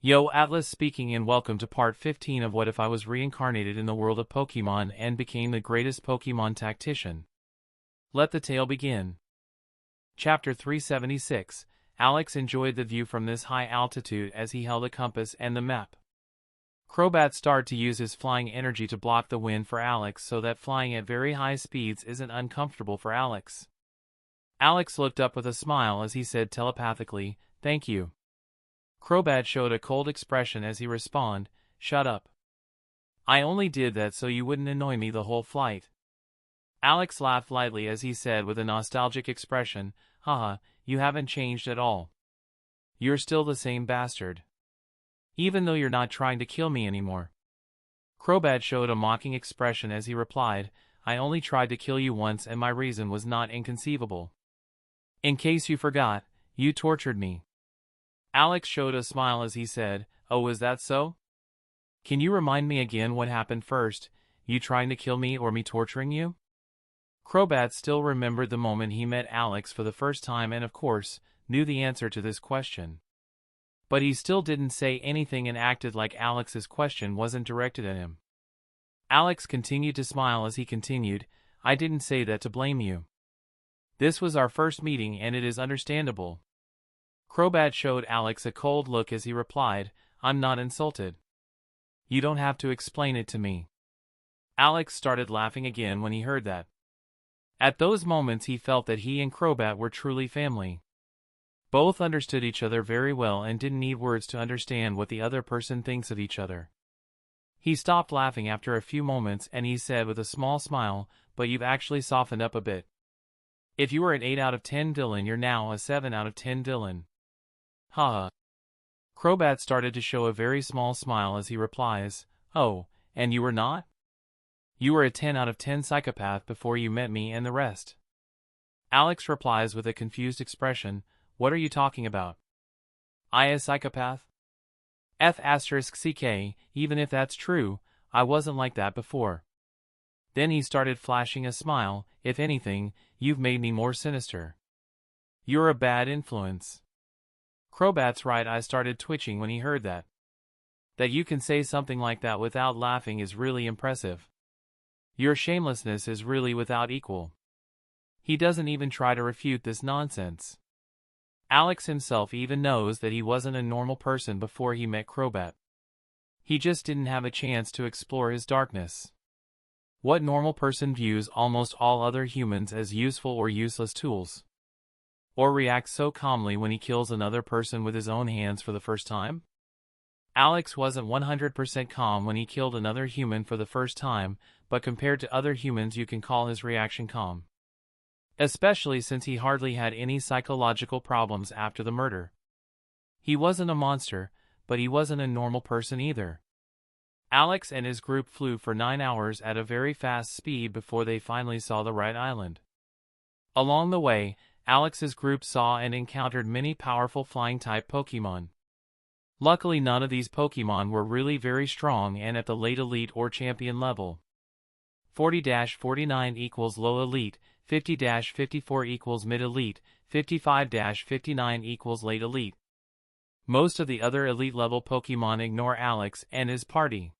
Yo, Atlas speaking, and welcome to part 15 of What If I Was Reincarnated in the World of Pokemon and Became the Greatest Pokemon Tactician. Let the tale begin. Chapter 376. Alex enjoyed the view from this high altitude as he held a compass and the map. Crobat started to use his flying energy to block the wind for Alex so that flying at very high speeds isn't uncomfortable for Alex. Alex looked up with a smile as he said telepathically, "Thank you." Crobat showed a cold expression as he responded, "Shut up. I only did that so you wouldn't annoy me the whole flight." Alex laughed lightly as he said with a nostalgic expression, "Haha, you haven't changed at all. You're still the same bastard. Even though you're not trying to kill me anymore." Crobat showed a mocking expression as he replied, "I only tried to kill you once and my reason was not inconceivable. In case you forgot, you tortured me." Alex showed a smile as he said, "Oh, is that so? Can you remind me again what happened first, you trying to kill me or me torturing you?" Crobat still remembered the moment he met Alex for the first time and of course, knew the answer to this question. But he still didn't say anything and acted like Alex's question wasn't directed at him. Alex continued to smile as he continued, "I didn't say that to blame you. This was our first meeting and it is understandable." Crobat showed Alex a cold look as he replied, "I'm not insulted. You don't have to explain it to me." Alex started laughing again when he heard that. At those moments he felt that he and Crobat were truly family. Both understood each other very well and didn't need words to understand what the other person thinks of each other. He stopped laughing after a few moments and he said with a small smile, "But you've actually softened up a bit. If you were an 8 out of 10 Dylan, you're now a 7 out of 10 Dylan." Haha. Crobat started to show a very small smile as he replies, "Oh, and you were not? You were a 10 out of 10 psychopath before you met me and the rest." Alex replies with a confused expression, "What are you talking about? I a psychopath? F***ck, even if that's true, I wasn't like that before." Then he started flashing a smile, "If anything, you've made me more sinister. You're a bad influence." Crobat's right eye started twitching when he heard that. That you can say something like that without laughing is really impressive. Your shamelessness is really without equal. He doesn't even try to refute this nonsense. Alex himself even knows that he wasn't a normal person before he met Crobat. He just didn't have a chance to explore his darkness. What normal person views almost all other humans as useful or useless tools? Or reacts so calmly when he kills another person with his own hands for the first time? Alex wasn't 100% calm when he killed another human for the first time, but compared to other humans you can call his reaction calm. Especially since he hardly had any psychological problems after the murder. He wasn't a monster, but he wasn't a normal person either. Alex and his group flew for 9 hours at a very fast speed before they finally saw the right island. Along the way, Alex's group saw and encountered many powerful flying-type Pokemon. Luckily none of these Pokemon were really very strong and at the late elite or champion level. 40-49 equals low elite, 50-54 equals mid elite, 55-59 equals late elite. Most of the other elite level Pokemon ignore Alex and his party.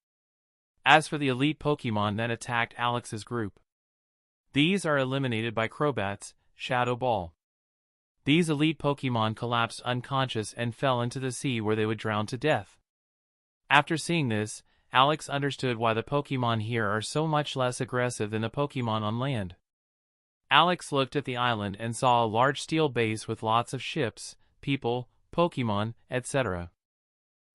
As for the elite Pokemon that attacked Alex's group, these are eliminated by Crobat's Shadow Ball. These elite Pokemon collapsed unconscious and fell into the sea where they would drown to death. After seeing this, Alex understood why the Pokemon here are so much less aggressive than the Pokemon on land. Alex looked at the island and saw a large steel base with lots of ships, people, Pokemon, etc.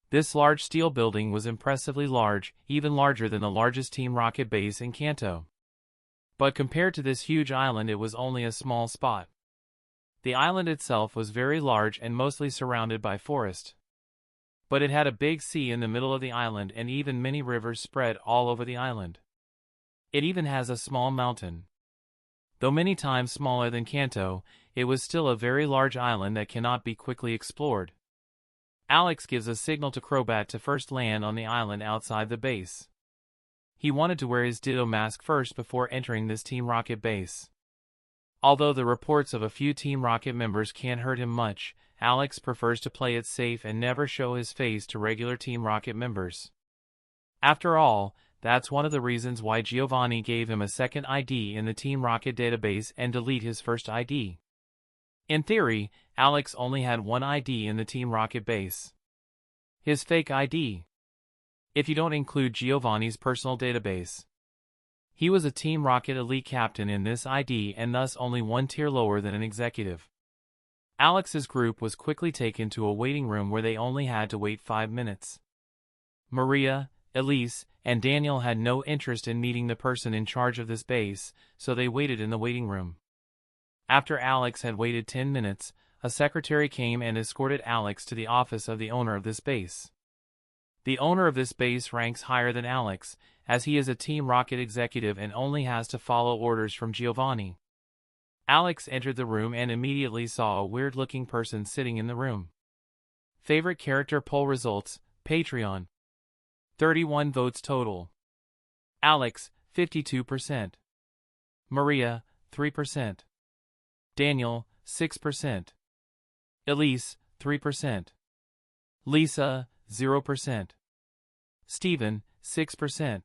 This large steel building was impressively large, even larger than the largest Team Rocket base in Kanto. But compared to this huge island it was only a small spot. The island itself was very large and mostly surrounded by forest. But it had a big sea in the middle of the island and even many rivers spread all over the island. It even has a small mountain. Though many times smaller than Kanto, it was still a very large island that cannot be quickly explored. Alex gives a signal to Crobat to first land on the island outside the base. He wanted to wear his Ditto mask first before entering this Team Rocket base. Although the reports of a few Team Rocket members can't hurt him much, Alex prefers to play it safe and never show his face to regular Team Rocket members. After all, that's one of the reasons why Giovanni gave him a second ID in the Team Rocket database and delete his first ID. In theory, Alex only had one ID in the Team Rocket base. His fake ID. If you don't include Giovanni's personal database. He was a Team Rocket elite captain in this ID and thus only one tier lower than an executive. Alex's group was quickly taken to a waiting room where they only had to wait 5 minutes. Maria, Elise, and Daniel had no interest in meeting the person in charge of this base, so they waited in the waiting room. After Alex had waited 10 minutes, a secretary came and escorted Alex to the office of the owner of this base. The owner of this base ranks higher than Alex, as he is a Team Rocket executive and only has to follow orders from Giovanni. Alex entered the room and immediately saw a weird-looking person sitting in the room. Favorite character poll results, Patreon. 31 votes total. Alex, 52%. Maria, 3%. Daniel, 6%. Elise, 3%. Lisa, 0%. Steven, 6%.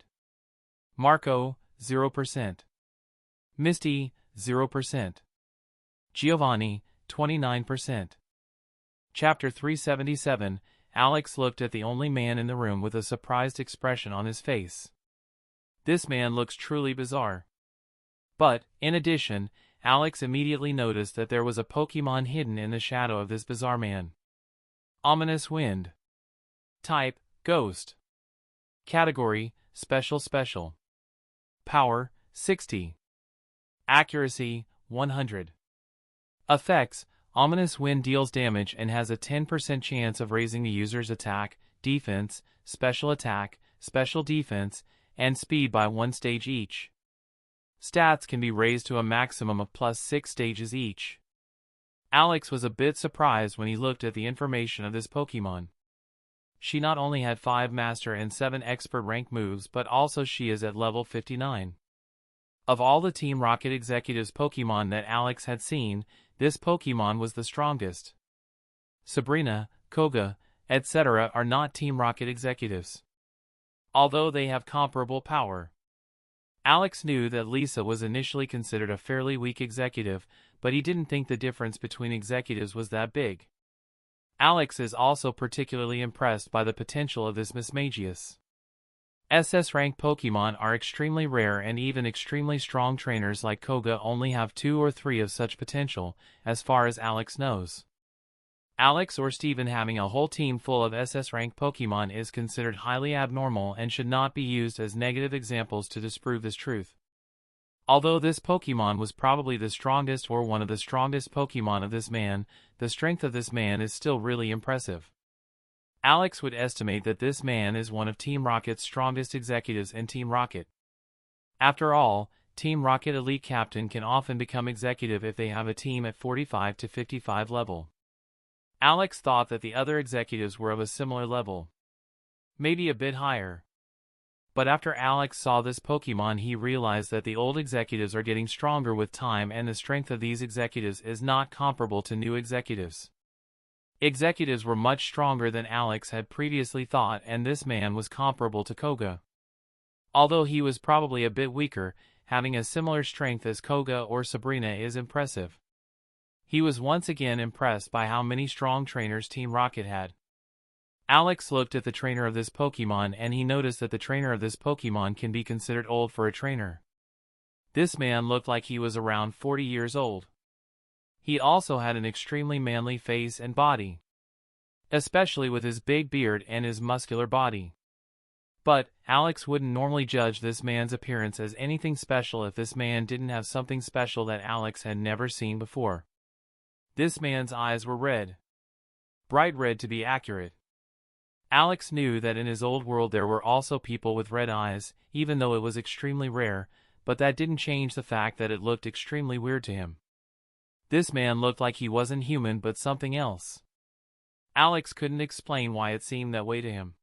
Marco, 0%. Misty, 0%. Giovanni, 29%. Chapter 377, Alex looked at the only man in the room with a surprised expression on his face. This man looks truly bizarre. But, in addition, Alex immediately noticed that there was a Pokemon hidden in the shadow of this bizarre man. Ominous Wind. Type, Ghost. Category, Special. Power, 60. Accuracy, 100. Effects, Ominous Wind deals damage and has a 10% chance of raising the user's attack, defense, special attack, special defense, and speed by 1 stage each. Stats can be raised to a maximum of +6 stages each. Alex was a bit surprised when he looked at the information of this Pokemon. She not only had 5 Master and 7 Expert rank moves, but also she is at level 59. Of all the Team Rocket Executives Pokemon that Alex had seen, this Pokemon was the strongest. Sabrina, Koga, etc. are not Team Rocket Executives, although they have comparable power. Alex knew that Lisa was initially considered a fairly weak executive, but he didn't think the difference between executives was that big. Alex is also particularly impressed by the potential of this Mismagius. SS rank Pokemon are extremely rare, and even extremely strong trainers like Koga only have 2 or 3 of such potential, as far as Alex knows. Alex or Steven having a whole team full of SS rank Pokemon is considered highly abnormal and should not be used as negative examples to disprove this truth. Although this Pokemon was probably the strongest or one of the strongest Pokemon of this man, the strength of this man is still really impressive. Alex would estimate that this man is one of Team Rocket's strongest executives in Team Rocket. After all, Team Rocket Elite Captain can often become executive if they have a team at 45 to 55 level. Alex thought that the other executives were of a similar level. Maybe a bit higher. But after Alex saw this Pokemon, he realized that the old executives are getting stronger with time, and the strength of these executives is not comparable to new executives. Executives were much stronger than Alex had previously thought, and this man was comparable to Koga. Although he was probably a bit weaker, having a similar strength as Koga or Sabrina is impressive. He was once again impressed by how many strong trainers Team Rocket had. Alex looked at the trainer of this Pokemon and he noticed that the trainer of this Pokemon can be considered old for a trainer. This man looked like he was around 40 years old. He also had an extremely manly face and body, especially with his big beard and his muscular body. But Alex wouldn't normally judge this man's appearance as anything special if this man didn't have something special that Alex had never seen before. This man's eyes were red. Bright red, to be accurate. Alex knew that in his old world there were also people with red eyes, even though it was extremely rare, but that didn't change the fact that it looked extremely weird to him. This man looked like he wasn't human but something else. Alex couldn't explain why it seemed that way to him.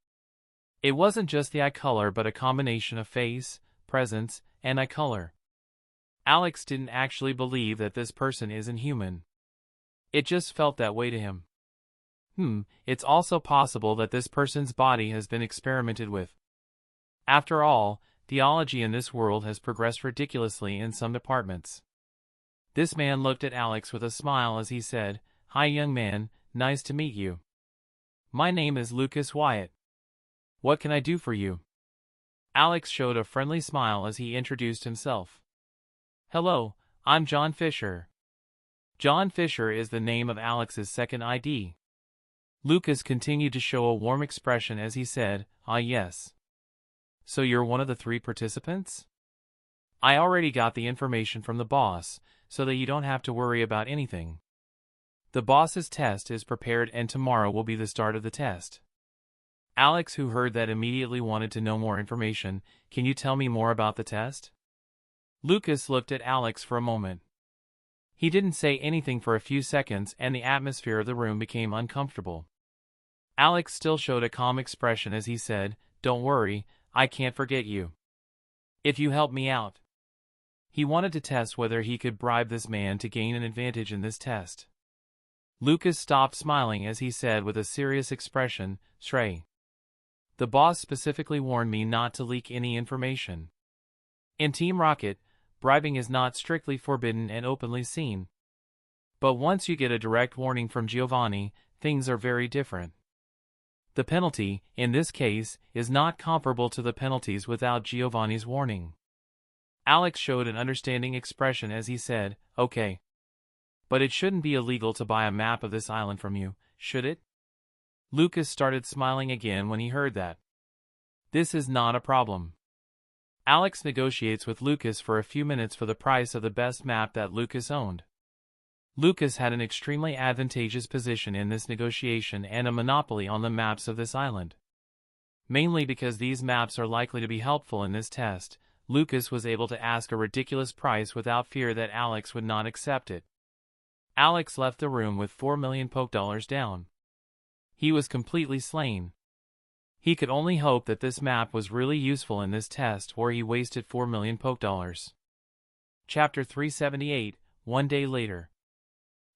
It wasn't just the eye color but a combination of face, presence, and eye color. Alex didn't actually believe that this person isn't human. It just felt that way to him. It's also possible that this person's body has been experimented with. After all, theology in this world has progressed ridiculously in some departments. This man looked at Alex with a smile as he said, "Hi young man, nice to meet you. My name is Lucas Wyatt. What can I do for you?" Alex showed a friendly smile as he introduced himself. "Hello, I'm John Fisher." John Fisher is the name of Alex's second ID. Lucas continued to show a warm expression as he said, "Ah yes. So you're one of the 3 participants? I already got the information from the boss, so that you don't have to worry about anything. The boss's test is prepared and tomorrow will be the start of the test." Alex, who heard that, immediately wanted to know more information. "Can you tell me more about the test?" Lucas looked at Alex for a moment. He didn't say anything for a few seconds and the atmosphere of the room became uncomfortable. Alex still showed a calm expression as he said, "Don't worry, I can't forget you. If you help me out." He wanted to test whether he could bribe this man to gain an advantage in this test. Lucas stopped smiling as he said with a serious expression, "Shrey. The boss specifically warned me not to leak any information. In Team Rocket, bribing is not strictly forbidden and openly seen. But once you get a direct warning from Giovanni, things are very different. The penalty, in this case, is not comparable to the penalties without Giovanni's warning." Alex showed an understanding expression as he said, "Okay. But it shouldn't be illegal to buy a map of this island from you, should it?" Lucas started smiling again when he heard that. "This is not a problem." Alex negotiates with Lucas for a few minutes for the price of the best map that Lucas owned. Lucas had an extremely advantageous position in this negotiation and a monopoly on the maps of this island. Mainly because these maps are likely to be helpful in this test, Lucas was able to ask a ridiculous price without fear that Alex would not accept it. Alex left the room with 4 million poke dollars down. He was completely slain. He could only hope that this map was really useful in this test where he wasted 4 million poke dollars. Chapter 378, 1 day later.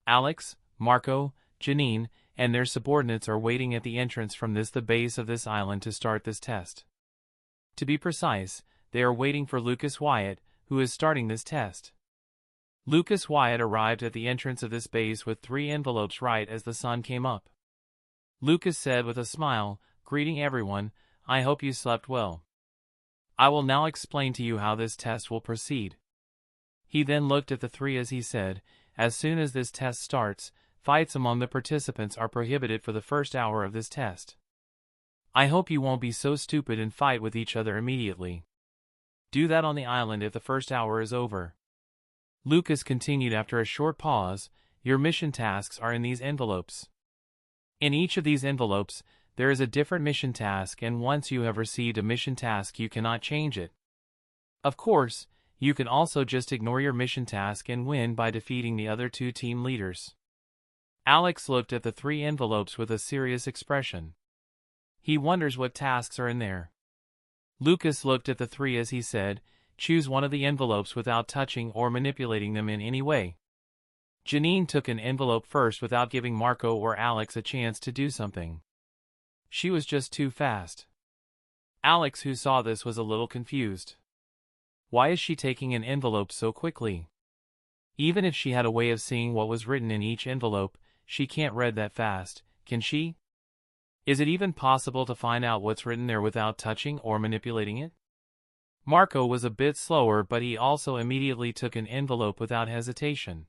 Alex, Marco, Janine, and their subordinates are waiting at the entrance from the base of this island to start this test. To be precise, they are waiting for Lucas Wyatt, who is starting this test. Lucas Wyatt arrived at the entrance of this base with 3 envelopes right as the sun came up. Lucas said with a smile, "Greeting everyone, I hope you slept well. I will now explain to you how this test will proceed." He then looked at the 3 as he said, "As soon as this test starts, fights among the participants are prohibited for the first hour of this test. I hope you won't be so stupid and fight with each other immediately. Do that on the island if the first hour is over." Lucas continued after a short pause, "Your mission tasks are in these envelopes. In each of these envelopes, there is a different mission task, and once you have received a mission task you cannot change it. Of course, you can also just ignore your mission task and win by defeating the other 2 team leaders." Alex looked at the 3 envelopes with a serious expression. He wonders what tasks are in there. Lucas looked at the 3 as he said, "Choose one of the envelopes without touching or manipulating them in any way." Janine took an envelope first without giving Marco or Alex a chance to do something. She was just too fast. Alex, who saw this, was a little confused. Why is she taking an envelope so quickly? Even if she had a way of seeing what was written in each envelope, she can't read that fast, can she? Is it even possible to find out what's written there without touching or manipulating it? Marco was a bit slower, but he also immediately took an envelope without hesitation.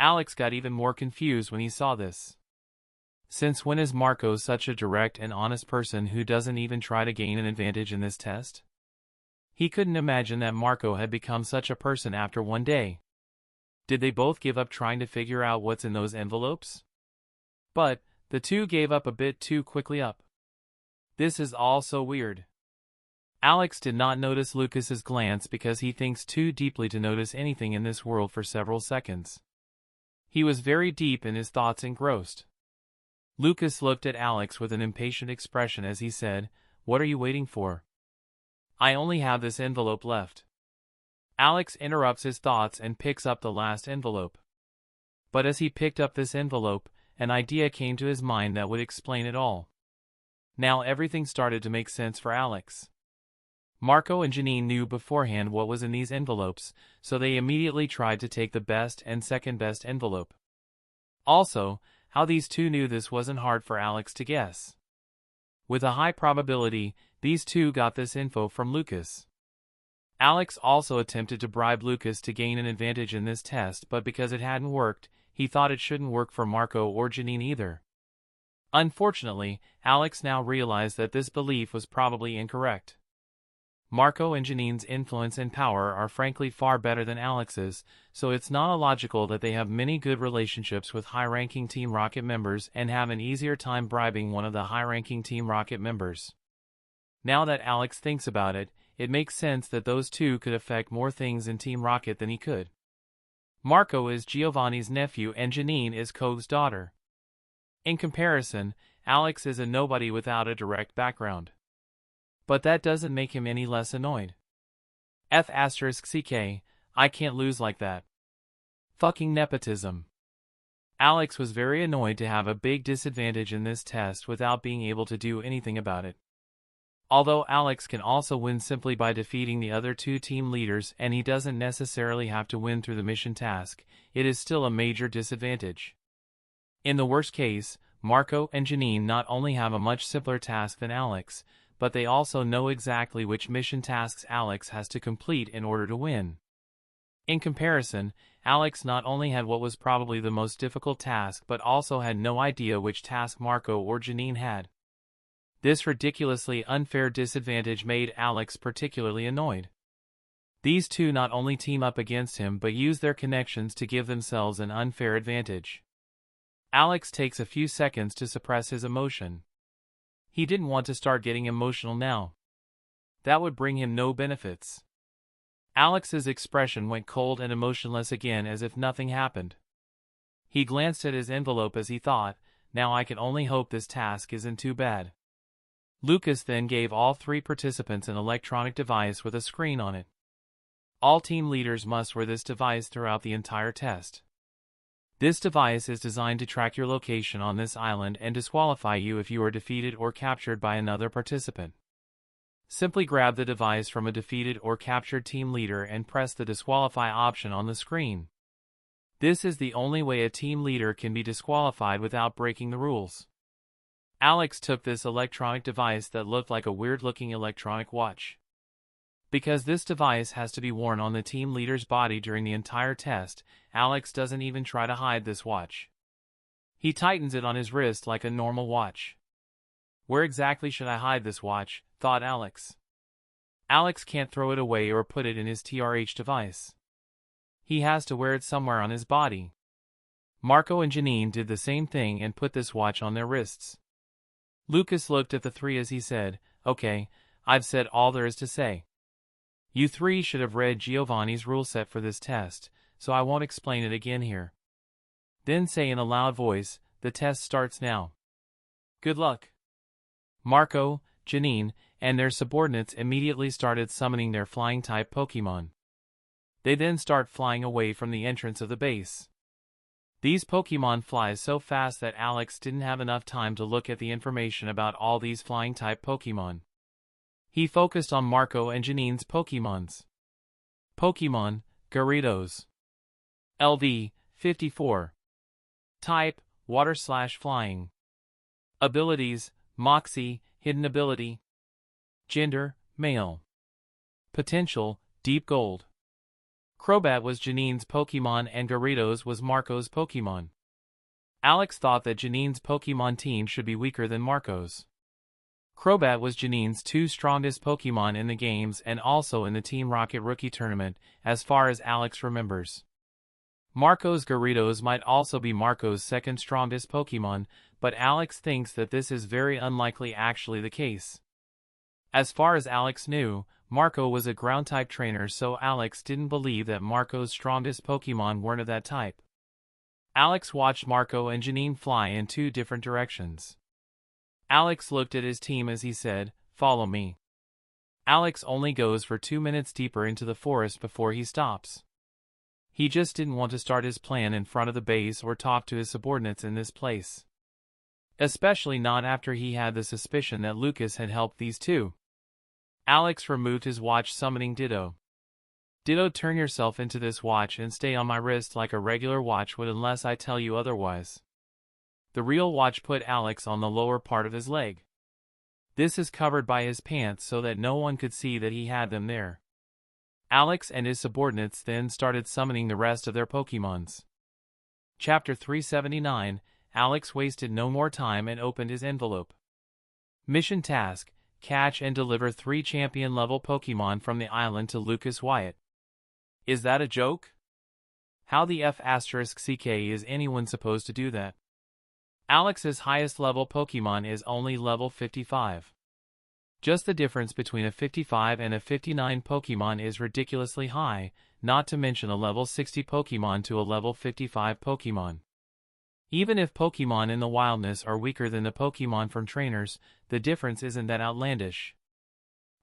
Alex got even more confused when he saw this. Since when is Marco such a direct and honest person who doesn't even try to gain an advantage in this test? He couldn't imagine that Marco had become such a person after one day. Did they both give up trying to figure out what's in those envelopes? But the 2 gave up a bit too quickly up. This is all so weird. Alex did not notice Lucas's glance because he thinks too deeply to notice anything in this world for several seconds. He was very deep in his thoughts, engrossed. Lucas looked at Alex with an impatient expression as he said, "What are you waiting for? I only have this envelope left." Alex interrupts his thoughts and picks up the last envelope. But as he picked up this envelope, an idea came to his mind that would explain it all. Now everything started to make sense for Alex. Marco and Janine knew beforehand what was in these envelopes, so they immediately tried to take the best and second best envelope. Also, how these two knew this wasn't hard for Alex to guess. With a high probability, these two got this info from Lucas. Alex also attempted to bribe Lucas to gain an advantage in this test, but because it hadn't worked, he thought it shouldn't work for Marco or Janine either. Unfortunately, Alex now realized that this belief was probably incorrect. Marco and Janine's influence and power are frankly far better than Alex's, so it's not illogical that they have many good relationships with high-ranking Team Rocket members and have an easier time bribing one of the high-ranking Team Rocket members. Now that Alex thinks about it, it makes sense that those two could affect more things in Team Rocket than he could. Marco is Giovanni's nephew and Janine is Coge's daughter. In comparison, Alex is a nobody without a direct background. But that doesn't make him any less annoyed. F***ck, I can't lose like that. Fucking nepotism. Alex was very annoyed to have a big disadvantage in this test without being able to do anything about it. Although Alex can also win simply by defeating the other two team leaders and he doesn't necessarily have to win through the mission task, it is still a major disadvantage. In the worst case, Marco and Janine not only have a much simpler task than Alex, but they also know exactly which mission tasks Alex has to complete in order to win. In comparison, Alex not only had what was probably the most difficult task but also had no idea which task Marco or Janine had. This ridiculously unfair disadvantage made Alex particularly annoyed. These two not only team up against him but use their connections to give themselves an unfair advantage. Alex takes a few seconds to suppress his emotion. He didn't want to start getting emotional now. That would bring him no benefits. Alex's expression went cold and emotionless again as if nothing happened. He glanced at his envelope as he thought, now I can only hope this task isn't too bad. Lucas then gave all three participants an electronic device with a screen on it. All team leaders must wear this device throughout the entire test. This device is designed to track your location on this island and disqualify you if you are defeated or captured by another participant. Simply grab the device from a defeated or captured team leader and press the disqualify option on the screen. This is the only way a team leader can be disqualified without breaking the rules. Alex took this electronic device that looked like a weird-looking electronic watch. Because this device has to be worn on the team leader's body during the entire test, Alex doesn't even try to hide this watch. He tightens it on his wrist like a normal watch. Where exactly should I hide this watch? Thought Alex. Alex can't throw it away or put it in his TRH device. He has to wear it somewhere on his body. Marco and Janine did the same thing and put this watch on their wrists. Lucas looked at the three as he said, "Okay, I've said all there is to say. You three should have read Giovanni's rule set for this test, so I won't explain it again here." Then say in a loud voice, "The test starts now. Good luck." Marco, Janine, and their subordinates immediately started summoning their flying-type Pokémon. They then start flying away from the entrance of the base. These Pokémon fly so fast that Alex didn't have enough time to look at the information about all these flying-type Pokémon. He focused on Marco and Janine's Pokémons. Pokémon, Gyarados. LV, 54. Type, Water/Flying. Abilities, Moxie, Hidden Ability. Gender, Male. Potential, Deep Gold. Crobat was Janine's Pokémon and Gyarados was Marco's Pokémon. Alex thought that Janine's Pokémon team should be weaker than Marco's. Crobat was Janine's two strongest Pokémon in the games and also in the Team Rocket Rookie Tournament, as far as Alex remembers. Marco's Gyarados might also be Marco's second strongest Pokémon, but Alex thinks that this is very unlikely actually the case. As far as Alex knew, Marco was a ground-type trainer, so Alex didn't believe that Marco's strongest Pokémon weren't of that type. Alex watched Marco and Janine fly in two different directions. Alex looked at his team as he said, "Follow me." Alex only goes for 2 minutes deeper into the forest before he stops. He just didn't want to start his plan in front of the base or talk to his subordinates in this place. Especially not after he had the suspicion that Lucas had helped these two. Alex removed his watch, summoning Ditto. Ditto, turn yourself into this watch and stay on my wrist like a regular watch would unless I tell you otherwise. The real watch put Alex on the lower part of his leg. This is covered by his pants so that no one could see that he had them there. Alex and his subordinates then started summoning the rest of their Pokémons. Chapter 379, Alex wasted no more time and opened his envelope. Mission task: catch and deliver 3 champion-level Pokémon from the island to Lucas Wyatt. Is that a joke? How the F***ck is anyone supposed to do that? Alex's highest level Pokémon is only level 55. Just the difference between a 55 and a 59 Pokémon is ridiculously high, not to mention a level 60 Pokémon to a level 55 Pokémon. Even if Pokémon in the wilderness are weaker than the Pokémon from trainers, the difference isn't that outlandish.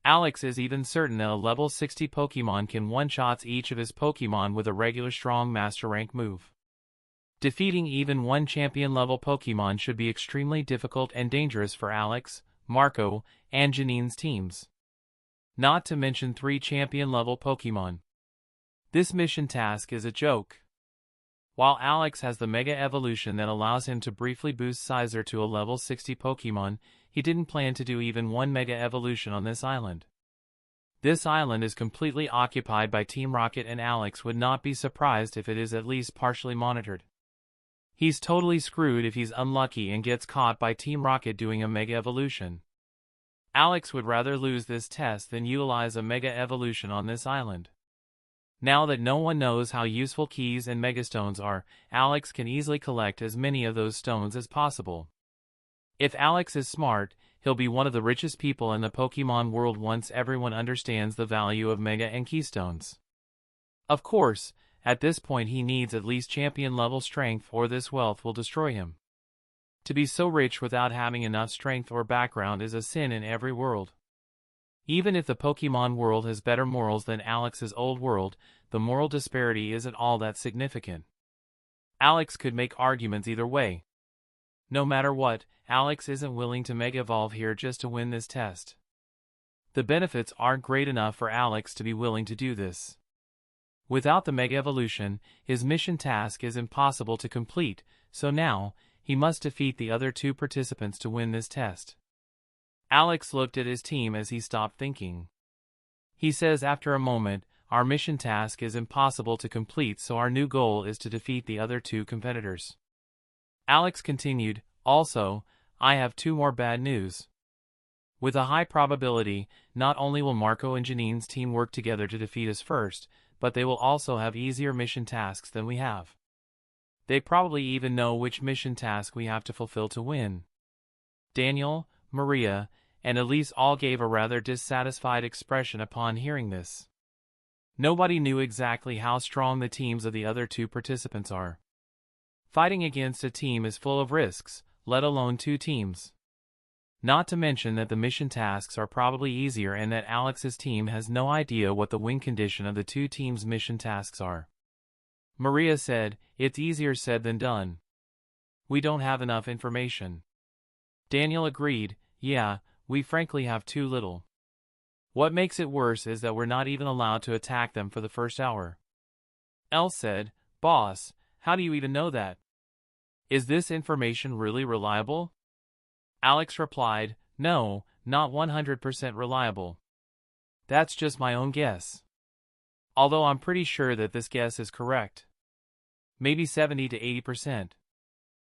Alex is even certain that a level 60 Pokémon can one-shot each of his Pokémon with a regular strong Master Rank move. Defeating even one champion-level Pokémon should be extremely difficult and dangerous for Alex, Marco, and Janine's teams. Not to mention 3 champion-level Pokémon. This mission task is a joke. While Alex has the Mega Evolution that allows him to briefly boost Scizor to a level 60 Pokémon, he didn't plan to do even one Mega Evolution on this island. This island is completely occupied by Team Rocket, and Alex would not be surprised if it is at least partially monitored. He's totally screwed if he's unlucky and gets caught by Team Rocket doing a Mega Evolution. Alex would rather lose this test than utilize a Mega Evolution on this island. Now that no one knows how useful keys and Megastones are, Alex can easily collect as many of those stones as possible. If Alex is smart, he'll be one of the richest people in the Pokemon world once everyone understands the value of Mega and Keystones. Of course, at this point he needs at least champion-level strength, or this wealth will destroy him. To be so rich without having enough strength or background is a sin in every world. Even if the Pokemon world has better morals than Alex's old world, the moral disparity isn't all that significant. Alex could make arguments either way. No matter what, Alex isn't willing to Mega Evolve here just to win this test. The benefits aren't great enough for Alex to be willing to do this. Without the Mega Evolution, his mission task is impossible to complete, so now, he must defeat the other 2 participants to win this test. Alex looked at his team as he stopped thinking. He says after a moment, our mission task is impossible to complete, so our new goal is to defeat the other 2 competitors. Alex continued, also, I have 2 more bad news. With a high probability, not only will Marco and Janine's team work together to defeat us first, but they will also have easier mission tasks than we have. They probably even know which mission task we have to fulfill to win. Daniel, Maria, and Elise all gave a rather dissatisfied expression upon hearing this. Nobody knew exactly how strong the teams of the other 2 participants are. Fighting against a team is full of risks, let alone 2 teams. Not to mention that the mission tasks are probably easier and that Alex's team has no idea what the win condition of the 2 teams' mission tasks are. Maria said, it's easier said than done. We don't have enough information. Daniel agreed, yeah, we frankly have too little. What makes it worse is that we're not even allowed to attack them for the first hour. Elle said, boss, how do you even know that? Is this information really reliable? Alex replied, no, not 100% reliable. That's just my own guess. Although I'm pretty sure that this guess is correct. Maybe 70 to 80%.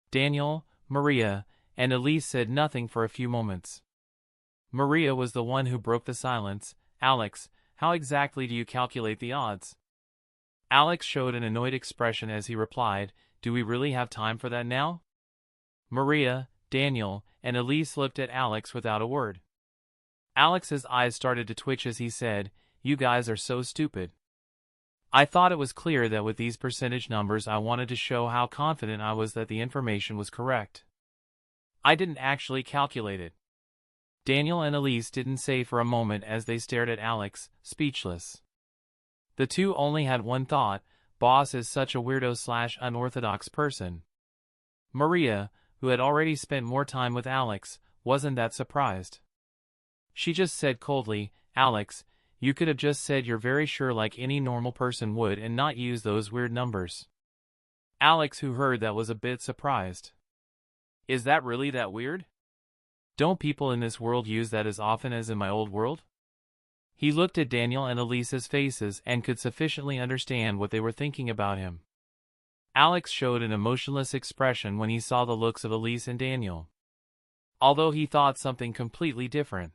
Daniel, Maria, and Elise said nothing for a few moments. Maria was the one who broke the silence. Alex, how exactly do you calculate the odds? Alex showed an annoyed expression as he replied, do we really have time for that now? Maria, Daniel, and Elise looked at Alex without a word. Alex's eyes started to twitch as he said, you guys are so stupid. I thought it was clear that with these percentage numbers I wanted to show how confident I was that the information was correct. I didn't actually calculate it. Daniel and Elise didn't say for a moment as they stared at Alex, speechless. The 2 only had one thought, boss is such a weirdo/unorthodox person. Maria, who had already spent more time with Alex, wasn't that surprised. She just said coldly, "Alex, you could have just said you're very sure like any normal person would and not use those weird numbers." Alex, who heard that, was a bit surprised. "Is that really that weird? Don't people in this world use that as often as in my old world?" He looked at Daniel and Elisa's faces and could sufficiently understand what they were thinking about him. Alex showed an emotionless expression when he saw the looks of Elise and Daniel, although he thought something completely different.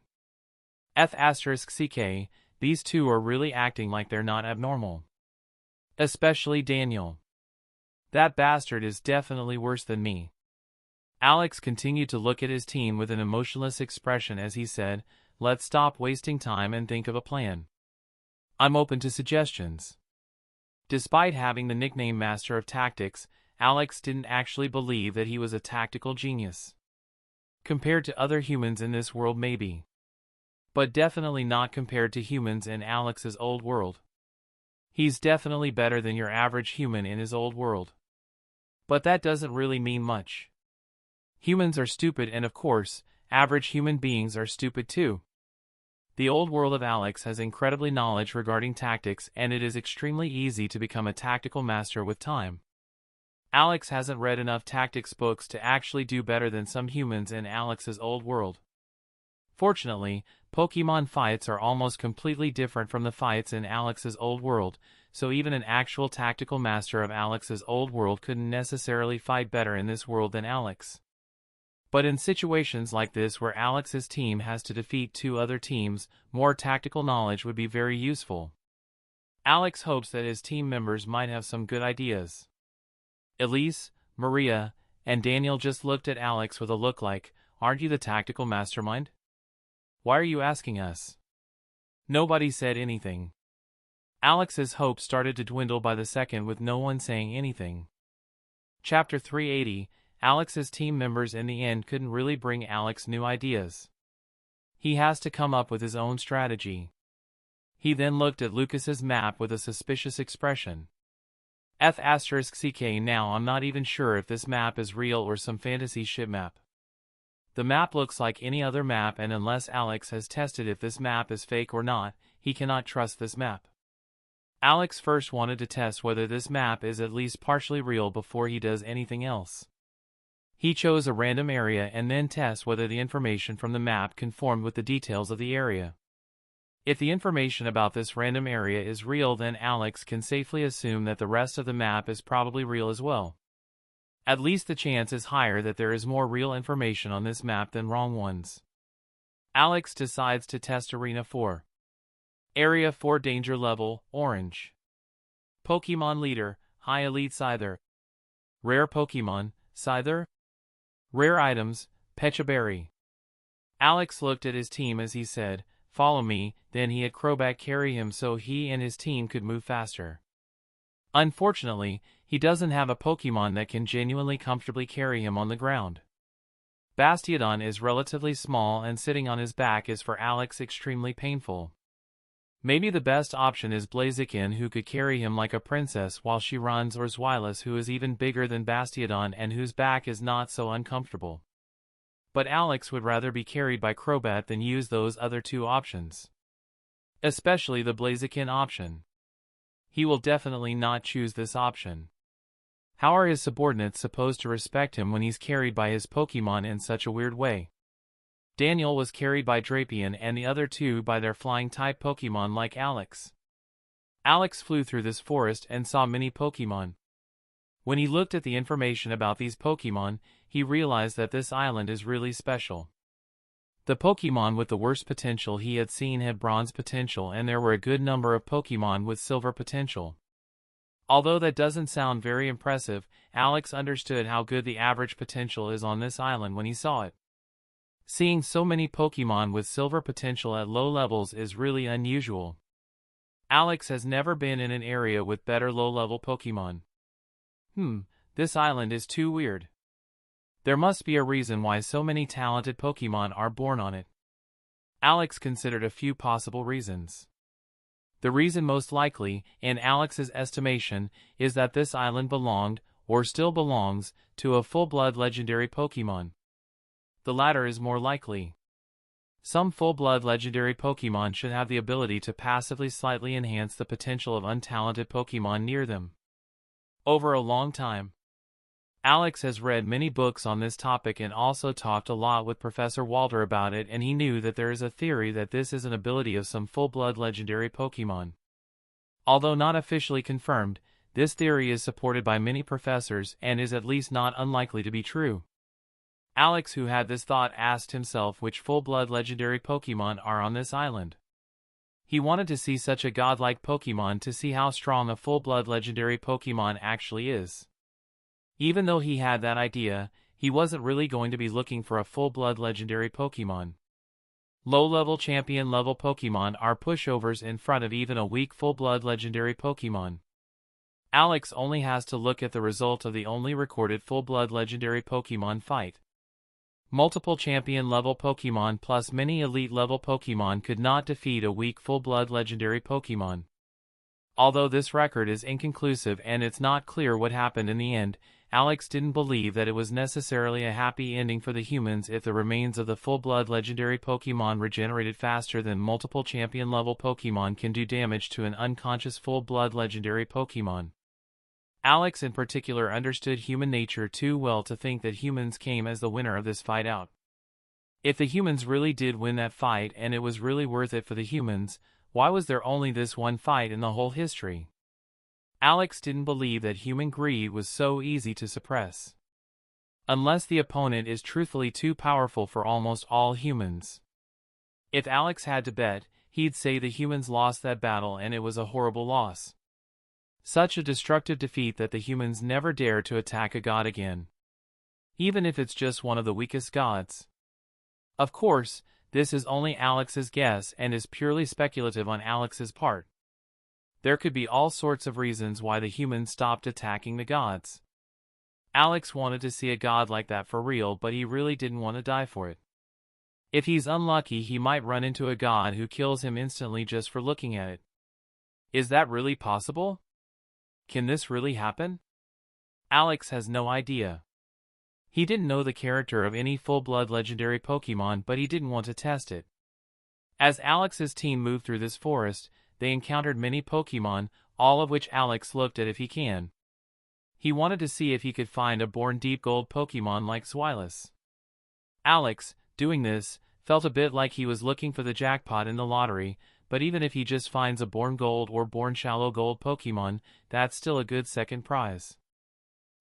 **CK, these two are really acting like they're not abnormal. Especially Daniel. That bastard is definitely worse than me." Alex continued to look at his team with an emotionless expression as he said, "Let's stop wasting time and think of a plan. I'm open to suggestions." Despite having the nickname Master of Tactics, Alex didn't actually believe that he was a tactical genius. Compared to other humans in this world maybe, but definitely not compared to humans in Alex's old world. He's definitely better than your average human in his old world. But that doesn't really mean much. Humans are stupid, and of course, average human beings are stupid too. The old world of Alex has incredibly knowledge regarding tactics, and it is extremely easy to become a tactical master with time. Alex hasn't read enough tactics books to actually do better than some humans in Alex's old world. Fortunately, Pokemon fights are almost completely different from the fights in Alex's old world, so even an actual tactical master of Alex's old world couldn't necessarily fight better in this world than Alex. But in situations like this where Alex's team has to defeat two other teams, more tactical knowledge would be very useful. Alex hopes that his team members might have some good ideas. Elise, Maria, and Daniel just looked at Alex with a look like, "Aren't you the tactical mastermind? Why are you asking us?" Nobody said anything. Alex's hope started to dwindle by the second with no one saying anything. Chapter 380, Alex's team members in the end couldn't really bring Alex new ideas. He has to come up with his own strategy. He then looked at Lucas's map with a suspicious expression. **CK, now I'm not even sure if this map is real or some fantasy shit map. The map looks like any other map, and unless Alex has tested if this map is fake or not, he cannot trust this map. Alex first wanted to test whether this map is at least partially real before he does anything else. He chose a random area and then tests whether the information from the map conformed with the details of the area. If the information about this random area is real, then Alex can safely assume that the rest of the map is probably real as well. At least the chance is higher that there is more real information on this map than wrong ones. Alex decides to test Arena 4. Area 4, Danger Level, Orange. Pokemon Leader, High Elite Scyther. Rare Pokemon, Scyther. Rare Items, Pechaberry. Alex looked at his team as he said, "Follow me," then he had Crobat carry him so he and his team could move faster. Unfortunately, he doesn't have a Pokemon that can genuinely comfortably carry him on the ground. Bastiodon is relatively small, and sitting on his back is for Alex extremely painful. Maybe the best option is Blaziken, who could carry him like a princess while she runs, or Zweilous, who is even bigger than Bastiodon and whose back is not so uncomfortable. But Alex would rather be carried by Crobat than use those other two options. Especially the Blaziken option. He will definitely not choose this option. How are his subordinates supposed to respect him when he's carried by his Pokemon in such a weird way? Daniel was carried by Drapion and the other two by their flying-type Pokemon like Alex. Alex flew through this forest and saw many Pokemon. When he looked at the information about these Pokemon, he realized that this island is really special. The Pokemon with the worst potential he had seen had bronze potential, and there were a good number of Pokemon with silver potential. Although that doesn't sound very impressive, Alex understood how good the average potential is on this island when he saw it. Seeing so many Pokemon with silver potential at low levels is really unusual. Alex has never been in an area with better low-level Pokemon. This island is too weird. There must be a reason why so many talented Pokemon are born on it. Alex considered a few possible reasons. The reason most likely, in Alex's estimation, is that this island belonged, or still belongs, to a full-blood legendary Pokemon. The latter is more likely. Some full-blood legendary Pokemon should have the ability to passively slightly enhance the potential of untalented Pokemon near them. Over a long time, Alex has read many books on this topic and also talked a lot with Professor Walter about it, and he knew that there is a theory that this is an ability of some full-blood legendary Pokemon. Although not officially confirmed, this theory is supported by many professors and is at least not unlikely to be true. Alex, who had this thought, asked himself which full-blood legendary Pokemon are on this island. He wanted to see such a godlike Pokemon to see how strong a full-blood legendary Pokemon actually is. Even though he had that idea, he wasn't really going to be looking for a full-blood legendary Pokemon. Low-level champion-level Pokemon are pushovers in front of even a weak full-blood legendary Pokemon. Alex only has to look at the result of the only recorded full-blood legendary Pokemon fight. Multiple champion-level Pokemon plus many elite-level Pokemon could not defeat a weak full-blood legendary Pokemon. Although this record is inconclusive and it's not clear what happened in the end, Alex didn't believe that it was necessarily a happy ending for the humans if the remains of the full-blood legendary Pokemon regenerated faster than multiple champion-level Pokemon can do damage to an unconscious full-blood legendary Pokemon. Alex in particular understood human nature too well to think that humans came as the winner of this fight out. If the humans really did win that fight and it was really worth it for the humans, why was there only this one fight in the whole history? Alex didn't believe that human greed was so easy to suppress. Unless the opponent is truthfully too powerful for almost all humans. If Alex had to bet, he'd say the humans lost that battle and it was a horrible loss. Such a destructive defeat that the humans never dare to attack a god again. Even if it's just one of the weakest gods. Of course, this is only Alex's guess and is purely speculative on Alex's part. There could be all sorts of reasons why the humans stopped attacking the gods. Alex wanted to see a god like that for real, but he really didn't want to die for it. If he's unlucky, he might run into a god who kills him instantly just for looking at it. Is that really possible? Can this really happen? Alex has no idea. He didn't know the character of any full-blood legendary Pokemon, but he didn't want to test it. As Alex's team moved through this forest, they encountered many Pokemon, all of which Alex looked at if he can. He wanted to see if he could find a born deep gold Pokemon like Swilus. Alex, doing this, felt a bit like he was looking for the jackpot in the lottery, but even if he just finds a born gold or born shallow gold Pokemon, that's still a good second prize.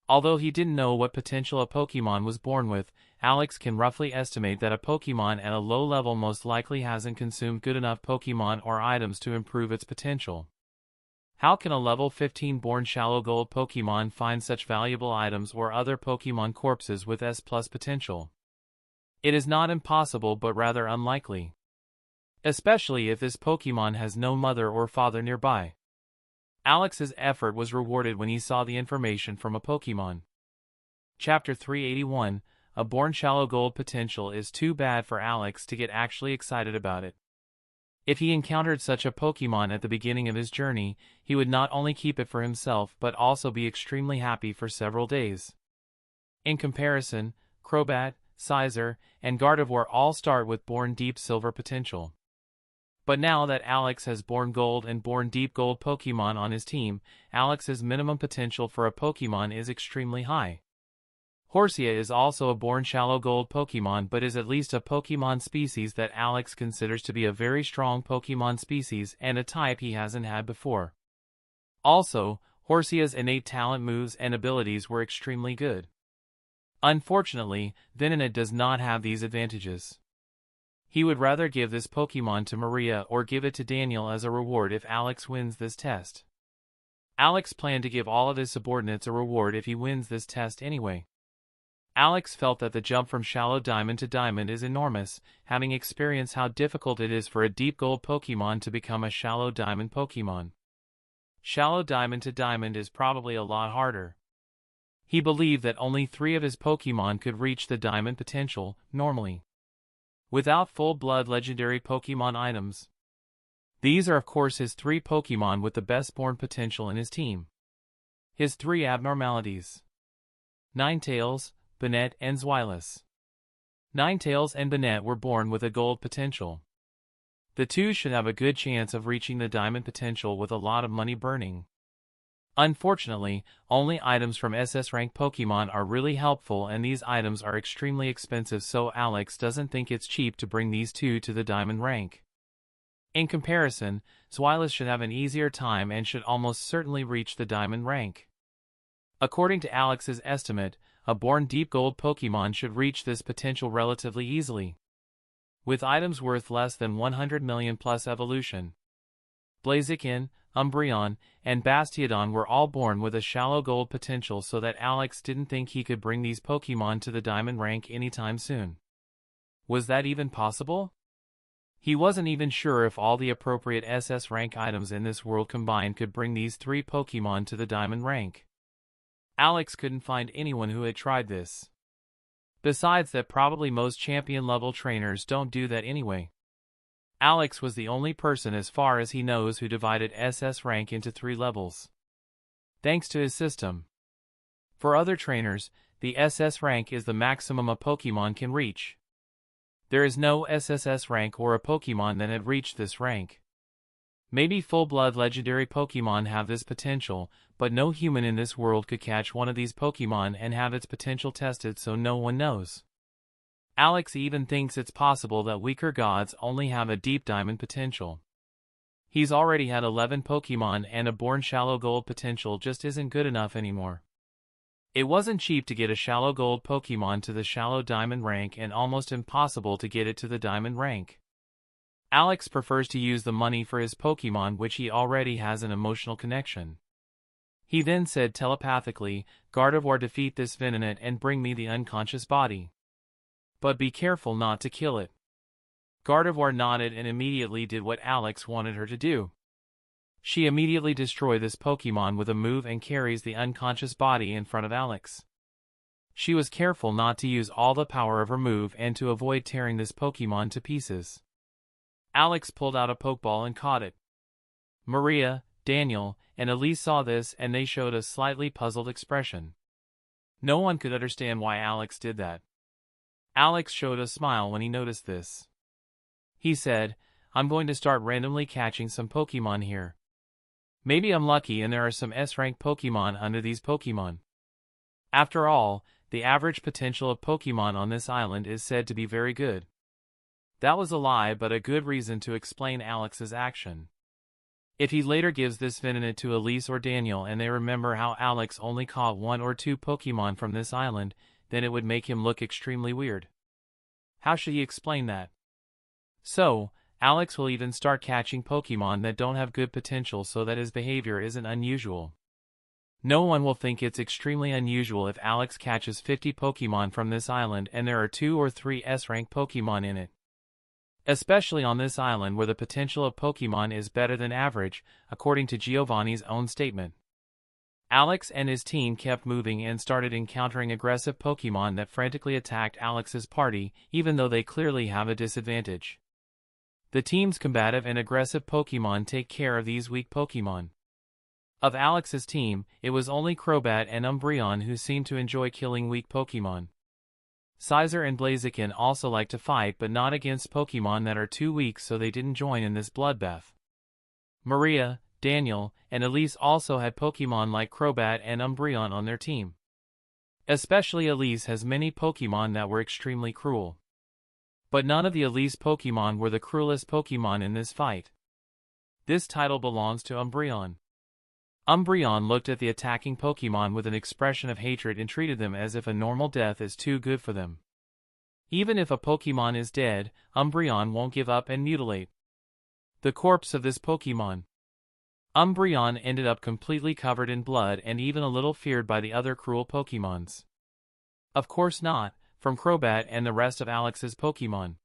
Although he didn't know what potential a Pokemon was born with, Alex can roughly estimate that a Pokemon at a low level most likely hasn't consumed good enough Pokemon or items to improve its potential. How can a level 15 born shallow gold Pokemon find such valuable items or other Pokemon corpses with S+ potential? It is not impossible but rather unlikely. Especially if this Pokemon has no mother or father nearby. Alex's effort was rewarded when he saw the information from a Pokemon. Chapter 381, A Born Shallow Gold Potential is too bad for Alex to get actually excited about it. If he encountered such a Pokemon at the beginning of his journey, he would not only keep it for himself but also be extremely happy for several days. In comparison, Crobat, Scizor, and Gardevoir all start with born deep silver potential. But now that Alex has born gold and born deep gold Pokemon on his team, Alex's minimum potential for a Pokemon is extremely high. Horsia is also a born shallow gold Pokemon but is at least a Pokemon species that Alex considers to be a very strong Pokemon species and a type he hasn't had before. Also, Horsia's innate talent, moves, and abilities were extremely good. Unfortunately, Venonat does not have these advantages. He would rather give this Pokemon to Maria or give it to Daniel as a reward if Alex wins this test. Alex planned to give all of his subordinates a reward if he wins this test anyway. Alex felt that the jump from shallow diamond to diamond is enormous, having experienced how difficult it is for a deep gold Pokemon to become a shallow diamond Pokemon. Shallow diamond to diamond is probably a lot harder. He believed that only 3 of his Pokemon could reach the diamond potential, normally, without full-blood legendary Pokemon items. These are of course his 3 Pokemon with the best born potential in his team. His 3 abnormalities: Ninetales, Banette and Zweilous. Ninetales and Banette were born with a gold potential. The two should have a good chance of reaching the diamond potential with a lot of money burning. Unfortunately, only items from SS rank Pokemon are really helpful, and these items are extremely expensive, so Alex doesn't think it's cheap to bring these two to the diamond rank. In comparison, Zweilous should have an easier time and should almost certainly reach the diamond rank. According to Alex's estimate, a born deep gold Pokemon should reach this potential relatively easily, with items worth less than 100 million plus evolution. Blaziken, Umbreon, and Bastiodon were all born with a shallow gold potential, so that Alex didn't think he could bring these Pokemon to the diamond rank anytime soon. Was that even possible? He wasn't even sure if all the appropriate SS rank items in this world combined could bring these 3 Pokemon to the diamond rank. Alex couldn't find anyone who had tried this. Besides that, probably most champion level trainers don't do that anyway. Alex was the only person as far as he knows who divided SS rank into 3 levels, thanks to his system. For other trainers, the SS rank is the maximum a Pokemon can reach. There is no SSS rank or a Pokemon that had reached this rank. Maybe full-blood legendary Pokemon have this potential, but no human in this world could catch one of these Pokemon and have its potential tested, so no one knows. Alex even thinks it's possible that weaker gods only have a deep diamond potential. He's already had 11 Pokemon, and a born shallow gold potential just isn't good enough anymore. It wasn't cheap to get a shallow gold Pokemon to the shallow diamond rank, and almost impossible to get it to the diamond rank. Alex prefers to use the money for his Pokemon, which he already has an emotional connection. He then said telepathically, "Gardevoir, defeat this Venonat and bring me the unconscious body. But be careful not to kill it." Gardevoir nodded and immediately did what Alex wanted her to do. She immediately destroyed this Pokemon with a move and carries the unconscious body in front of Alex. She was careful not to use all the power of her move and to avoid tearing this Pokemon to pieces. Alex pulled out a Pokeball and caught it. Maria, Daniel, and Elise saw this, and they showed a slightly puzzled expression. No one could understand why Alex did that. Alex showed a smile when he noticed this. He said, "I'm going to start randomly catching some Pokemon here. Maybe I'm lucky and there are some S-rank Pokemon under these Pokemon. After all, the average potential of Pokemon on this island is said to be very good." That was a lie, but a good reason to explain Alex's action. If he later gives this Venonat to Elise or Daniel and they remember how Alex only caught 1 or 2 Pokemon from this island, then it would make him look extremely weird. How should he explain that? So, Alex will even start catching Pokemon that don't have good potential so that his behavior isn't unusual. No one will think it's extremely unusual if Alex catches 50 Pokemon from this island and there are 2 or 3 S-rank Pokemon in it. Especially on this island where the potential of Pokemon is better than average, according to Giovanni's own statement. Alex and his team kept moving and started encountering aggressive Pokemon that frantically attacked Alex's party, even though they clearly have a disadvantage. The team's combative and aggressive Pokemon take care of these weak Pokemon. Of Alex's team, it was only Crobat and Umbreon who seemed to enjoy killing weak Pokemon. Scizor and Blaziken also like to fight, but not against Pokemon that are too weak, so they didn't join in this bloodbath. Maria, Daniel, and Elise also had Pokemon like Crobat and Umbreon on their team. Especially Elise has many Pokemon that were extremely cruel. But none of the Elise Pokemon were the cruelest Pokemon in this fight. This title belongs to Umbreon. Umbreon looked at the attacking Pokemon with an expression of hatred and treated them as if a normal death is too good for them. Even if a Pokemon is dead, Umbreon won't give up and mutilate the corpse of this Pokemon. Umbreon ended up completely covered in blood and even a little feared by the other cruel Pokemons. Of course not, from Crobat and the rest of Alex's Pokemon.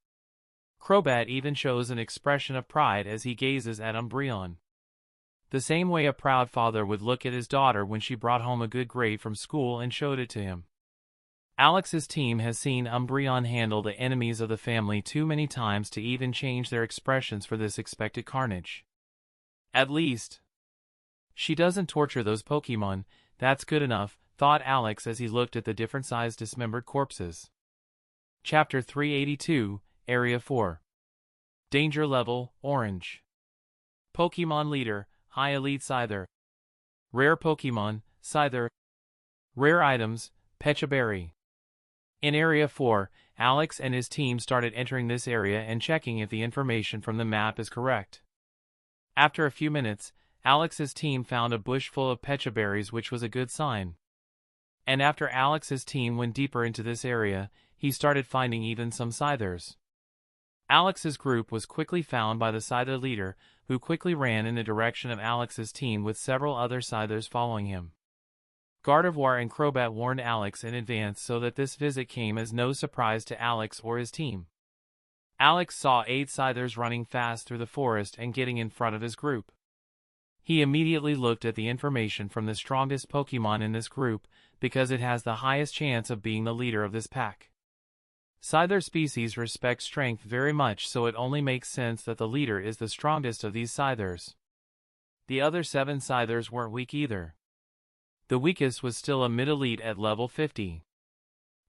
Crobat even shows an expression of pride as he gazes at Umbreon. The same way a proud father would look at his daughter when she brought home a good grade from school and showed it to him. Alex's team has seen Umbreon handle the enemies of the family too many times to even change their expressions for this expected carnage. At least she doesn't torture those Pokemon. That's good enough, thought Alex as he looked at the different sized dismembered corpses. Chapter 382, Area 4. Danger Level, Orange. Pokemon Leader, High Elite Scyther. Rare Pokemon, Scyther. Rare Items, Pechaberry. In Area 4, Alex and his team started entering this area and checking if the information from the map is correct. After a few minutes, Alex's team found a bush full of Pechaberries, which was a good sign. And after Alex's team went deeper into this area, he started finding even some Scythers. Alex's group was quickly found by the Scyther leader, who quickly ran in the direction of Alex's team with several other Scythers following him. Gardevoir and Crobat warned Alex in advance so that this visit came as no surprise to Alex or his team. Alex saw 8 Scythers running fast through the forest and getting in front of his group. He immediately looked at the information from the strongest Pokemon in this group, because it has the highest chance of being the leader of this pack. Scyther species respect strength very much, so it only makes sense that the leader is the strongest of these Scythers. The other 7 Scythers weren't weak either. The weakest was still a mid-elite at level 50.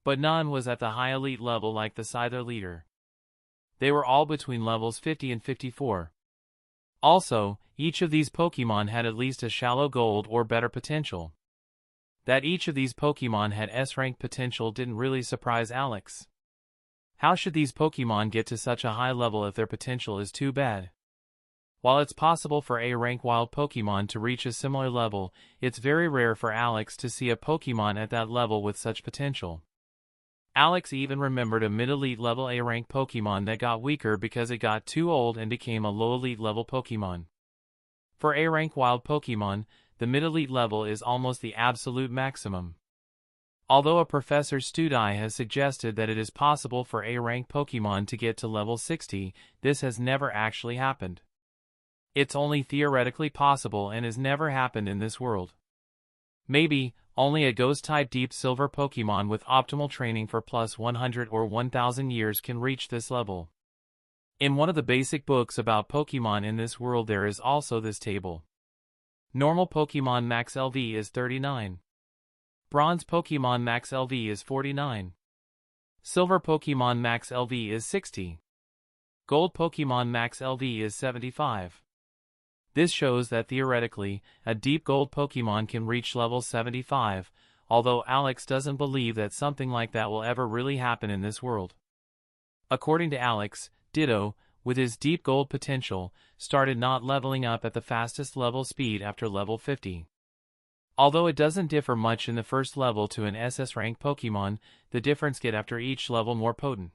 But none was at the high elite level like the Scyther leader. They were all between levels 50 and 54. Also, each of these Pokemon had at least a shallow gold or better potential. That each of these Pokemon had S-rank potential didn't really surprise Alex. How should these Pokemon get to such a high level if their potential is too bad? While it's possible for A-rank wild Pokemon to reach a similar level, it's very rare for Alex to see a Pokemon at that level with such potential. Alex even remembered a mid-elite level A-rank Pokemon that got weaker because it got too old and became a low-elite level Pokemon. For A-rank wild Pokemon, the mid-elite level is almost the absolute maximum. Although a Professor Studai has suggested that it is possible for A-rank Pokemon to get to level 60, this has never actually happened. It's only theoretically possible and has never happened in this world. Maybe, only a Ghost-type Deep Silver Pokemon with optimal training for plus 100 or 1000 years can reach this level. In one of the basic books about Pokemon in this world there is also this table. Normal Pokemon Max LV is 39. Bronze Pokemon Max LV is 49. Silver Pokemon Max LV is 60. Gold Pokemon Max LV is 75. This shows that theoretically, a deep gold Pokemon can reach level 75, although Alex doesn't believe that something like that will ever really happen in this world. According to Alex, Ditto, with his deep gold potential, started not leveling up at the fastest level speed after level 50. Although it doesn't differ much in the first level to an SS rank Pokemon, the difference gets after each level more potent.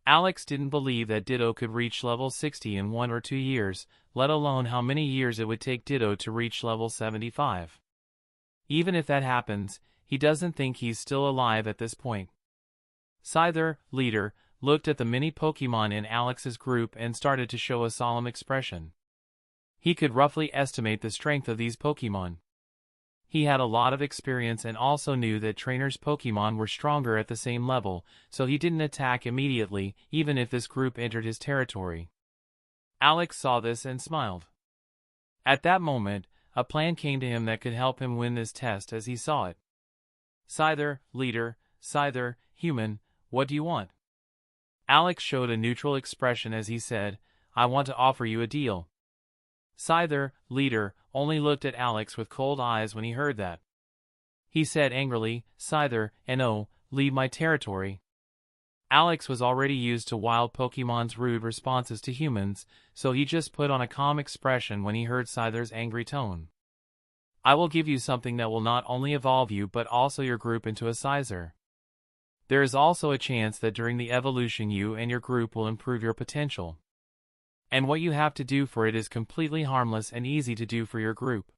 Alex didn't believe that Ditto could reach level 60 in 1 or 2 years, let alone how many years it would take Ditto to reach level 75. Even if that happens, he doesn't think he's still alive at this point. Scyther, leader, looked at the many Pokemon in Alex's group and started to show a solemn expression. He could roughly estimate the strength of these Pokemon. He had a lot of experience and also knew that trainers' Pokemon were stronger at the same level, so he didn't attack immediately, even if this group entered his territory. Alex saw this and smiled. At that moment, a plan came to him that could help him win this test as he saw it. Scyther, leader, Scyther, human, what do you want? Alex showed a neutral expression as he said, I want to offer you a deal. Scyther, leader, only looked at Alex with cold eyes when he heard that. He said angrily, Scyther, no, leave my territory. Alex was already used to wild Pokemon's rude responses to humans, so he just put on a calm expression when he heard Scyther's angry tone. I will give you something that will not only evolve you but also your group into a Scyther. There is also a chance that during the evolution you and your group will improve your potential. And what you have to do for it is completely harmless and easy to do for your group.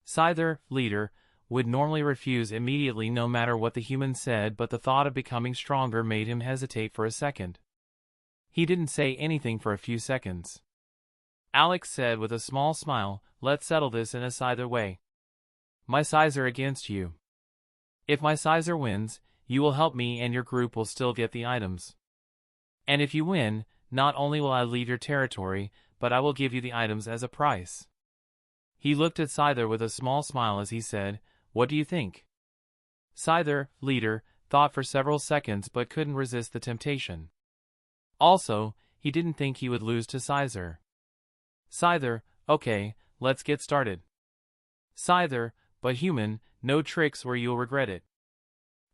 Scyther, leader, would normally refuse immediately no matter what the human said, but the thought of becoming stronger made him hesitate for a second. He didn't say anything for a few seconds. Alex said with a small smile, let's settle this in a Scyther way. My Scyther against you. If my Scyther wins, you will help me and your group will still get the items. And if you win, not only will I leave your territory, but I will give you the items as a price. He looked at Scyther with a small smile as he said, "What do you think?" Scyther, leader, thought for several seconds but couldn't resist the temptation. Also, he didn't think he would lose to Scyther. Scyther, okay, let's get started. Scyther, but human, no tricks or you'll regret it.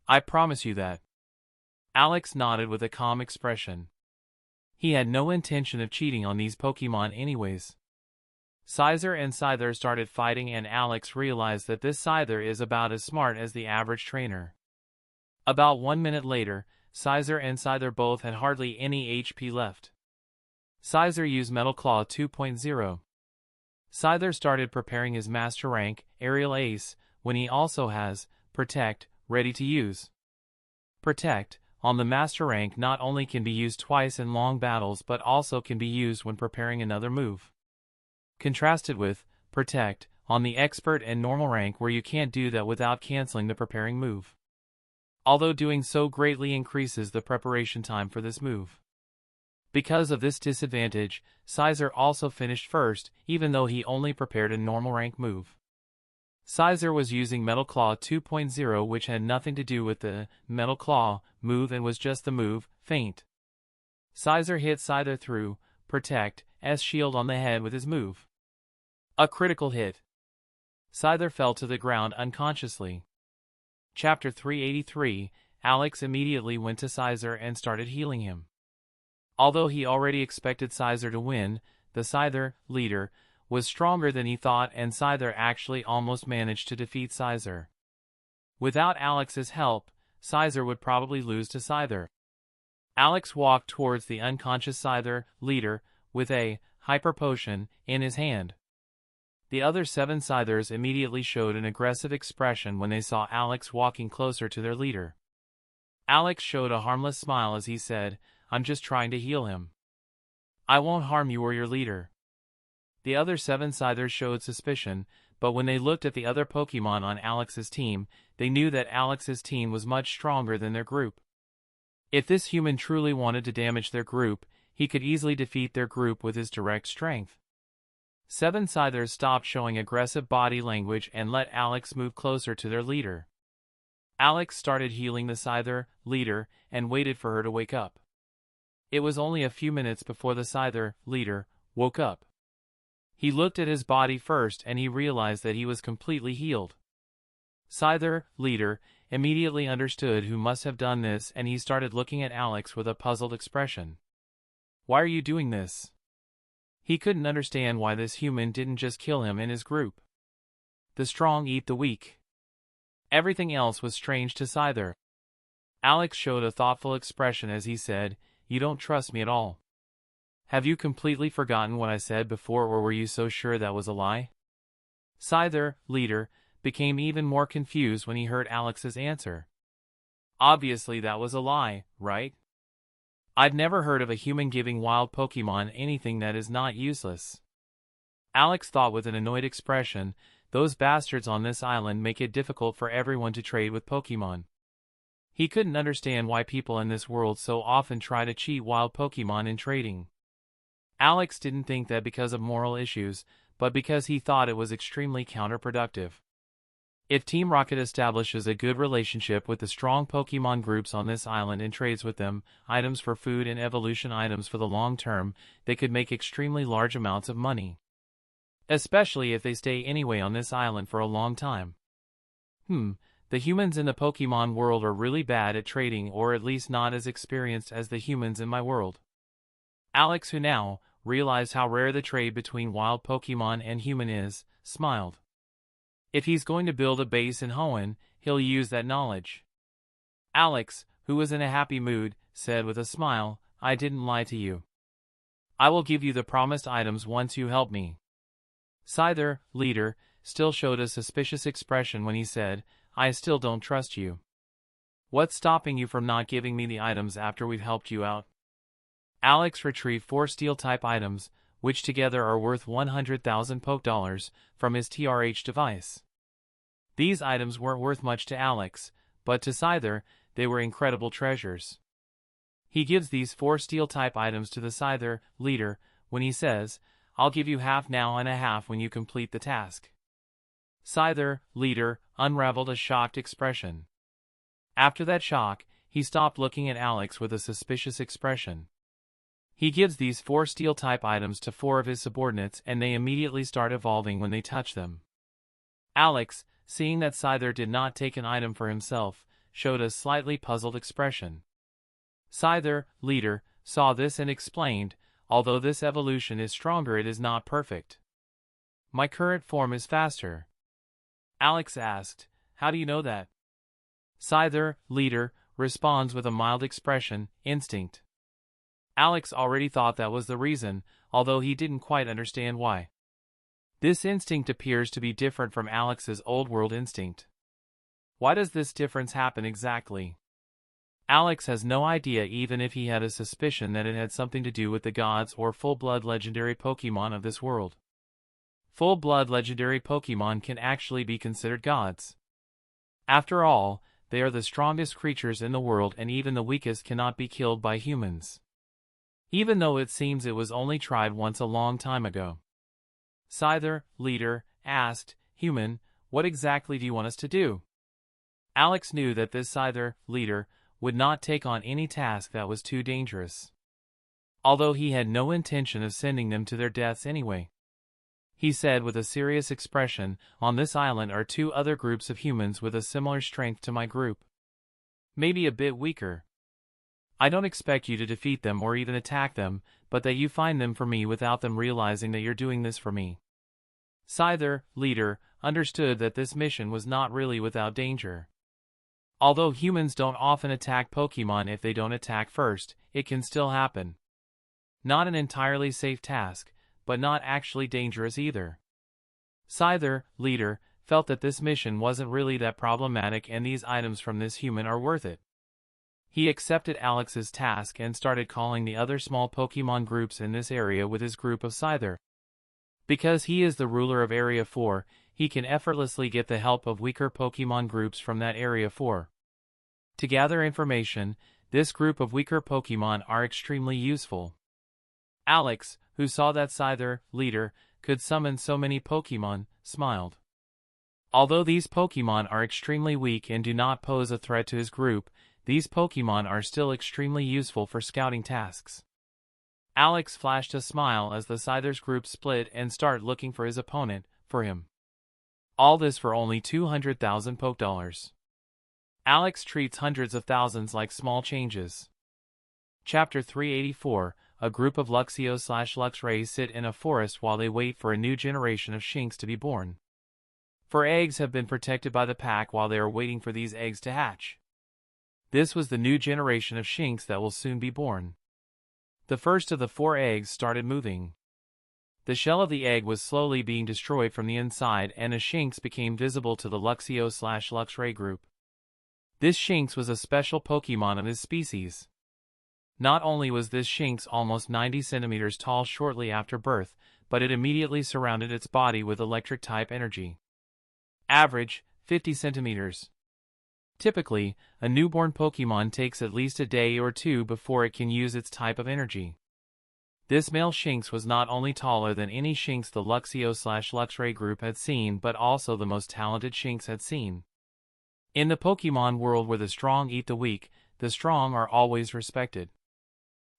I promise you that. Alex nodded with a calm expression. He had no intention of cheating on these Pokemon anyways. Scyther and Scyther started fighting and Alex realized that this Scyther is about as smart as the average trainer. About 1 minute later, Scyther and Scyther both had hardly any HP left. Scyther used Metal Claw 2.0. Scyther started preparing his Master Rank, Aerial Ace, when he also has Protect, ready to use. Protect, on the Master Rank not only can be used twice in long battles but also can be used when preparing another move. Contrasted with Protect, on the Expert and Normal rank where you can't do that without canceling the preparing move. Although doing so greatly increases the preparation time for this move. Because of this disadvantage, Scyther also finished first, even though he only prepared a normal rank move. Scyther was using Metal Claw 2.0, which had nothing to do with the Metal Claw move and was just the move, Feint. Scyther hit Scyther through Protect's shield on the head with his move. A critical hit. Scyther fell to the ground unconsciously. Chapter 383, Alex immediately went to Scyther and started healing him. Although he already expected Scyther to win, the Scyther, leader, was stronger than he thought and Scyther actually almost managed to defeat Scyther. Without Alex's help, Scyther would probably lose to Scyther. Alex walked towards the unconscious Scyther, leader, with a Hyper Potion in his hand. The other 7 Scythers immediately showed an aggressive expression when they saw Alex walking closer to their leader. Alex showed a harmless smile as he said, "I'm just trying to heal him. I won't harm you or your leader." The other 7 Scythers showed suspicion, but when they looked at the other Pokemon on Alex's team, they knew that Alex's team was much stronger than their group. If this human truly wanted to damage their group, he could easily defeat their group with his direct strength. 7 Scythers stopped showing aggressive body language and let Alex move closer to their leader. Alex started healing the Scyther, leader, and waited for her to wake up. It was only a few minutes before the Scyther, leader, woke up. He looked at his body first and he realized that he was completely healed. Scyther, leader, immediately understood who must have done this and he started looking at Alex with a puzzled expression. "Why are you doing this?" He couldn't understand why this human didn't just kill him and his group. The strong eat the weak. Everything else was strange to Scyther. Alex showed a thoughtful expression as he said, "You don't trust me at all. Have you completely forgotten what I said before or were you so sure that was a lie?" Scyther, leader, became even more confused when he heard Alex's answer. Obviously that was a lie, right? I've never heard of a human giving wild Pokemon anything that is not useless. Alex thought with an annoyed expression, those bastards on this island make it difficult for everyone to trade with Pokemon. He couldn't understand why people in this world so often try to cheat wild Pokemon in trading. Alex didn't think that because of moral issues, but because he thought it was extremely counterproductive. If Team Rocket establishes a good relationship with the strong Pokemon groups on this island and trades with them, items for food and evolution items for the long term, they could make extremely large amounts of money. Especially if they stay anyway on this island for a long time. The humans in the Pokemon world are really bad at trading or at least not as experienced as the humans in my world. Alex, who now realized how rare the trade between wild Pokemon and human is, smiled. If he's going to build a base in Hoenn, he'll use that knowledge. Alex, who was in a happy mood, said with a smile, "I didn't lie to you. I will give you the promised items once you help me." Scyther, leader, still showed a suspicious expression when he said, "I still don't trust you. What's stopping you from not giving me the items after we've helped you out?" Alex retrieved 4 Steel-type items, which together are worth 100,000 Poke Dollars, from his TRH device. These items weren't worth much to Alex, but to Scyther, they were incredible treasures. He gives these 4 Steel-type items to the Scyther, leader, when he says, I'll give you half now and a half when you complete the task. Scyther, leader, unraveled a shocked expression. After that shock, he stopped looking at Alex with a suspicious expression. He gives these 4 steel-type items to 4 of his subordinates and they immediately start evolving when they touch them. Alex, seeing that Scyther did not take an item for himself, showed a slightly puzzled expression. Scyther, leader, saw this and explained, although this evolution is stronger, it is not perfect. My current form is faster. Alex asked, how do you know that? Scyther, leader, responds with a mild expression, instinct. Alex already thought that was the reason, although he didn't quite understand why. This instinct appears to be different from Alex's old-world instinct. Why does this difference happen exactly? Alex has no idea, even if he had a suspicion that it had something to do with the gods or full-blood legendary Pokemon of this world. Full-blood legendary Pokemon can actually be considered gods. After all, they are the strongest creatures in the world and even the weakest cannot be killed by humans. Even though it seems it was only tried once a long time ago. Scyther, leader, asked, human, what exactly do you want us to do? Alex knew that this Scyther, leader, would not take on any task that was too dangerous. Although he had no intention of sending them to their deaths anyway. He said with a serious expression, on this island are 2 other groups of humans with a similar strength to my group. Maybe a bit weaker. I don't expect you to defeat them or even attack them, but that you find them for me without them realizing that you're doing this for me. Scyther, leader, understood that this mission was not really without danger. Although humans don't often attack Pokemon if they don't attack first, it can still happen. Not an entirely safe task, but not actually dangerous either. Scyther, leader, felt that this mission wasn't really that problematic and these items from this human are worth it. He accepted Alex's task and started calling the other small Pokemon groups in this area with his group of Scyther. Because he is the ruler of Area 4, he can effortlessly get the help of weaker Pokemon groups from that Area 4. To gather information, this group of weaker Pokemon are extremely useful. Alex, who saw that Scyther, leader, could summon so many Pokemon, smiled. Although these Pokemon are extremely weak and do not pose a threat to his group, these Pokemon are still extremely useful for scouting tasks. Alex flashed a smile as the Scyther's group split and started looking for his opponent, for him. All this for only 200,000 Pokedollars. Alex treats hundreds of thousands like small changes. Chapter 384, a group of Luxio/Luxray sit in a forest while they wait for a new generation of Shinx to be born. 4 eggs have been protected by the pack while they are waiting for these eggs to hatch. This was the new generation of Shinx that will soon be born. The first of the 4 eggs started moving. The shell of the egg was slowly being destroyed from the inside and a Shinx became visible to the Luxio/Luxray group. This Shinx was a special Pokemon of his species. Not only was this Shinx almost 90 centimeters tall shortly after birth, but it immediately surrounded its body with electric-type energy. Average, 50 centimeters. Typically, a newborn Pokemon takes at least a day or 2 before it can use its type of energy. This male Shinx was not only taller than any Shinx the Luxio/Luxray group had seen but also the most talented Shinx had seen. In the Pokemon world where the strong eat the weak, the strong are always respected.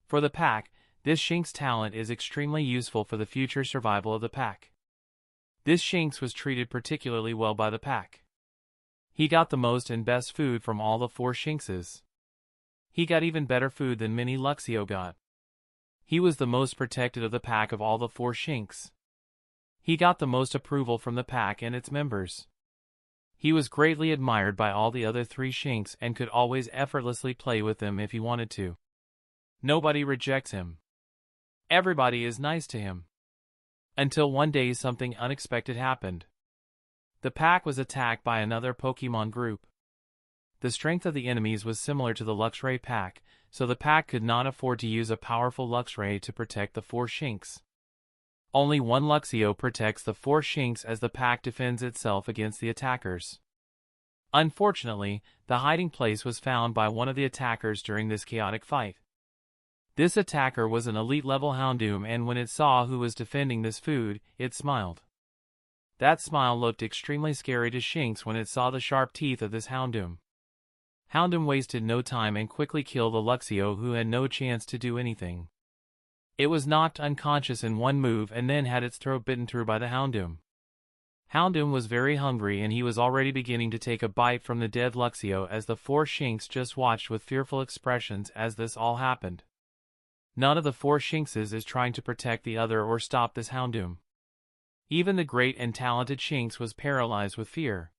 For the pack, this Shinx talent is extremely useful for the future survival of the pack. This Shinx was treated particularly well by the pack. He got the most and best food from all the 4 Shinxes. He got even better food than many Luxio got. He was the most protected of the pack of all the 4 Shinx. He got the most approval from the pack and its members. He was greatly admired by all the other 3 Shinx and could always effortlessly play with them if he wanted to. Nobody rejects him. Everybody is nice to him. Until one day something unexpected happened. The pack was attacked by another Pokemon group. The strength of the enemies was similar to the Luxray pack, so the pack could not afford to use a powerful Luxray to protect the 4 Shinx. Only one Luxio protects the 4 Shinx as the pack defends itself against the attackers. Unfortunately, the hiding place was found by one of the attackers during this chaotic fight. This attacker was an elite-level Houndoom, and when it saw who was defending this food, it smiled. That smile looked extremely scary to Shinx when it saw the sharp teeth of this Houndoom. Houndoom wasted no time and quickly killed the Luxio, who had no chance to do anything. It was knocked unconscious in one move and then had its throat bitten through by the Houndoom. Houndoom was very hungry, and he was already beginning to take a bite from the dead Luxio as the four Shinx just watched with fearful expressions as this all happened. None of the four Shinxes is trying to protect the other or stop this Houndoom. Even the great and talented Shinx was paralyzed with fear.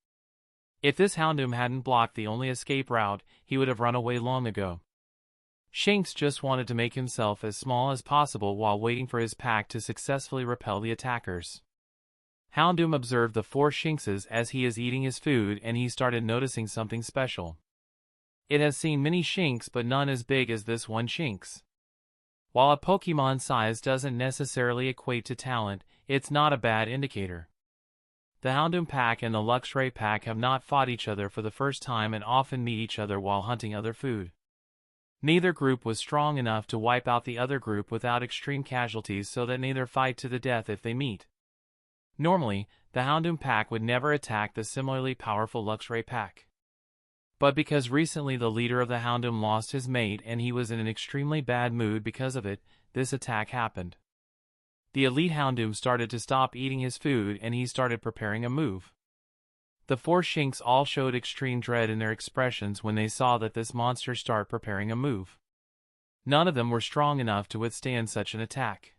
If this Houndoom hadn't blocked the only escape route, he would have run away long ago. Shinx just wanted to make himself as small as possible while waiting for his pack to successfully repel the attackers. Houndoom observed the four Shinxes as he is eating his food, and he started noticing something special. It has seen many Shinx, but none as big as this one Shinx. While a Pokemon size doesn't necessarily equate to talent, it's not a bad indicator. The Houndoom pack and the Luxray pack have not fought each other for the first time and often meet each other while hunting other food. Neither group was strong enough to wipe out the other group without extreme casualties, so that neither fight to the death if they meet. Normally, the Houndoom pack would never attack the similarly powerful Luxray pack. But because recently the leader of the Houndoom lost his mate and he was in an extremely bad mood because of it, this attack happened. The elite Houndoom started to stop eating his food and he started preparing a move. The four Shinx all showed extreme dread in their expressions when they saw that this monster start preparing a move. None of them were strong enough to withstand such an attack.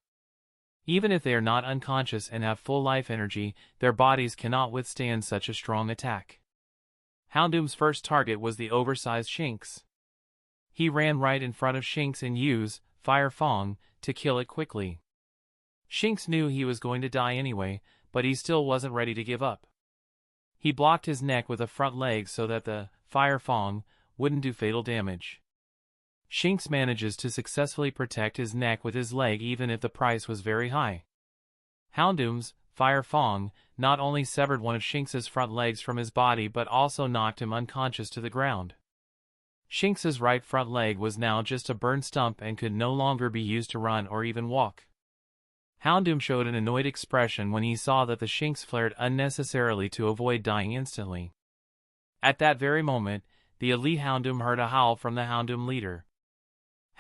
Even if they are not unconscious and have full life energy, their bodies cannot withstand such a strong attack. Houndoom's first target was the oversized Shinx. He ran right in front of Shinx and used Fire Fang to kill it quickly. Shinx knew he was going to die anyway, but he still wasn't ready to give up. He blocked his neck with a front leg so that the Fire Fang wouldn't do fatal damage. Shinx manages to successfully protect his neck with his leg even if the price was very high. Houndoom's Fire Fang not only severed one of Shinx's front legs from his body but also knocked him unconscious to the ground. Shinx's right front leg was now just a burned stump and could no longer be used to run or even walk. Houndoom showed an annoyed expression when he saw that the Shinx flared unnecessarily to avoid dying instantly. At that very moment, the elite Houndoom heard a howl from the Houndoom leader.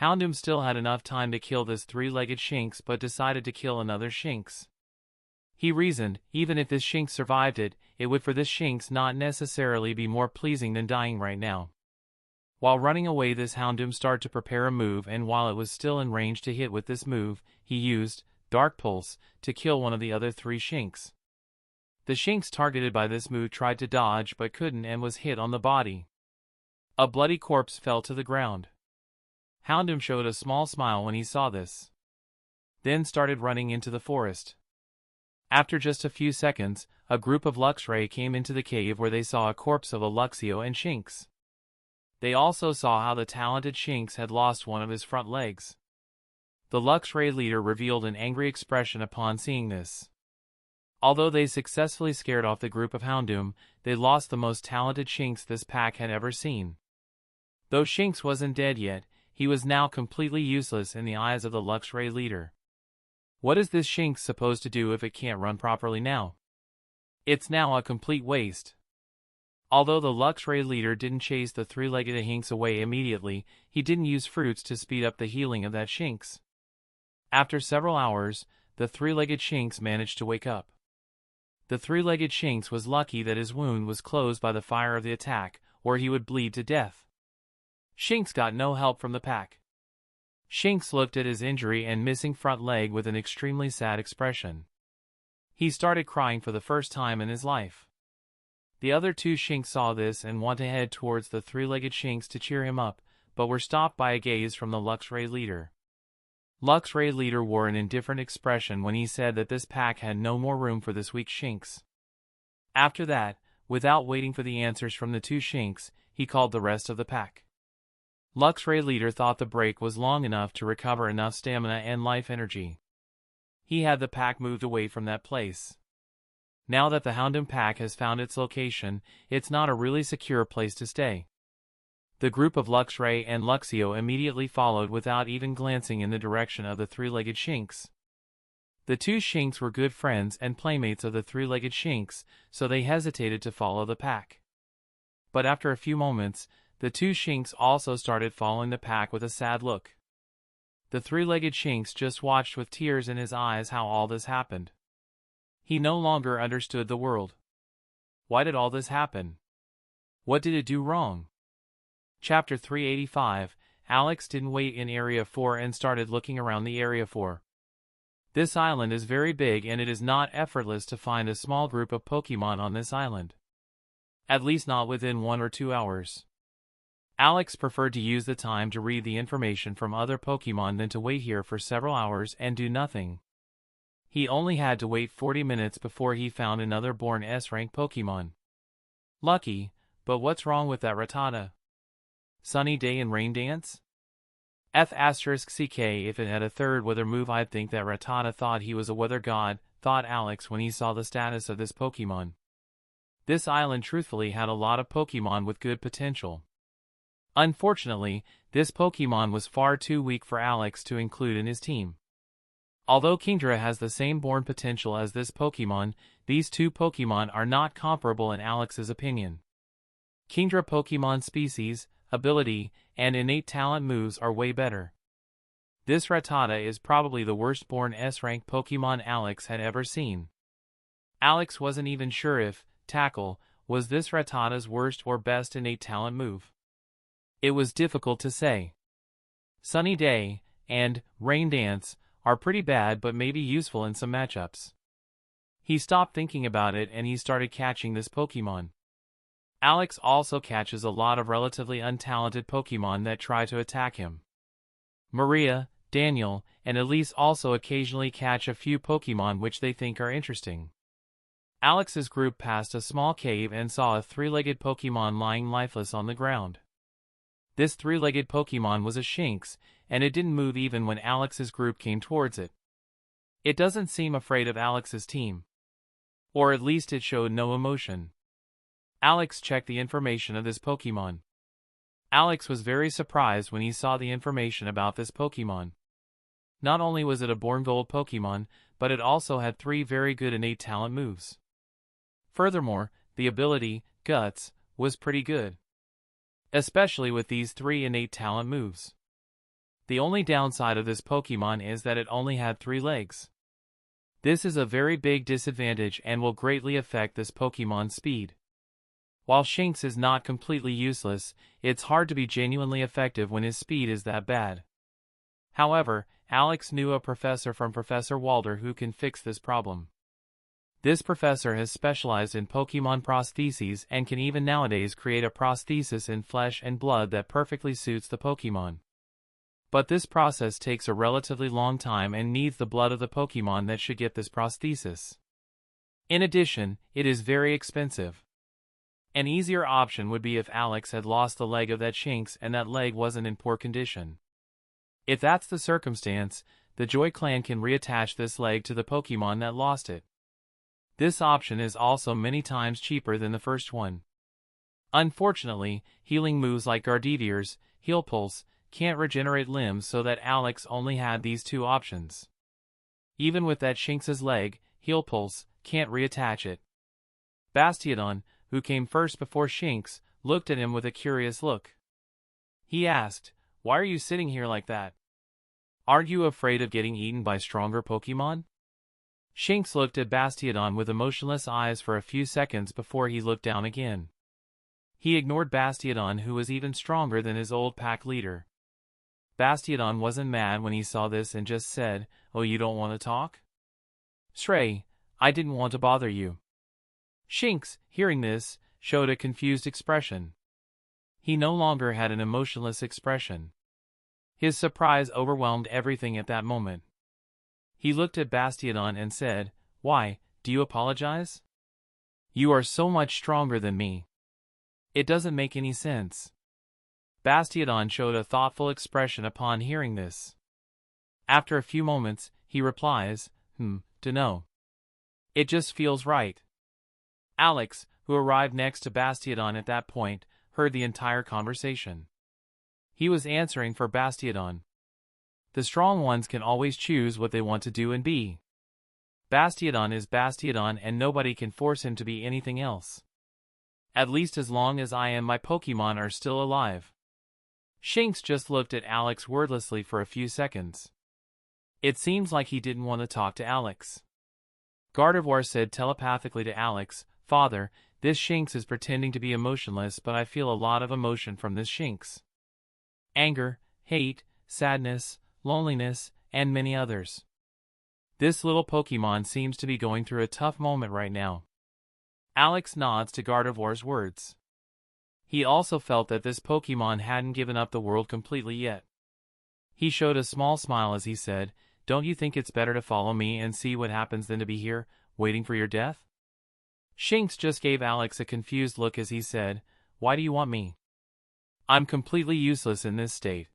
Houndoom still had enough time to kill this three-legged Shinx but decided to kill another Shinx. He reasoned, even if this Shinx survived it, it would for this Shinx not necessarily be more pleasing than dying right now. While running away, this Houndoom started to prepare a move, and while it was still in range to hit with this move, he used Dark Pulse to kill one of the other three Shinx. The Shinx targeted by this move tried to dodge but couldn't and was hit on the body. A bloody corpse fell to the ground. Houndoom showed a small smile when he saw this. Then started running into the forest. After just a few seconds, a group of Luxray came into the cave where they saw a corpse of a Luxio and Shinx. They also saw how the talented Shinx had lost one of his front legs. The Luxray leader revealed an angry expression upon seeing this. Although they successfully scared off the group of Houndoom, they lost the most talented Shinx this pack had ever seen. Though Shinx wasn't dead yet, he was now completely useless in the eyes of the Luxray leader. What is this Shinx supposed to do if it can't run properly now? It's now a complete waste. Although the Luxray leader didn't chase the three-legged Shinx away immediately, he didn't use fruits to speed up the healing of that Shinx. After several hours, the three-legged Shinx managed to wake up. The three-legged Shinx was lucky that his wound was closed by the fire of the attack, or he would bleed to death. Shinx got no help from the pack. Shinx looked at his injury and missing front leg with an extremely sad expression. He started crying for the first time in his life. The other two Shinx saw this and wanted to head towards the three-legged Shinx to cheer him up, but were stopped by a gaze from the Luxray leader. Luxray leader wore an indifferent expression when he said that this pack had no more room for this weak Shinx. After that, without waiting for the answers from the two Shinx, he called the rest of the pack. Luxray leader thought the break was long enough to recover enough stamina and life energy. He had the pack moved away from that place. Now that the Houndoom pack has found its location, it's not a really secure place to stay. The group of Luxray and Luxio immediately followed without even glancing in the direction of the three-legged Shinx. The two Shinx were good friends and playmates of the three-legged Shinx, so they hesitated to follow the pack. But after a few moments, the two Shinx also started following the pack with a sad look. The three-legged Shinx just watched with tears in his eyes how all this happened. He no longer understood the world. Why did all this happen? What did it do wrong? Chapter 385, Alex didn't wait in Area 4 and started looking around the Area 4. This island is very big and it is not effortless to find a small group of Pokemon on this island. At least not within 1 or 2 hours. Alex preferred to use the time to read the information from other Pokemon than to wait here for several hours and do nothing. He only had to wait 40 minutes before he found another born S-rank Pokemon. Lucky, but what's wrong with that Rattata? Sunny Day and Rain Dance? F***ck if it had a third weather move I'd think that Rattata thought he was a weather god, thought Alex when he saw the status of this Pokemon. This island truthfully had a lot of Pokemon with good potential. Unfortunately, this Pokemon was far too weak for Alex to include in his team. Although Kingdra has the same born potential as this Pokemon, these two Pokemon are not comparable in Alex's opinion. Kingdra Pokemon species, ability, and innate talent moves are way better. This Rattata is probably the worst born S-rank Pokemon Alex had ever seen. Alex wasn't even sure if Tackle was this Rattata's worst or best innate talent move. It was difficult to say. Sunny Day and Rain Dance are pretty bad but maybe useful in some matchups. He stopped thinking about it and he started catching this Pokemon. Alex also catches a lot of relatively untalented Pokemon that try to attack him. Maria, Daniel, and Elise also occasionally catch a few Pokemon which they think are interesting. Alex's group passed a small cave and saw a three-legged Pokemon lying lifeless on the ground. This three-legged Pokemon was a Shinx, and it didn't move even when Alex's group came towards it. It doesn't seem afraid of Alex's team. Or at least it showed no emotion. Alex checked the information of this Pokemon. Alex was very surprised when he saw the information about this Pokemon. Not only was it a born gold Pokemon, but it also had 3 very good innate talent moves. Furthermore, the ability, Guts, was pretty good. Especially with these 3 innate talent moves. The only downside of this Pokemon is that it only had 3 legs. This is a very big disadvantage and will greatly affect this Pokemon's speed. While Shinx is not completely useless, it's hard to be genuinely effective when his speed is that bad. However, Alex knew a professor from Professor Walder who can fix this problem. This professor has specialized in Pokemon prostheses and can even nowadays create a prosthesis in flesh and blood that perfectly suits the Pokemon. But this process takes a relatively long time and needs the blood of the Pokemon that should get this prosthesis. In addition, it is very expensive. An easier option would be if Alex had lost the leg of that Shinx and that leg wasn't in poor condition. If that's the circumstance, the Joy Clan can reattach this leg to the Pokemon that lost it. This option is also many times cheaper than the first one. Unfortunately, healing moves like Gardevire's Heal Pulse can't regenerate limbs, so that Alex only had these 2 options. Even with that Shinx's leg, Heal Pulse can't reattach it. Bastiodon, who came first before Shinx, looked at him with a curious look. He asked, "Why are you sitting here like that? Aren't you afraid of getting eaten by stronger Pokemon?" Shinx looked at Bastiodon with emotionless eyes for a few seconds before he looked down again. He ignored Bastiodon, who was even stronger than his old pack leader. Bastiodon wasn't mad when he saw this and just said, "Oh, you don't want to talk? Stray, I didn't want to bother you." Shinx, hearing this, showed a confused expression. He no longer had an emotionless expression. His surprise overwhelmed everything at that moment. He looked at Bastiodon and said, "Why, do you apologize? You are so much stronger than me. It doesn't make any sense." Bastiodon showed a thoughtful expression upon hearing this. After a few moments, he replies, dunno. It just feels right." Alex, who arrived next to Bastiodon at that point, heard the entire conversation. He was answering for Bastiodon. The strong ones can always choose what they want to do and be. Bastiodon is Bastiodon and nobody can force him to be anything else. At least as long as I and my Pokemon are still alive. Shinx just looked at Alex wordlessly for a few seconds. It seems like he didn't want to talk to Alex. Gardevoir said telepathically to Alex, "Father, this Shinx is pretending to be emotionless, but I feel a lot of emotion from this Shinx. Anger, hate, sadness, loneliness, and many others. This little Pokemon seems to be going through a tough moment right now." Alex nods to Gardevoir's words. He also felt that this Pokemon hadn't given up the world completely yet. He showed a small smile as he said, "Don't you think it's better to follow me and see what happens than to be here, waiting for your death?" Shinx just gave Alex a confused look as he said, "Why do you want me? I'm completely useless in this state."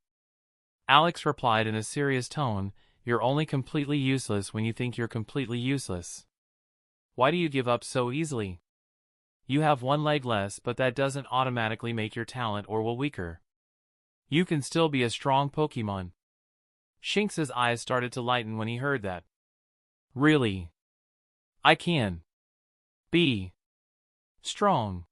Alex replied in a serious tone, "You're only completely useless when you think you're completely useless. Why do you give up so easily? You have one leg less, but that doesn't automatically make your talent or will weaker. You can still be a strong Pokemon." Shinx's eyes started to lighten when he heard that. "Really? I can be strong."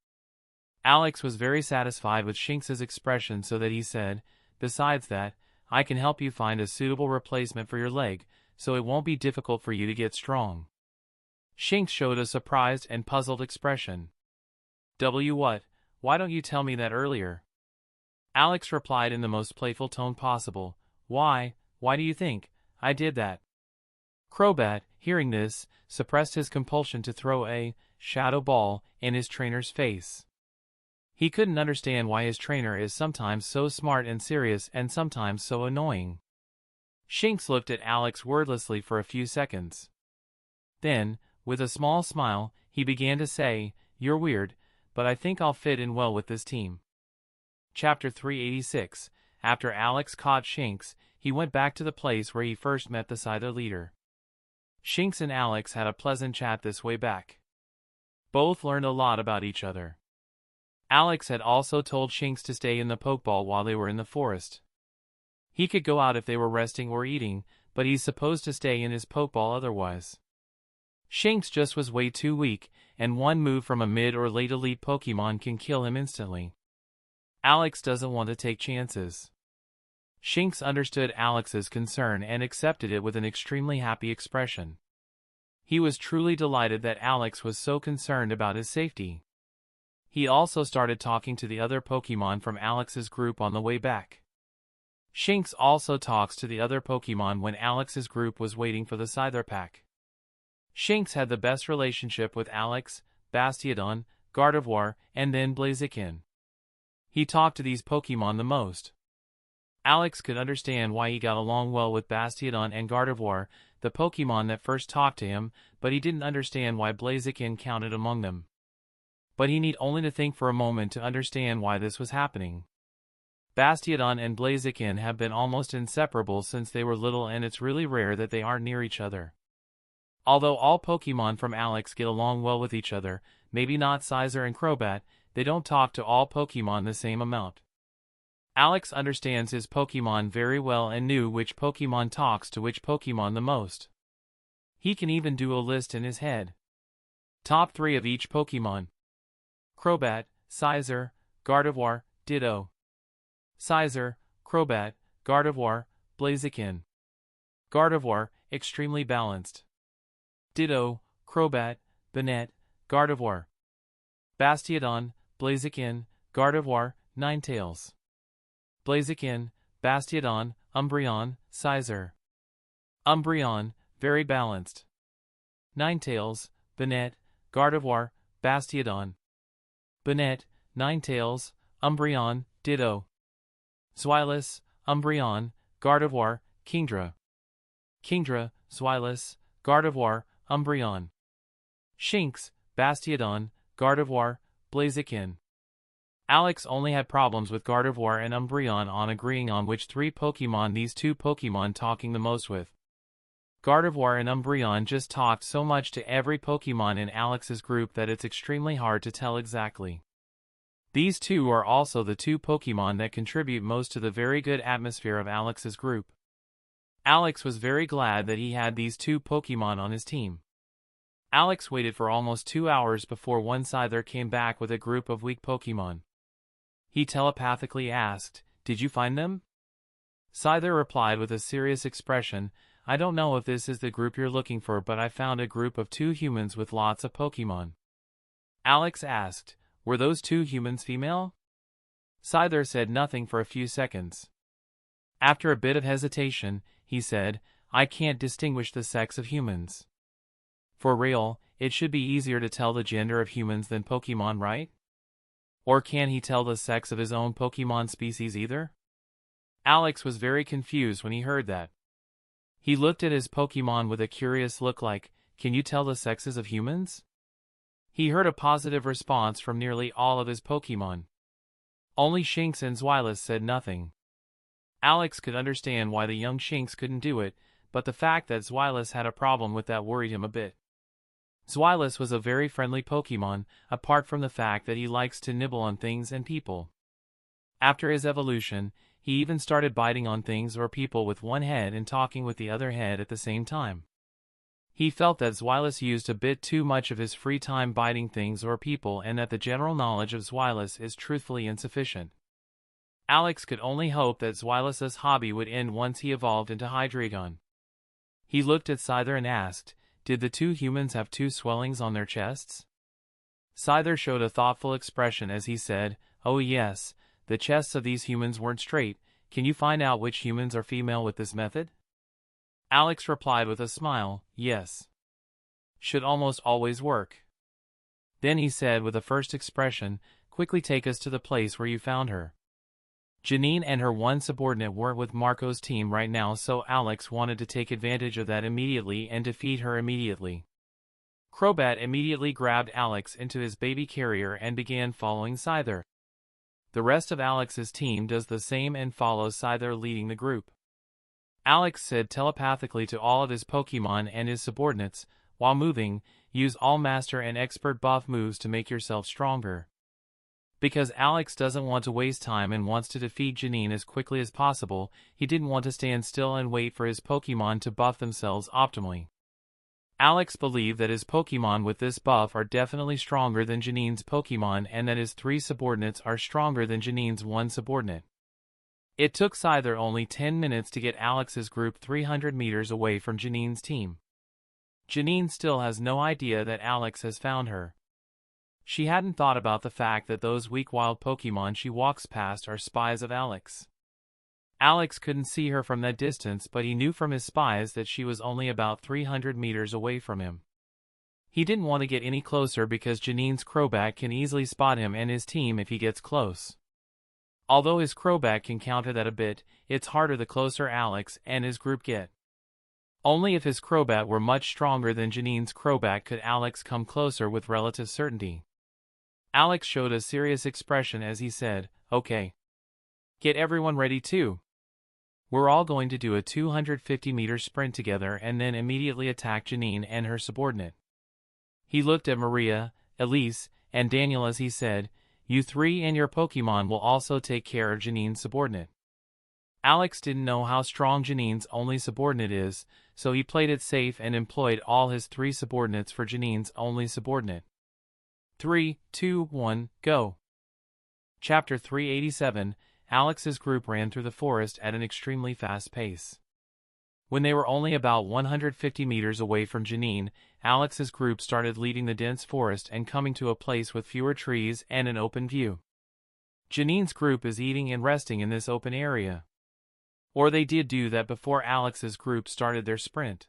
Alex was very satisfied with Shinx's expression, so that he said, "Besides that, I can help you find a suitable replacement for your leg, so it won't be difficult for you to get strong." Shinx showed a surprised and puzzled expression. What? Why don't you tell me that earlier?" Alex replied in the most playful tone possible, Why do you think I did that?" Crobat, hearing this, suppressed his compulsion to throw a shadow ball in his trainer's face. He couldn't understand why his trainer is sometimes so smart and serious and sometimes so annoying. Shinx looked at Alex wordlessly for a few seconds. Then, with a small smile, he began to say, "You're weird, but I think I'll fit in well with this team." Chapter 386. After Alex caught Shinx, he went back to the place where he first met the Scyther leader. Shinx and Alex had a pleasant chat this way back. Both learned a lot about each other. Alex had also told Shinx to stay in the Pokeball while they were in the forest. He could go out if they were resting or eating, but he's supposed to stay in his Pokeball otherwise. Shinx just was way too weak, and one move from a mid or late elite Pokemon can kill him instantly. Alex doesn't want to take chances. Shinx understood Alex's concern and accepted it with an extremely happy expression. He was truly delighted that Alex was so concerned about his safety. He also started talking to the other Pokemon from Alex's group on the way back. Shinx also talks to the other Pokemon when Alex's group was waiting for the Scyther pack. Shinx had the best relationship with Alex, Bastiodon, Gardevoir, and then Blaziken. He talked to these Pokemon the most. Alex could understand why he got along well with Bastiodon and Gardevoir, the Pokemon that first talked to him, but he didn't understand why Blaziken counted among them. But he need only to think for a moment to understand why this was happening. Bastiodon and Blaziken have been almost inseparable since they were little, and it's really rare that they aren't near each other. Although all Pokemon from Alex get along well with each other, maybe not Scyther and Crobat, they don't talk to all Pokemon the same amount. Alex understands his Pokemon very well and knew which Pokemon talks to which Pokemon the most. He can even do a list in his head. Top 3 of each Pokemon. Crobat, Scyther, Gardevoir, Ditto. Scyther, Crobat, Gardevoir, Blaziken. Gardevoir, extremely balanced. Ditto, Crobat, Banette, Gardevoir. Bastiodon, Blaziken, Gardevoir, Ninetales. Blaziken, Bastiodon, Umbreon, Scyther. Umbreon, very balanced. Ninetales, Banette, Gardevoir, Bastiodon. Banette, Ninetales, Umbreon, Ditto. Zweilous, Umbreon, Gardevoir, Kingdra. Kingdra, Zweilous, Gardevoir, Umbreon. Shinx, Bastiodon, Gardevoir, Blaziken. Alex only had problems with Gardevoir and Umbreon on agreeing on which 3 Pokemon these 2 Pokemon talking the most with. Gardevoir and Umbreon just talked so much to every Pokemon in Alex's group that it's extremely hard to tell exactly. These two are also the two Pokemon that contribute most to the very good atmosphere of Alex's group. Alex was very glad that he had these two Pokemon on his team. Alex waited for almost 2 hours before one Scyther came back with a group of weak Pokemon. He telepathically asked, "Did you find them?" Scyther replied with a serious expression, "I don't know if this is the group you're looking for, but I found a group of 2 humans with lots of Pokemon." Alex asked, "Were those 2 humans female?" Scyther said nothing for a few seconds. After a bit of hesitation, he said, "I can't distinguish the sex of humans." For real, it should be easier to tell the gender of humans than Pokemon, right? Or can he tell the sex of his own Pokemon species either? Alex was very confused when he heard that. He looked at his Pokemon with a curious look like, "Can you tell the sexes of humans?" He heard a positive response from nearly all of his Pokemon. Only Shinx and Zweilous said nothing. Alex could understand why the young Shinx couldn't do it, but the fact that Zweilous had a problem with that worried him a bit. Zweilous was a very friendly Pokemon, apart from the fact that he likes to nibble on things and people. After his evolution, he even started biting on things or people with one head and talking with the other head at the same time. He felt that Zweilous used a bit too much of his free time biting things or people and that the general knowledge of Zweilous is truthfully insufficient. Alex could only hope that Zweilous' hobby would end once he evolved into Hydreigon. He looked at Scyther and asked, "Did the 2 humans have 2 swellings on their chests?" Scyther showed a thoughtful expression as he said, "Oh yes, the chests of these humans weren't straight. Can you find out which humans are female with this method?" Alex replied with a smile, "Yes. Should almost always work." Then he said with a first expression, "Quickly take us to the place where you found her." Janine and her one subordinate weren't with Marco's team right now, so Alex wanted to take advantage of that immediately and defeat her immediately. Crobat immediately grabbed Alex into his baby carrier and began following Scyther. The rest of Alex's team does the same and follows Scyther leading the group. Alex said telepathically to all of his Pokemon and his subordinates, "While moving, use all Master and Expert buff moves to make yourself stronger." Because Alex doesn't want to waste time and wants to defeat Janine as quickly as possible, he didn't want to stand still and wait for his Pokemon to buff themselves optimally. Alex believed that his Pokemon with this buff are definitely stronger than Janine's Pokemon and that his 3 subordinates are stronger than Janine's 1 subordinate. It took Scyther only 10 minutes to get Alex's group 300 meters away from Janine's team. Janine still has no idea that Alex has found her. She hadn't thought about the fact that those weak wild Pokemon she walks past are spies of Alex. Alex couldn't see her from that distance, but he knew from his spies that she was only about 300 meters away from him. He didn't want to get any closer because Janine's Crobat can easily spot him and his team if he gets close. Although his Crobat can counter that a bit, it's harder the closer Alex and his group get. Only if his Crobat were much stronger than Janine's Crobat could Alex come closer with relative certainty. Alex showed a serious expression as he said, "Okay. Get everyone ready too. We're all going to do a 250-meter sprint together and then immediately attack Janine and her subordinate." He looked at Maria, Elise, and Daniel as he said, "You 3 and your Pokemon will also take care of Janine's subordinate." Alex didn't know how strong Janine's only subordinate is, so he played it safe and employed all his 3 subordinates for Janine's only subordinate. 3, 2, 1, go. Chapter 387, Alex's group ran through the forest at an extremely fast pace. When they were only about 150 meters away from Janine, Alex's group started leaving the dense forest and coming to a place with fewer trees and an open view. Janine's group is eating and resting in this open area. Or they did do that before Alex's group started their sprint.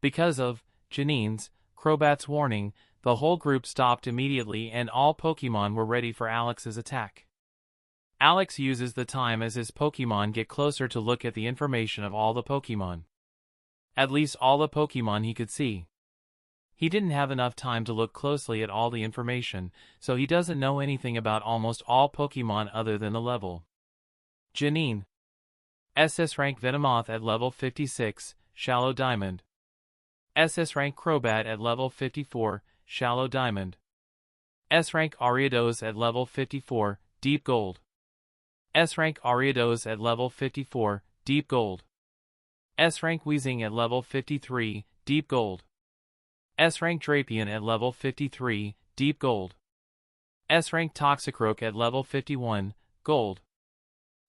Because of Janine's Crobat's warning, the whole group stopped immediately and all Pokemon were ready for Alex's attack. Alex uses the time as his Pokemon get closer to look at the information of all the Pokemon. At least all the Pokemon he could see. He didn't have enough time to look closely at all the information, so he doesn't know anything about almost all Pokemon other than the level. Janine. SS rank Venomoth at level 56, Shallow Diamond. SS rank Crobat at level 54, Shallow Diamond. S-rank Ariados at level 54, deep gold. S-rank Ariados at level 54, deep gold. S-rank Weezing at level 53, deep gold. S-rank Drapion at level 53, deep gold. S-rank Toxicroak at level 51, gold.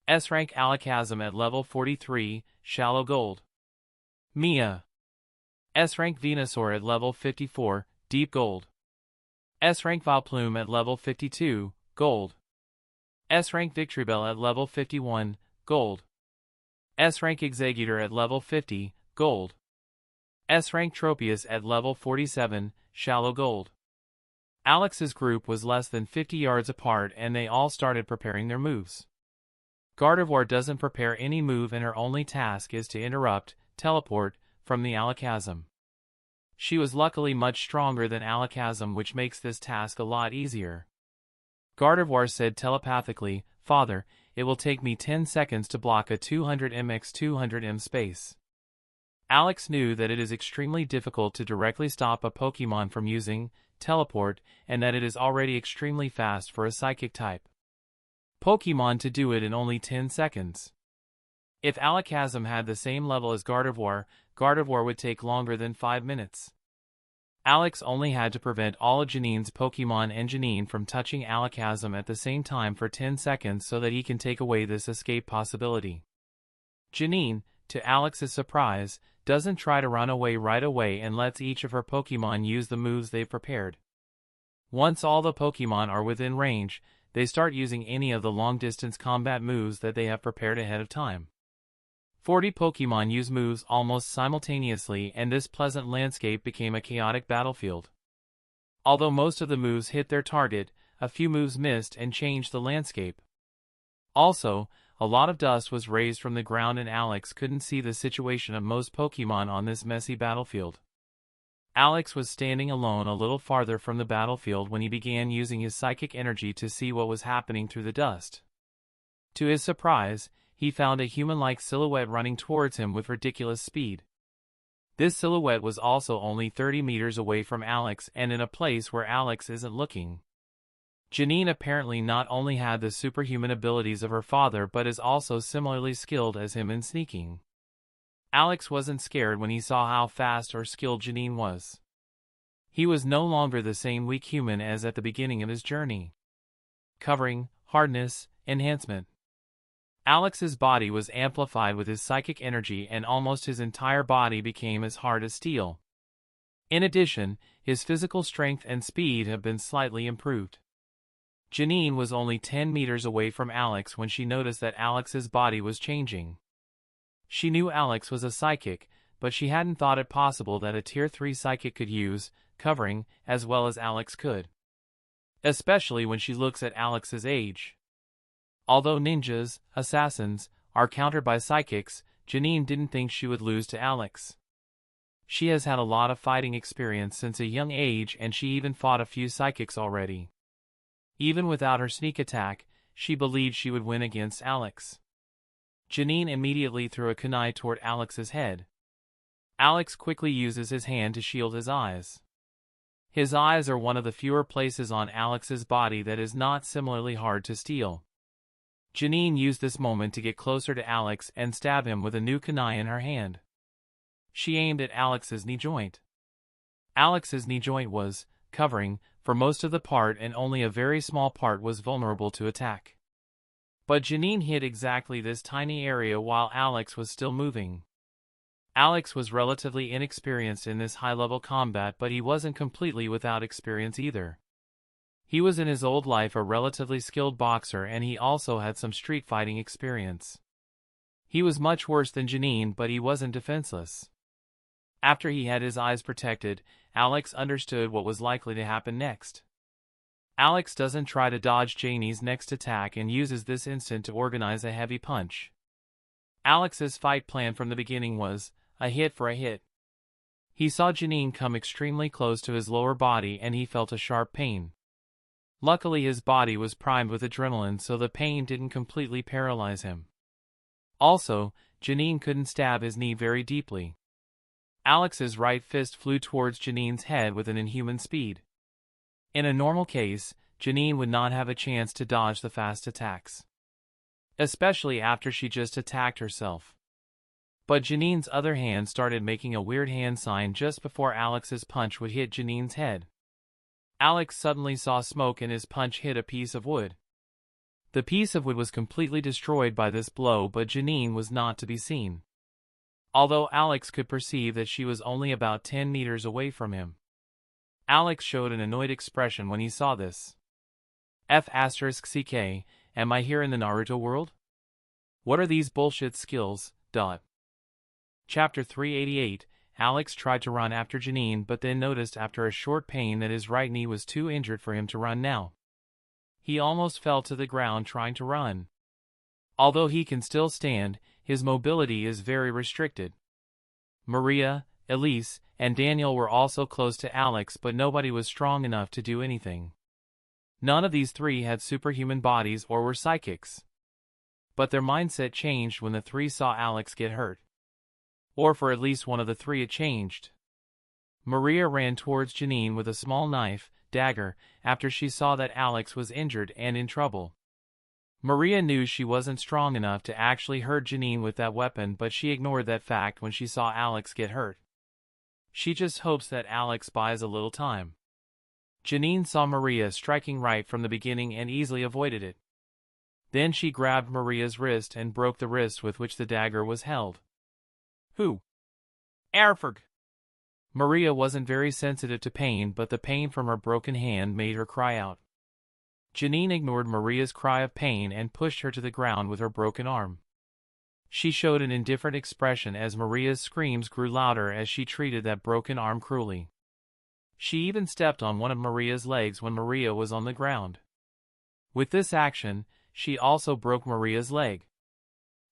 S-rank Alakazam at level 43, shallow gold. Mia. S-rank Venusaur at level 54, deep gold. S-rank Vileplume at level 52, gold. S-rank Victreebel at level 51, gold. S-rank Exeggutor at level 50, gold. S-rank Tropius at level 47, shallow gold. Alex's group was less than 50 yards apart and they all started preparing their moves. Gardevoir doesn't prepare any move and her only task is to interrupt, teleport, from the Alakazam. She was luckily much stronger than Alakazam, which makes this task a lot easier. Gardevoir said telepathically, "Father, it will take me 10 seconds to block a 200m x 200m space." Alex knew that it is extremely difficult to directly stop a Pokémon from using teleport, and that it is already extremely fast for a psychic type Pokémon to do it in only 10 seconds. If Alakazam had the same level as Gardevoir, Gardevoir would take longer than 5 minutes. Alex only had to prevent all of Janine's Pokémon and Janine from touching Alakazam at the same time for 10 seconds so that he can take away this escape possibility. Janine, to Alex's surprise, doesn't try to run away right away and lets each of her Pokémon use the moves they've prepared. Once all the Pokémon are within range, they start using any of the long-distance combat moves that they have prepared ahead of time. 40 Pokémon use moves almost simultaneously and this pleasant landscape became a chaotic battlefield. Although most of the moves hit their target, a few moves missed and changed the landscape. Also, a lot of dust was raised from the ground and Alex couldn't see the situation of most Pokémon on this messy battlefield. Alex was standing alone a little farther from the battlefield when he began using his psychic energy to see what was happening through the dust. To his surprise, he found a human-like silhouette running towards him with ridiculous speed. This silhouette was also only 30 meters away from Alex and in a place where Alex isn't looking. Janine apparently not only had the superhuman abilities of her father but is also similarly skilled as him in sneaking. Alex wasn't scared when he saw how fast or skilled Janine was. He was no longer the same weak human as at the beginning of his journey. Covering, hardness, enhancement. Alex's body was amplified with his psychic energy and almost his entire body became as hard as steel. In addition, his physical strength and speed have been slightly improved. Janine was only 10 meters away from Alex when she noticed that Alex's body was changing. She knew Alex was a psychic, but she hadn't thought it possible that a Tier 3 psychic could use covering as well as Alex could. Especially when she looks at Alex's age. Although ninjas, assassins, are countered by psychics, Janine didn't think she would lose to Alex. She has had a lot of fighting experience since a young age and she even fought a few psychics already. Even without her sneak attack, she believed she would win against Alex. Janine immediately threw a kunai toward Alex's head. Alex quickly uses his hand to shield his eyes. His eyes are one of the fewer places on Alex's body that is not similarly hard to steal. Janine used this moment to get closer to Alex and stab him with a new kunai in her hand. She aimed at Alex's knee joint. Alex's knee joint was covering for most of the part and only a very small part was vulnerable to attack. But Janine hit exactly this tiny area while Alex was still moving. Alex was relatively inexperienced in this high-level combat, but he wasn't completely without experience either. He was in his old life a relatively skilled boxer and he also had some street fighting experience. He was much worse than Janine, but he wasn't defenseless. After he had his eyes protected, Alex understood what was likely to happen next. Alex doesn't try to dodge Janie's next attack and uses this instant to organize a heavy punch. Alex's fight plan from the beginning was a hit for a hit. He saw Janine come extremely close to his lower body and he felt a sharp pain. Luckily his body was primed with adrenaline so the pain didn't completely paralyze him. Also, Janine couldn't stab his knee very deeply. Alex's right fist flew towards Janine's head with an inhuman speed. In a normal case, Janine would not have a chance to dodge the fast attacks, especially after she just attacked herself. But Janine's other hand started making a weird hand sign just before Alex's punch would hit Janine's head. Alex suddenly saw smoke and his punch hit a piece of wood. The piece of wood was completely destroyed by this blow, but Janine was not to be seen, although Alex could perceive that she was only about 10 meters away from him. Alex showed an annoyed expression when he saw this. F***ck, am I here in the Naruto world? What are these bullshit skills? Chapter 388, Alex tried to run after Janine but then noticed after a short pain that his right knee was too injured for him to run now. He almost fell to the ground trying to run. Although he can still stand, his mobility is very restricted. Maria, Elise, and Daniel were also close to Alex, but nobody was strong enough to do anything. None of these three had superhuman bodies or were psychics. But their mindset changed when the three saw Alex get hurt. Or for at least one of the three it changed. Maria ran towards Janine with a small knife, dagger, after she saw that Alex was injured and in trouble. Maria knew she wasn't strong enough to actually hurt Janine with that weapon, but she ignored that fact when she saw Alex get hurt. She just hopes that Alex buys a little time. Janine saw Maria striking right from the beginning and easily avoided it. Then she grabbed Maria's wrist and broke the wrist with which the dagger was held. Who? Erfurg. Maria wasn't very sensitive to pain, but the pain from her broken hand made her cry out. Janine ignored Maria's cry of pain and pushed her to the ground with her broken arm. She showed an indifferent expression as Maria's screams grew louder as she treated that broken arm cruelly. She even stepped on one of Maria's legs when Maria was on the ground. With this action, she also broke Maria's leg.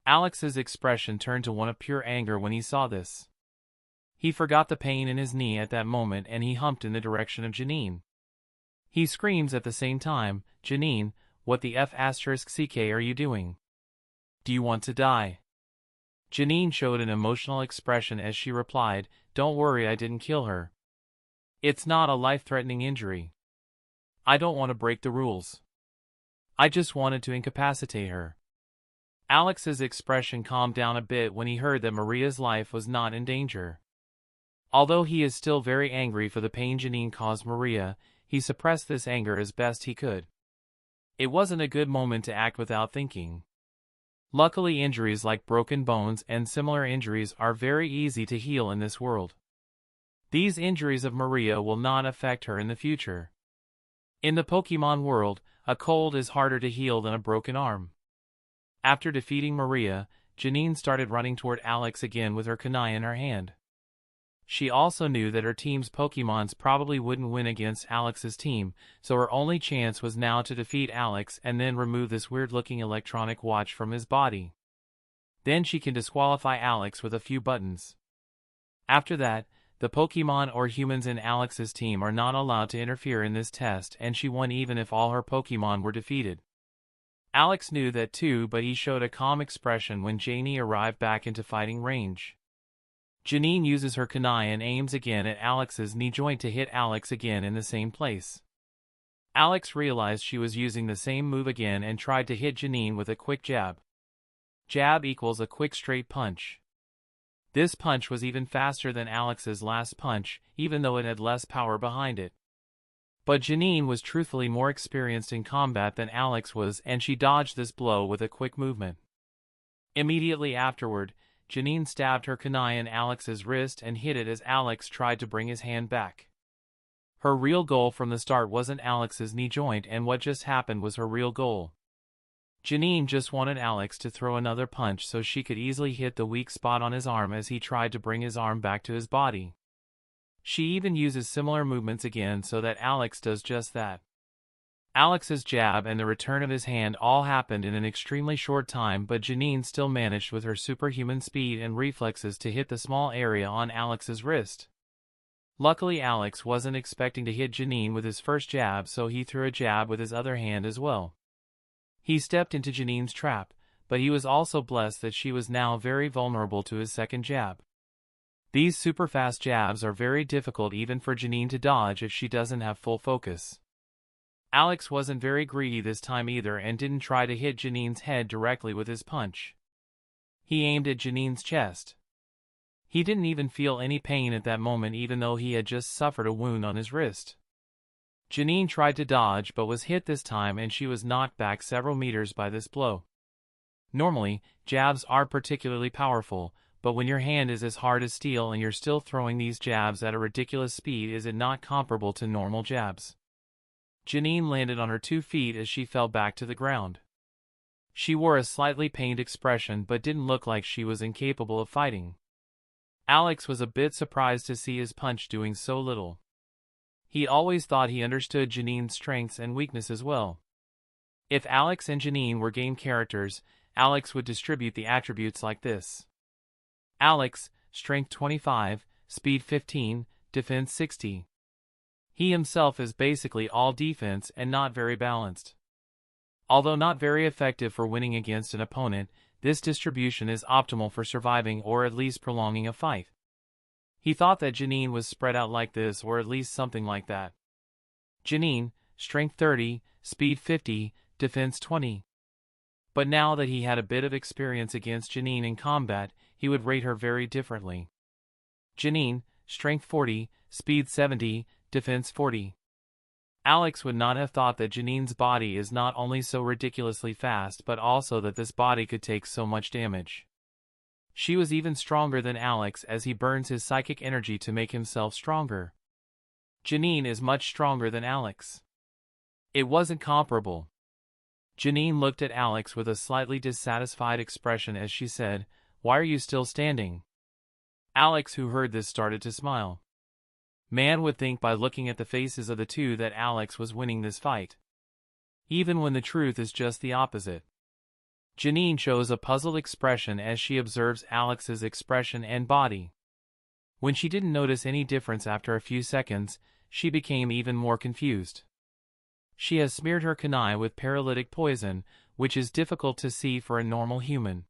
Alex's expression turned to one of pure anger when he saw this. He forgot the pain in his knee at that moment and he humped in the direction of Janine. He screams at the same time, "Janine, what the F***ck are you doing? Do you want to die?" Janine showed an emotional expression as she replied, "Don't worry, I didn't kill her. It's not a life-threatening injury. I don't want to break the rules. I just wanted to incapacitate her." Alex's expression calmed down a bit when he heard that Maria's life was not in danger. Although he is still very angry for the pain Janine caused Maria, he suppressed this anger as best he could. It wasn't a good moment to act without thinking. Luckily, injuries like broken bones and similar injuries are very easy to heal in this world. These injuries of Maria will not affect her in the future. In the Pokemon world, a cold is harder to heal than a broken arm. After defeating Maria, Janine started running toward Alex again with her kunai in her hand. She also knew that her team's Pokemons probably wouldn't win against Alex's team, so her only chance was now to defeat Alex and then remove this weird-looking electronic watch from his body. Then she can disqualify Alex with a few buttons. After that, the Pokemon or humans in Alex's team are not allowed to interfere in this test, and she won even if all her Pokemon were defeated. Alex knew that too, but he showed a calm expression when Janie arrived back into fighting range. Janine uses her kunai and aims again at Alex's knee joint to hit Alex again in the same place. Alex realized she was using the same move again and tried to hit Janine with a quick jab. Jab equals a quick straight punch. This punch was even faster than Alex's last punch, even though it had less power behind it. But Janine was truthfully more experienced in combat than Alex was, and she dodged this blow with a quick movement. Immediately afterward, Janine stabbed her kunai in Alex's wrist and hit it as Alex tried to bring his hand back. Her real goal from the start wasn't Alex's knee joint, and what just happened was her real goal. Janine just wanted Alex to throw another punch so she could easily hit the weak spot on his arm as he tried to bring his arm back to his body. She even uses similar movements again so that Alex does just that. Alex's jab and the return of his hand all happened in an extremely short time, but Janine still managed with her superhuman speed and reflexes to hit the small area on Alex's wrist. Luckily, Alex wasn't expecting to hit Janine with his first jab, so he threw a jab with his other hand as well. He stepped into Janine's trap, but he was also blessed that she was now very vulnerable to his second jab. These super fast jabs are very difficult even for Janine to dodge if she doesn't have full focus. Alex wasn't very greedy this time either and didn't try to hit Janine's head directly with his punch. He aimed at Janine's chest. He didn't even feel any pain at that moment even though he had just suffered a wound on his wrist. Janine tried to dodge but was hit this time and she was knocked back several meters by this blow. Normally, jabs aren't particularly powerful, but when your hand is as hard as steel and you're still throwing these jabs at a ridiculous speed, is it not comparable to normal jabs? Janine landed on her 2 feet as she fell back to the ground. She wore a slightly pained expression but didn't look like she was incapable of fighting. Alex was a bit surprised to see his punch doing so little. He always thought he understood Janine's strengths and weaknesses well. If Alex and Janine were game characters, Alex would distribute the attributes like this. Alex, Strength 25, Speed 15, Defense 60. He himself is basically all defense and not very balanced. Although not very effective for winning against an opponent, this distribution is optimal for surviving or at least prolonging a fight. He thought that Janine was spread out like this or at least something like that. Janine, Strength 30, Speed 50, Defense 20. But now that he had a bit of experience against Janine in combat, he would rate her very differently. Janine, Strength 40, Speed 70, Defense 40. Alex would not have thought that Janine's body is not only so ridiculously fast but also that this body could take so much damage. She was even stronger than Alex as he burns his psychic energy to make himself stronger. Janine is much stronger than Alex. It wasn't comparable. Janine looked at Alex with a slightly dissatisfied expression as she said, "Why are you still standing?" Alex, who heard this, started to smile. Man would think by looking at the faces of the two that Alex was winning this fight. Even when the truth is just the opposite. Janine shows a puzzled expression as she observes Alex's expression and body. When she didn't notice any difference after a few seconds, she became even more confused. She has smeared her kunai with paralytic poison, which is difficult to see for a normal human.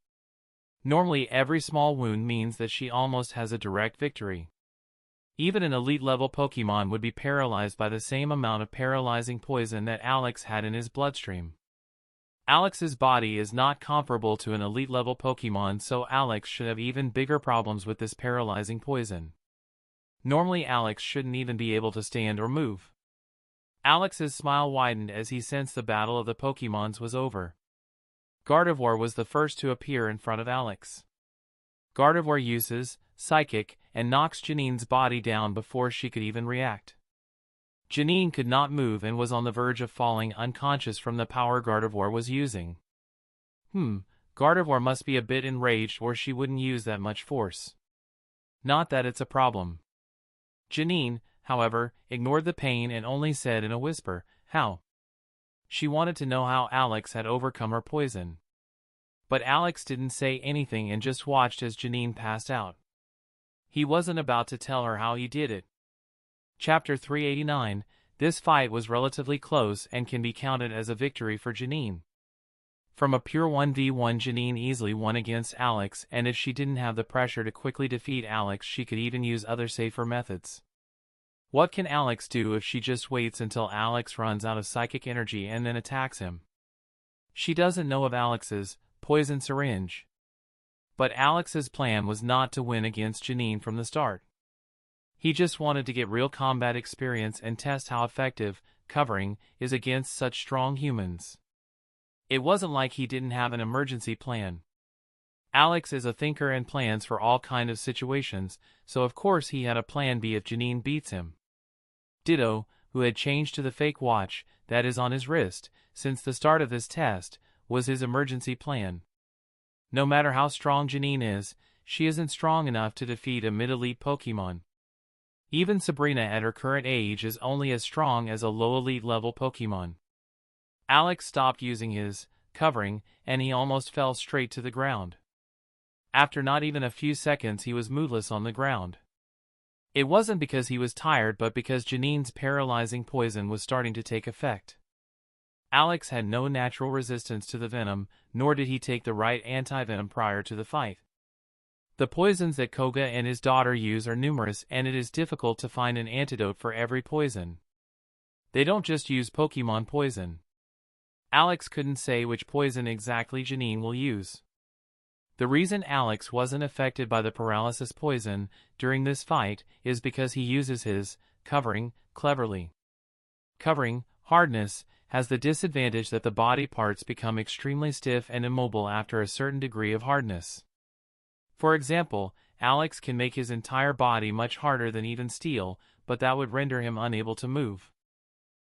Normally every small wound means that she almost has a direct victory. Even an elite-level Pokemon would be paralyzed by the same amount of paralyzing poison that Alex had in his bloodstream. Alex's body is not comparable to an elite-level Pokemon, so Alex should have even bigger problems with this paralyzing poison. Normally Alex shouldn't even be able to stand or move. Alex's smile widened as he sensed the battle of the Pokemons was over. Gardevoir was the first to appear in front of Alex. Gardevoir uses Psychic and knocks Janine's body down before she could even react. Janine could not move and was on the verge of falling unconscious from the power Gardevoir was using. Gardevoir must be a bit enraged or she wouldn't use that much force. Not that it's a problem. Janine, however, ignored the pain and only said in a whisper, "How?" She wanted to know how Alex had overcome her poison. But Alex didn't say anything and just watched as Janine passed out. He wasn't about to tell her how he did it. Chapter 389, this fight was relatively close and can be counted as a victory for Janine. From a pure 1v1, Janine easily won against Alex, and if she didn't have the pressure to quickly defeat Alex, she could even use other safer methods. What can Alex do if she just waits until Alex runs out of psychic energy and then attacks him? She doesn't know of Alex's poison syringe. But Alex's plan was not to win against Janine from the start. He just wanted to get real combat experience and test how effective covering is against such strong humans. It wasn't like he didn't have an emergency plan. Alex is a thinker and plans for all kinds of situations, so of course he had a plan B if Janine beats him. Ditto, who had changed to the fake watch that is on his wrist since the start of this test, was his emergency plan. No matter how strong Janine is, she isn't strong enough to defeat a mid-elite Pokemon. Even Sabrina at her current age is only as strong as a low-elite level Pokemon. Alex stopped using his covering, and he almost fell straight to the ground. After not even a few seconds he was moodless on the ground. It wasn't because he was tired but because Janine's paralyzing poison was starting to take effect. Alex had no natural resistance to the venom, nor did he take the right anti-venom prior to the fight. The poisons that Koga and his daughter use are numerous and it is difficult to find an antidote for every poison. They don't just use Pokemon poison. Alex couldn't say which poison exactly Janine will use. The reason Alex wasn't affected by the paralysis poison during this fight is because he uses his covering cleverly. Covering hardness has the disadvantage that the body parts become extremely stiff and immobile after a certain degree of hardness. For example, Alex can make his entire body much harder than even steel, but that would render him unable to move.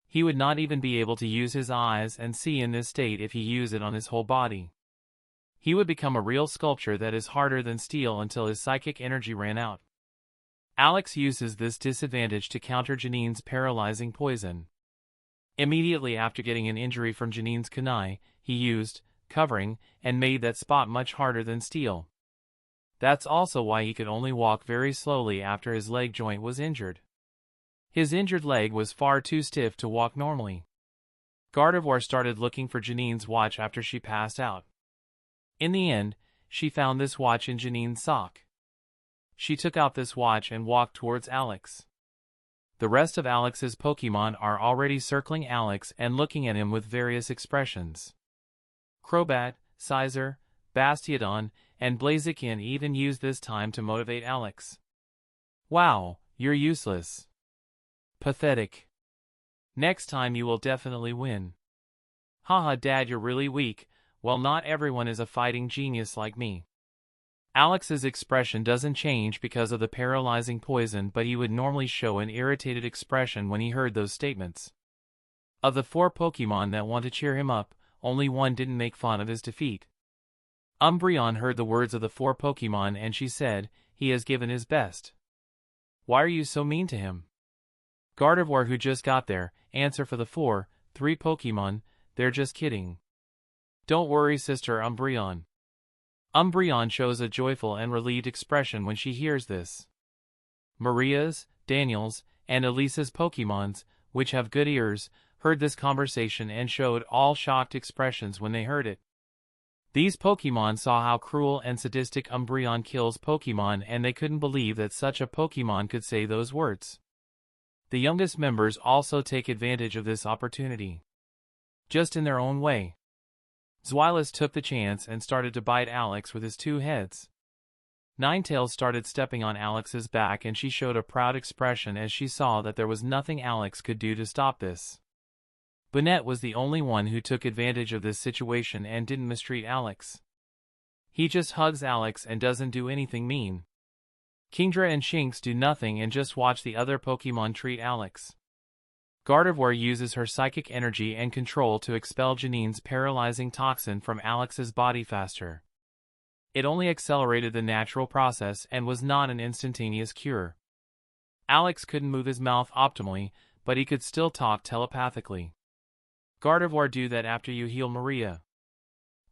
He would not even be able to use his eyes and see in this state if he used it on his whole body. He would become a real sculpture that is harder than steel until his psychic energy ran out. Alex uses this disadvantage to counter Janine's paralyzing poison. Immediately after getting an injury from Janine's kunai, he used covering and made that spot much harder than steel. That's also why he could only walk very slowly after his leg joint was injured. His injured leg was far too stiff to walk normally. Gardevoir started looking for Janine's watch after she passed out. In the end, she found this watch in Janine's sock. She took out this watch and walked towards Alex. The rest of Alex's Pokemon are already circling Alex and looking at him with various expressions. Crobat, Scizor, Bastiodon, and Blaziken even used this time to motivate Alex. "Wow, you're useless. Pathetic. Next time you will definitely win. Haha, Dad, you're really weak. Well, not everyone is a fighting genius like me." Alex's expression doesn't change because of the paralyzing poison, but he would normally show an irritated expression when he heard those statements. Of the 4 Pokemon that want to cheer him up, only one didn't make fun of his defeat. Umbreon heard the words of the 4 Pokemon and she said, "He has given his best. Why are you so mean to him?" Gardevoir, who just got there, answered for the 3 Pokemon, "They're just kidding. Don't worry, Sister Umbreon." Umbreon shows a joyful and relieved expression when she hears this. Maria's, Daniel's, and Elisa's Pokemons, which have good ears, heard this conversation and showed all shocked expressions when they heard it. These Pokemon saw how cruel and sadistic Umbreon kills Pokemon and they couldn't believe that such a Pokemon could say those words. The youngest members also take advantage of this opportunity. Just in their own way. Zweilous took the chance and started to bite Alex with his 2 heads. Ninetales started stepping on Alex's back and she showed a proud expression as she saw that there was nothing Alex could do to stop this. Bonnet was the only one who took advantage of this situation and didn't mistreat Alex. He just hugs Alex and doesn't do anything mean. Kingdra and Shinx do nothing and just watch the other Pokemon treat Alex. Gardevoir uses her psychic energy and control to expel Janine's paralyzing toxin from Alex's body faster. It only accelerated the natural process and was not an instantaneous cure. Alex couldn't move his mouth optimally, but he could still talk telepathically. Gardevoir, do that after you heal Maria.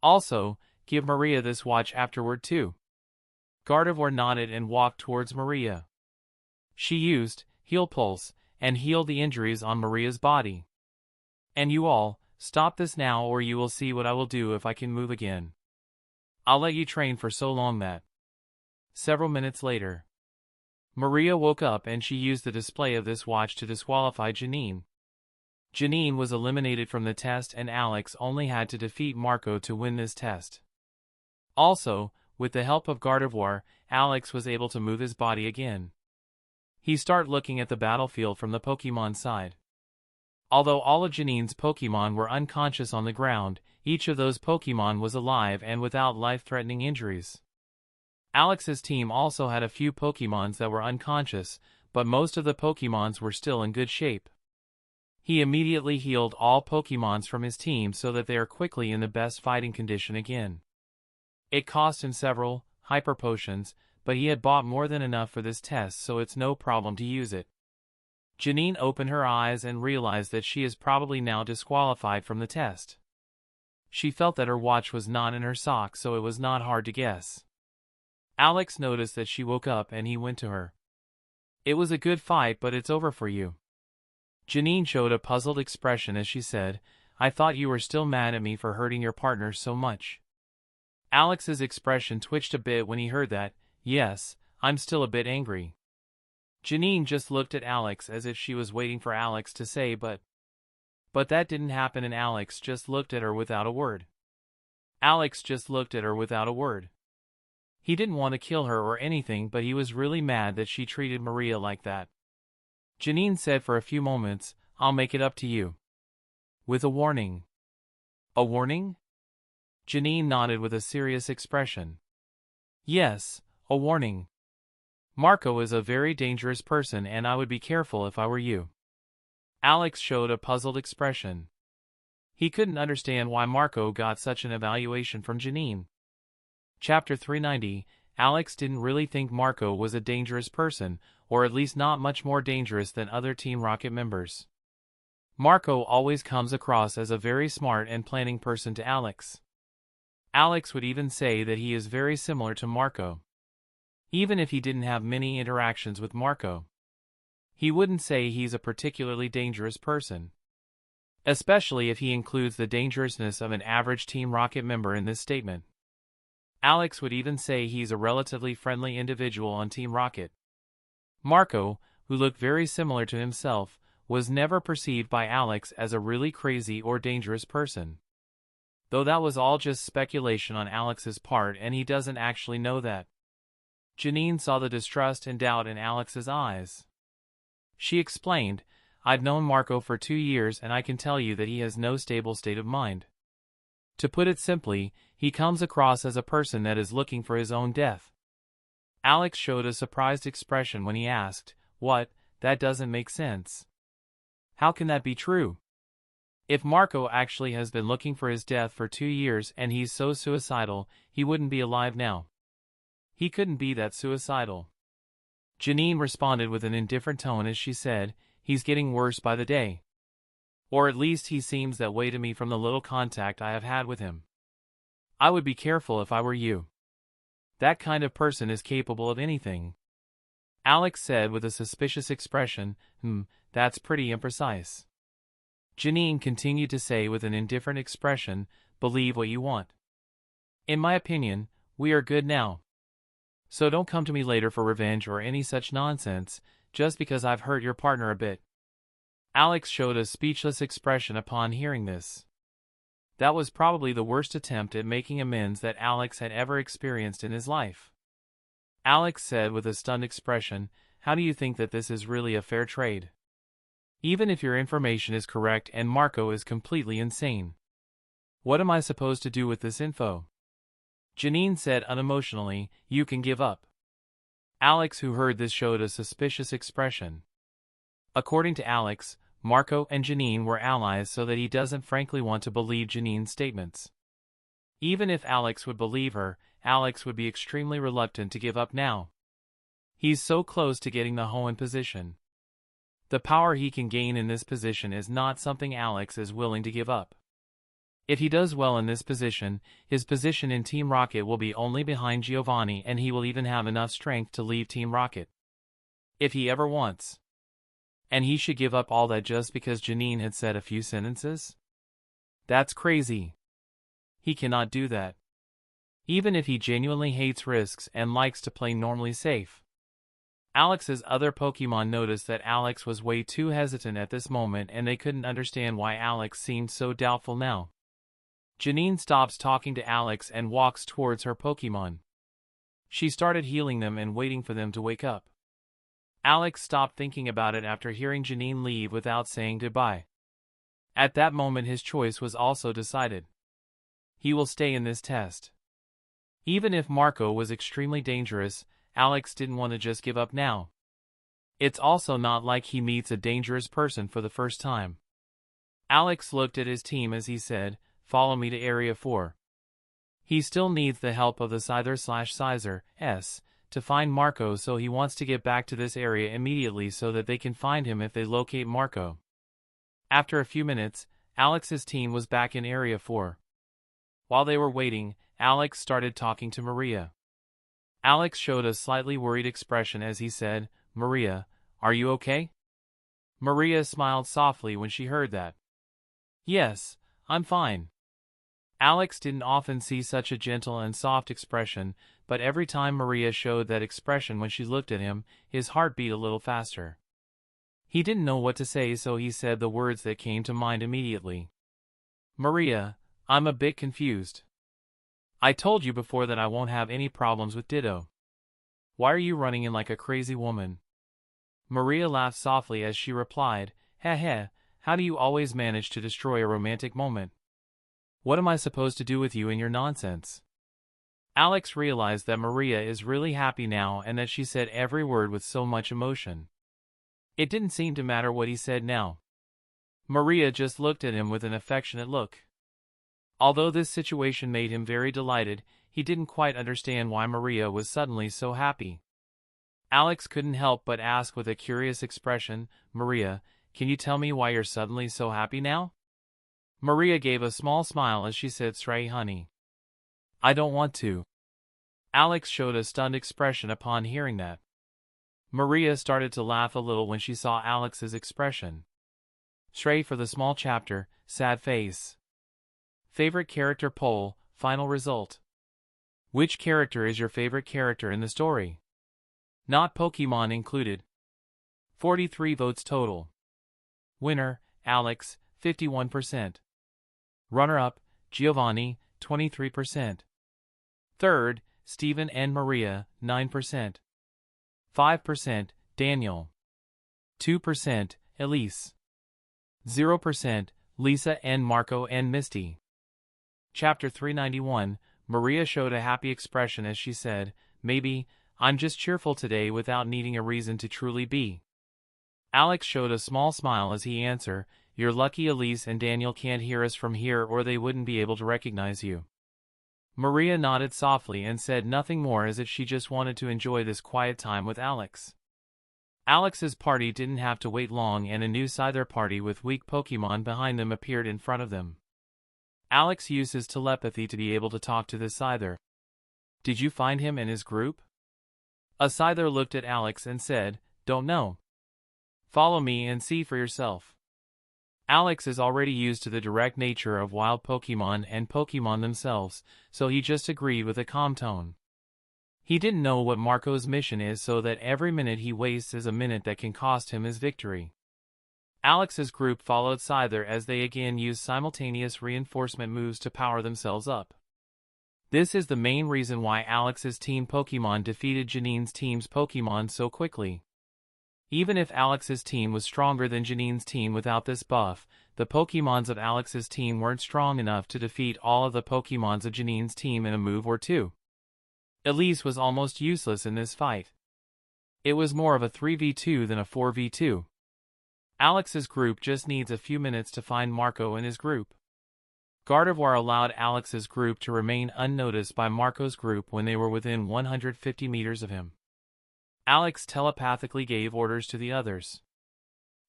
Also, give Maria this watch afterward too. Gardevoir nodded and walked towards Maria. She used Heal Pulse and healed the injuries on Maria's body. "And you all, stop this now or you will see what I will do if I can move again. I'll let you train for so long that." Several minutes later, Maria woke up and she used the display of this watch to disqualify Janine. Janine was eliminated from the test and Alex only had to defeat Marco to win this test. Also, with the help of Gardevoir, Alex was able to move his body again. He started looking at the battlefield from the Pokemon side. Although all of Janine's Pokemon were unconscious on the ground, each of those Pokemon was alive and without life-threatening injuries. Alex's team also had a few Pokemons that were unconscious, but most of the Pokemons were still in good shape. He immediately healed all Pokemons from his team so that they are quickly in the best fighting condition again. It cost him several Hyper Potions, but he had bought more than enough for this test, so it's no problem to use it. Janine opened her eyes and realized that she is probably now disqualified from the test. She felt that her watch was not in her sock, so it was not hard to guess. Alex noticed that she woke up and he went to her. "It was a good fight, but it's over for you." Janine showed a puzzled expression as she said, "I thought you were still mad at me for hurting your partner so much." Alex's expression twitched a bit when he heard that. "Yes, I'm still a bit angry." Janine just looked at Alex as if she was waiting for Alex to say but. But that didn't happen and Alex just looked at her without a word. Alex just looked at her without a word. He didn't want to kill her or anything, but he was really mad that she treated Maria like that. Janine said for a few moments, "I'll make it up to you." With a warning. A warning? Janine nodded with a serious expression. Yes, a warning. Marco is a very dangerous person and I would be careful if I were you. Alex showed a puzzled expression. He couldn't understand why Marco got such an evaluation from Janine. Chapter 390, Alex didn't really think Marco was a dangerous person, or at least not much more dangerous than other Team Rocket members. Marco always comes across as a very smart and planning person to Alex. Alex would even say that he is very similar to Marco. Even if he didn't have many interactions with Marco, he wouldn't say he's a particularly dangerous person. Especially if he includes the dangerousness of an average Team Rocket member in this statement. Alex would even say he's a relatively friendly individual on Team Rocket. Marco, who looked very similar to himself, was never perceived by Alex as a really crazy or dangerous person. Though that was all just speculation on Alex's part and he doesn't actually know that. Janine saw the distrust and doubt in Alex's eyes. She explained, "I've known Marco for 2 years and I can tell you that he has no stable state of mind. To put it simply, he comes across as a person that is looking for his own death." Alex showed a surprised expression when he asked, "What? That doesn't make sense. How can that be true? If Marco actually has been looking for his death for 2 years and he's so suicidal, he wouldn't be alive now. He couldn't be that suicidal." Janine responded with an indifferent tone as she said, "He's getting worse by the day. Or at least he seems that way to me from the little contact I have had with him. I would be careful if I were you. That kind of person is capable of anything." Alex said with a suspicious expression, That's pretty imprecise." Janine continued to say with an indifferent expression, "Believe what you want. In my opinion, we are good now. So don't come to me later for revenge or any such nonsense, just because I've hurt your partner a bit." Alex showed a speechless expression upon hearing this. That was probably the worst attempt at making amends that Alex had ever experienced in his life. Alex said with a stunned expression, "How do you think that this is really a fair trade? Even if your information is correct and Marco is completely insane. What am I supposed to do with this info?" Janine said unemotionally, "You can give up." Alex, who heard this, showed a suspicious expression. According to Alex, Marco and Janine were allies, so that he doesn't frankly want to believe Janine's statements. Even if Alex would believe her, Alex would be extremely reluctant to give up now. He's so close to getting the Hoenn position. The power he can gain in this position is not something Alex is willing to give up. If he does well in this position, his position in Team Rocket will be only behind Giovanni, and he will even have enough strength to leave Team Rocket. If he ever wants. And he should give up all that just because Janine had said a few sentences? That's crazy. He cannot do that. Even if he genuinely hates risks and likes to play normally safe. Alex's other Pokemon noticed that Alex was way too hesitant at this moment, and they couldn't understand why Alex seemed so doubtful now. Janine stops talking to Alex and walks towards her Pokemon. She started healing them and waiting for them to wake up. Alex stopped thinking about it after hearing Janine leave without saying goodbye. At that moment his choice was also decided. He will stay in this test. Even if Marco was extremely dangerous, Alex didn't want to just give up now. It's also not like he meets a dangerous person for the first time. Alex looked at his team as he said, "Follow me to Area 4. He still needs the help of the Scyther/Sizers to find Marco, so he wants to get back to this area immediately so that they can find him if they locate Marco." After a few minutes, Alex's team was back in Area 4. While they were waiting, Alex started talking to Maria. Alex showed a slightly worried expression as he said, "Maria, are you okay?" Maria smiled softly when she heard that. "Yes, I'm fine." Alex didn't often see such a gentle and soft expression, but every time Maria showed that expression when she looked at him, his heart beat a little faster. He didn't know what to say, so he said the words that came to mind immediately. Maria, I'm a bit confused. I told you before that I won't have any problems with Ditto. Why are you running in like a crazy woman? Maria laughed softly as she replied, "Heh heh, how do you always manage to destroy a romantic moment? What am I supposed to do with you and your nonsense?" Alex realized that Maria is really happy now and that she said every word with so much emotion. It didn't seem to matter what he said now. Maria just looked at him with an affectionate look. Although this situation made him very delighted, he didn't quite understand why Maria was suddenly so happy. Alex couldn't help but ask with a curious expression, "Maria, can you tell me why you're suddenly so happy now?" Maria gave a small smile as she said, "Stray honey. I don't want to." Alex showed a stunned expression upon hearing that. Maria started to laugh a little when she saw Alex's expression. Stray for the small chapter, sad face. Favorite character poll, final result. Which character is your favorite character in the story? Not Pokemon included. 43 votes total. Winner, Alex, 51%. Runner-up, Giovanni, 23%. Third, Stephen and Maria, 9%. 5%, Daniel. 2%, Elise. 0%, Lisa and Marco and Misty. Chapter 391, Maria showed a happy expression as she said, "Maybe, I'm just cheerful today without needing a reason to truly be." Alex showed a small smile as he answered, "You're lucky Elise and Daniel can't hear us from here or they wouldn't be able to recognize you." Maria nodded softly and said nothing more as if she just wanted to enjoy this quiet time with Alex. Alex's party didn't have to wait long and a new Scyther party with weak Pokemon behind them appeared in front of them. Alex used his telepathy to be able to talk to this Scyther. "Did you find him and his group?" A Scyther looked at Alex and said, "Don't know. Follow me and see for yourself." Alex is already used to the direct nature of wild Pokemon and Pokemon themselves, so he just agreed with a calm tone. He didn't know what Marco's mission is, so that every minute he wastes is a minute that can cost him his victory. Alex's group followed Scyther as they again used simultaneous reinforcement moves to power themselves up. This is the main reason why Alex's team Pokemon defeated Janine's team's Pokemon so quickly. Even if Alex's team was stronger than Janine's team without this buff, the Pokemons of Alex's team weren't strong enough to defeat all of the Pokemons of Janine's team in a move or two. Elise was almost useless in this fight. It was more of a 3v2 than a 4v2. Alex's group just needs a few minutes to find Marco and his group. Gardevoir allowed Alex's group to remain unnoticed by Marco's group when they were within 150 meters of him. Alex telepathically gave orders to the others.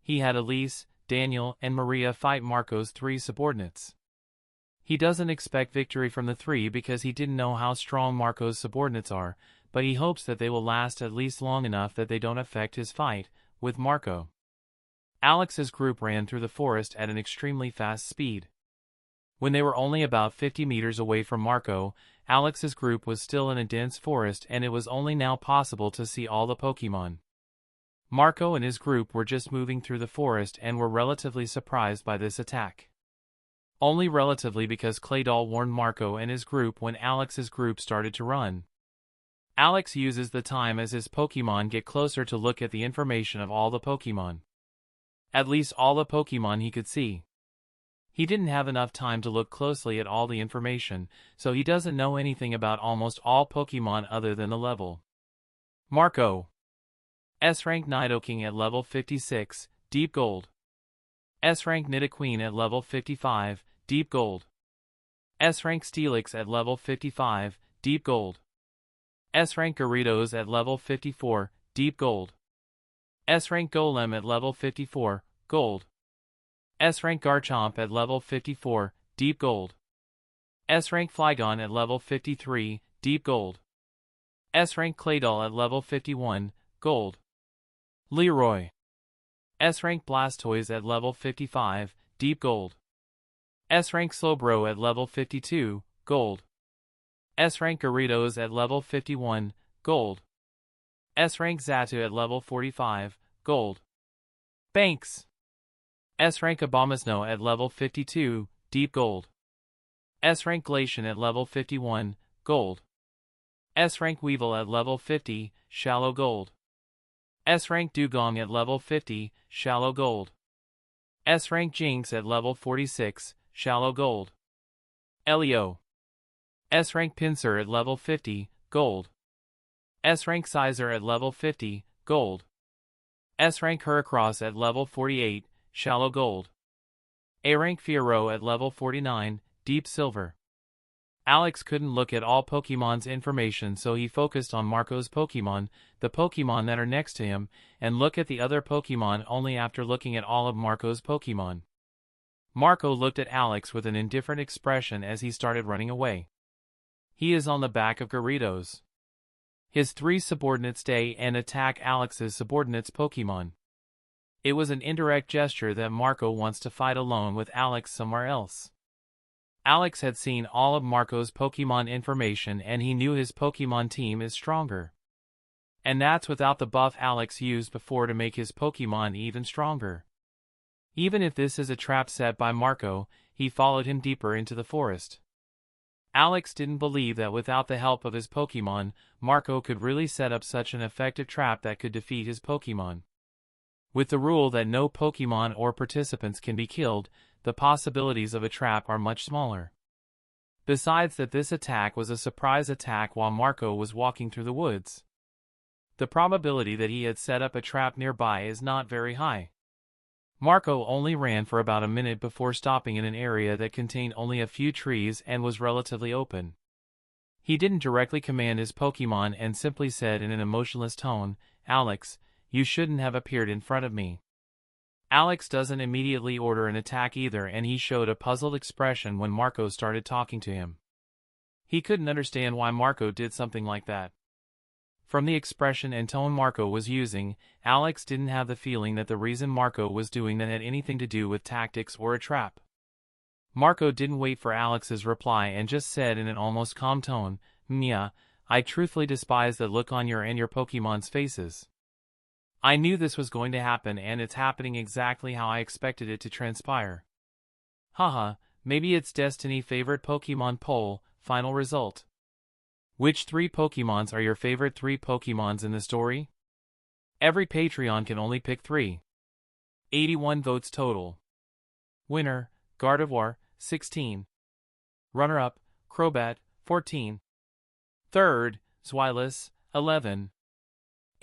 He had Elise, Daniel, and Maria fight Marco's three subordinates. He doesn't expect victory from the three because he didn't know how strong Marco's subordinates are, but he hopes that they will last at least long enough that they don't affect his fight with Marco. Alex's group ran through the forest at an extremely fast speed. When they were only about 50 meters away from Marco, Alex's group was still in a dense forest and it was only now possible to see all the Pokemon. Marco and his group were just moving through the forest and were relatively surprised by this attack. Only relatively, because Claydol warned Marco and his group when Alex's group started to run. Alex uses the time as his Pokemon get closer to look at the information of all the Pokemon. At least all the Pokemon he could see. He didn't have enough time to look closely at all the information, so he doesn't know anything about almost all Pokemon other than the level. Marco. S-rank Nidoking at level 56, Deep Gold. S-rank Nidoqueen at level 55, Deep Gold. S-rank Steelix at level 55, Deep Gold. S-rank Gyarados at level 54, Deep Gold. S-rank Golem at level 54, Gold. S-rank Garchomp at level 54, Deep Gold. S-rank Flygon at level 53, Deep Gold. S-rank Claydol at level 51, Gold. Leroy. S-rank Blastoise at level 55, Deep Gold. S-rank Slowbro at level 52, Gold. S-rank Gyarados at level 51, Gold. S-rank Xatu at level 45, Gold. Banks. S-rank Abomasnow at level 52, deep gold. S-rank Glacian at level 51, gold. S-rank Weevil at level 50, shallow gold. S-rank Dugong at level 50, shallow gold. S-rank Jinx at level 46, shallow gold. Elio. S-rank Pinsir at level 50, gold. S-rank Sizer at level 50, gold. S-rank Heracross at level 48, shallow gold. A-rank Fiero at level 49, deep silver. Alex couldn't look at all Pokemon's information, so he focused on Marco's Pokemon, the Pokemon that are next to him, and look at the other Pokemon only after looking at all of Marco's Pokemon. Marco looked at Alex with an indifferent expression as he started running away. He is on the back of Gyarados. His 3 subordinates stay and attack Alex's subordinates' Pokemon. It was an indirect gesture that Marco wants to fight alone with Alex somewhere else. Alex had seen all of Marco's Pokemon information and he knew his Pokemon team is stronger. And that's without the buff Alex used before to make his Pokemon even stronger. Even if this is a trap set by Marco, he followed him deeper into the forest. Alex didn't believe that without the help of his Pokemon, Marco could really set up such an effective trap that could defeat his Pokemon. With the rule that no Pokemon or participants can be killed, the possibilities of a trap are much smaller. Besides that, this attack was a surprise attack while Marco was walking through the woods. The probability that he had set up a trap nearby is not very high. Marco only ran for about a minute before stopping in an area that contained only a few trees and was relatively open. He didn't directly command his Pokemon and simply said in an emotionless tone, "Alex, you shouldn't have appeared in front of me." Alex doesn't immediately order an attack either, and he showed a puzzled expression when Marco started talking to him. He couldn't understand why Marco did something like that. From the expression and tone Marco was using, Alex didn't have the feeling that the reason Marco was doing that had anything to do with tactics or a trap. Marco didn't wait for Alex's reply and just said in an almost calm tone, "Mia, I truthfully despise the look on your and your Pokemon's faces. I knew this was going to happen and it's happening exactly how I expected it to transpire. Haha, maybe it's Destiny favorite Pokemon poll, final result. Which 3 Pokemons are your favorite 3 Pokemons in the story? Every Patreon can only pick 3. 81 votes total. Winner, Gardevoir, 16. Runner-up, Crobat, 14. Third, Zweilous, 11.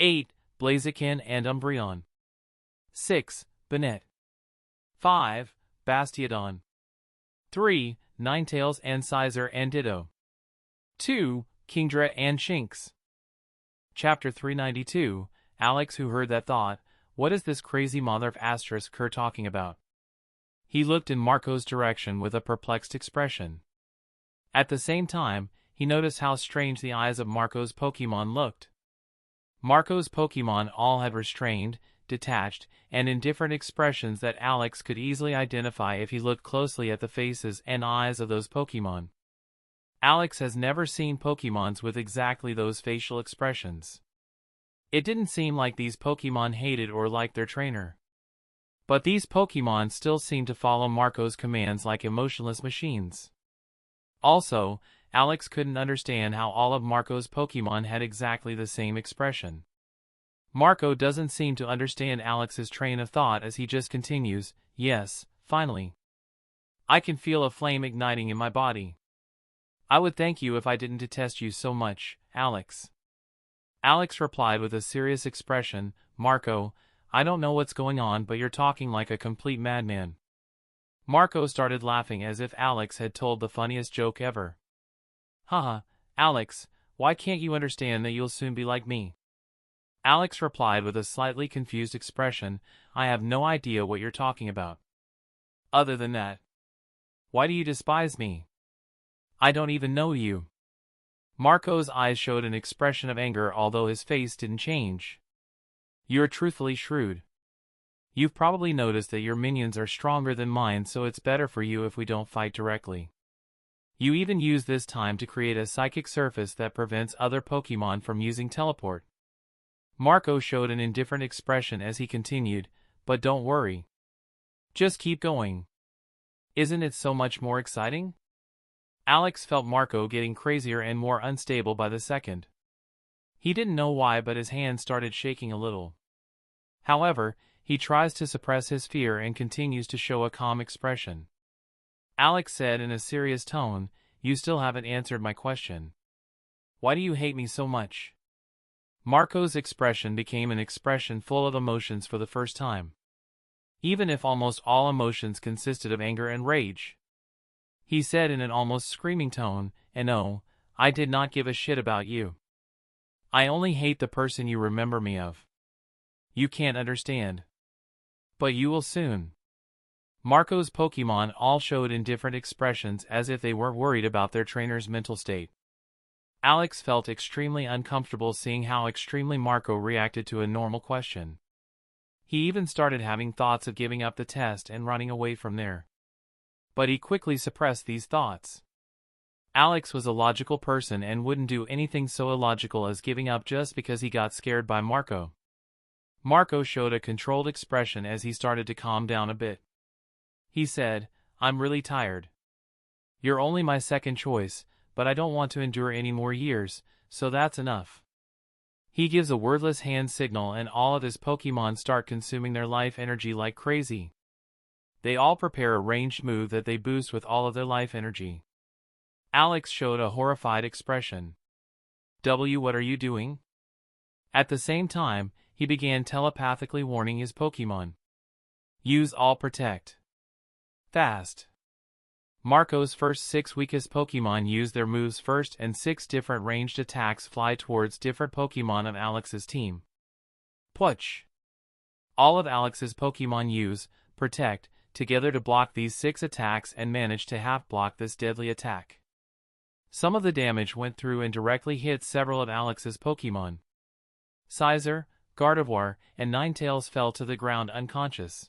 8, Blaziken and Umbreon. 6, Banette. 5, Bastiodon. 3, Ninetales and Sizer and Ditto. 2, Kingdra and Shinx. Chapter 392, Alex, who heard that, thought, "What is this crazy mother of asterisk Kerr talking about?" He looked in Marco's direction with a perplexed expression. At the same time, he noticed how strange the eyes of Marco's Pokemon looked. Marco's Pokemon all had restrained, detached, and indifferent expressions that Alex could easily identify if he looked closely at the faces and eyes of those Pokemon. Alex has never seen Pokemons with exactly those facial expressions. It didn't seem like these Pokemon hated or liked their trainer. But these Pokemon still seemed to follow Marco's commands like emotionless machines. Also, Alex couldn't understand how all of Marco's Pokemon had exactly the same expression. Marco doesn't seem to understand Alex's train of thought as he just continues, "Yes, finally. I can feel a flame igniting in my body. I would thank you if I didn't detest you so much, Alex." Alex replied with a serious expression, "Marco, I don't know what's going on, but you're talking like a complete madman." Marco started laughing as if Alex had told the funniest joke ever. "Haha, Alex, why can't you understand that you'll soon be like me?" Alex replied with a slightly confused expression, "I have no idea what you're talking about. Other than that, why do you despise me? I don't even know you." Marco's eyes showed an expression of anger, although his face didn't change. "You're truthfully shrewd. You've probably noticed that your minions are stronger than mine, so it's better for you if we don't fight directly. You even use this time to create a psychic surface that prevents other Pokemon from using teleport." Marco showed an indifferent expression as he continued, But don't worry. Just keep going. Isn't it so much more exciting? Alex felt Marco getting crazier and more unstable by the second. He didn't know why, but his hand started shaking a little. However, he tries to suppress his fear and continues to show a calm expression. Alex said in a serious tone, "You still haven't answered my question. Why do you hate me so much?" Marco's expression became an expression full of emotions for the first time. Even if almost all emotions consisted of anger and rage. He said in an almost screaming tone, "And no, I did not give a shit about you. I only hate the person you remember me of. You can't understand. But you will soon." Marco's Pokemon all showed in different expressions as if they were worried about their trainer's mental state. Alex felt extremely uncomfortable seeing how extremely Marco reacted to a normal question. He even started having thoughts of giving up the test and running away from there. But he quickly suppressed these thoughts. Alex was a logical person and wouldn't do anything so illogical as giving up just because he got scared by Marco. Marco showed a controlled expression as he started to calm down a bit. He said, "I'm really tired. You're only my second choice, but I don't want to endure any more years, so that's enough." He gives a wordless hand signal and all of his Pokemon start consuming their life energy like crazy. They all prepare a ranged move that they boost with all of their life energy. Alex showed a horrified expression. What are you doing?" At the same time, he began telepathically warning his Pokemon. "Use all protect. Fast." Marco's first 6 weakest Pokemon use their moves first and 6 different ranged attacks fly towards different Pokemon of Alex's team. Push! All of Alex's Pokemon use protect together to block these 6 attacks and manage to half-block this deadly attack. Some of the damage went through and directly hit several of Alex's Pokemon. Scizor, Gardevoir, and Ninetales fell to the ground unconscious.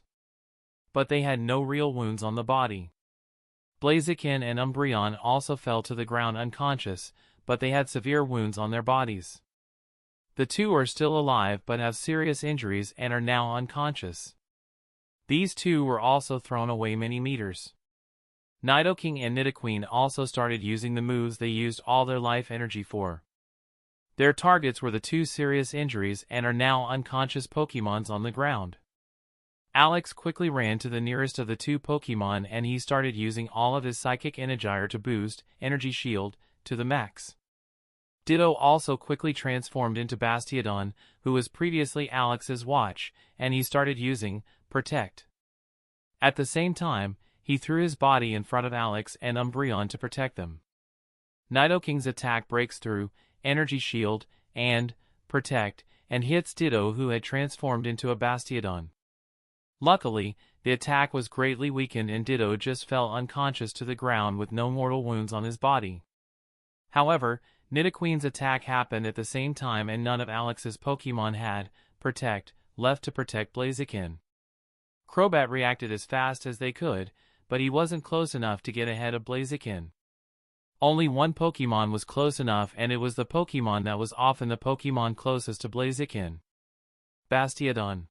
But they had no real wounds on the body. Blaziken and Umbreon also fell to the ground unconscious, but they had severe wounds on their bodies. The 2 are still alive but have serious injuries and are now unconscious. These 2 were also thrown away many meters. Nidoking and Nidoqueen also started using the moves they used all their life energy for. Their targets were the 2 serious injuries and are now unconscious Pokemons on the ground. Alex quickly ran to the nearest of the 2 Pokemon and he started using all of his Psychic Energizer to boost Energy Shield to the max. Ditto also quickly transformed into Bastiodon, who was previously Alex's watch, and he started using Protect. At the same time, he threw his body in front of Alex and Umbreon to protect them. Nidoking's attack breaks through Energy Shield and Protect and hits Ditto, who had transformed into a Bastiodon. Luckily, the attack was greatly weakened and Ditto just fell unconscious to the ground with no mortal wounds on his body. However, Nidoqueen's attack happened at the same time and none of Alex's Pokemon had Protect left to protect Blaziken. Crobat reacted as fast as they could, but he wasn't close enough to get ahead of Blaziken. Only one Pokemon was close enough, and it was the Pokemon that was often the Pokemon closest to Blaziken. Bastiodon.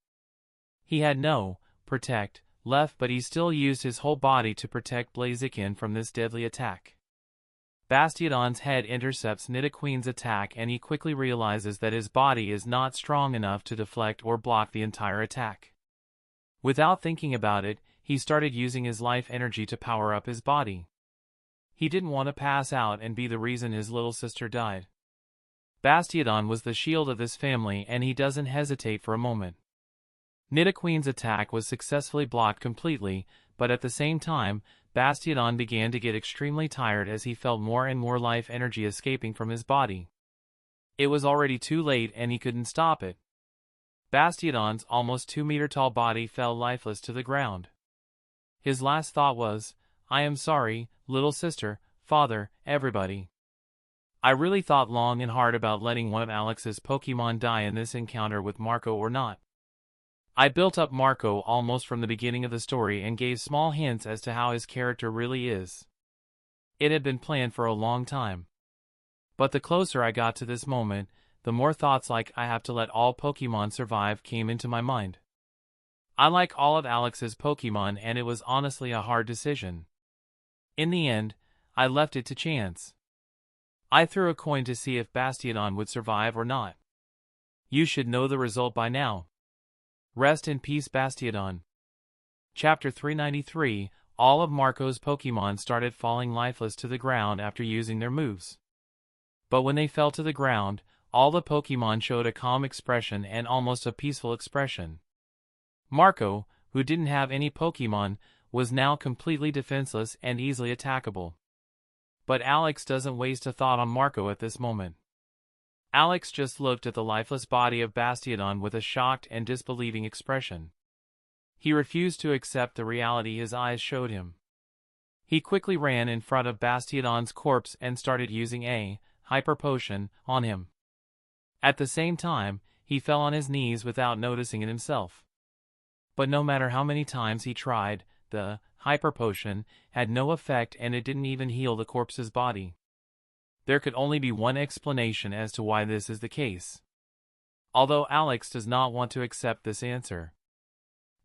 He had no Protect left, but he still used his whole body to protect Blaziken from this deadly attack. Bastiodon's head intercepts Nidoqueen's attack and he quickly realizes that his body is not strong enough to deflect or block the entire attack. Without thinking about it, he started using his life energy to power up his body. He didn't want to pass out and be the reason his little sister died. Bastiodon was the shield of this family and he doesn't hesitate for a moment. Nidoqueen's attack was successfully blocked completely, but at the same time, Bastiodon began to get extremely tired as he felt more and more life energy escaping from his body. It was already too late and he couldn't stop it. Bastiodon's almost 2-meter-tall body fell lifeless to the ground. His last thought was, "I am sorry, little sister, father, everybody. I really thought long and hard about letting one of Alex's Pokemon die in this encounter with Marco or not. I built up Marco almost from the beginning of the story and gave small hints as to how his character really is. It had been planned for a long time. But the closer I got to this moment, the more thoughts like I have to let all Pokemon survive came into my mind. I like all of Alex's Pokemon and it was honestly a hard decision. In the end, I left it to chance. I threw a coin to see if Bastiodon would survive or not. You should know the result by now. Rest in peace, Bastiodon. Chapter 393, all of Marco's Pokemon started falling lifeless to the ground after using their moves. But when they fell to the ground, all the Pokemon showed a calm expression and almost a peaceful expression. Marco, who didn't have any Pokemon, was now completely defenseless and easily attackable. But Alex doesn't waste a thought on Marco at this moment. Alex just looked at the lifeless body of Bastiodon with a shocked and disbelieving expression. He refused to accept the reality his eyes showed him. He quickly ran in front of Bastiodon's corpse and started using a hyper potion on him. At the same time, he fell on his knees without noticing it himself. But no matter how many times he tried, the hyper potion had no effect and it didn't even heal the corpse's body. There could only be one explanation as to why this is the case. Although Alex does not want to accept this answer.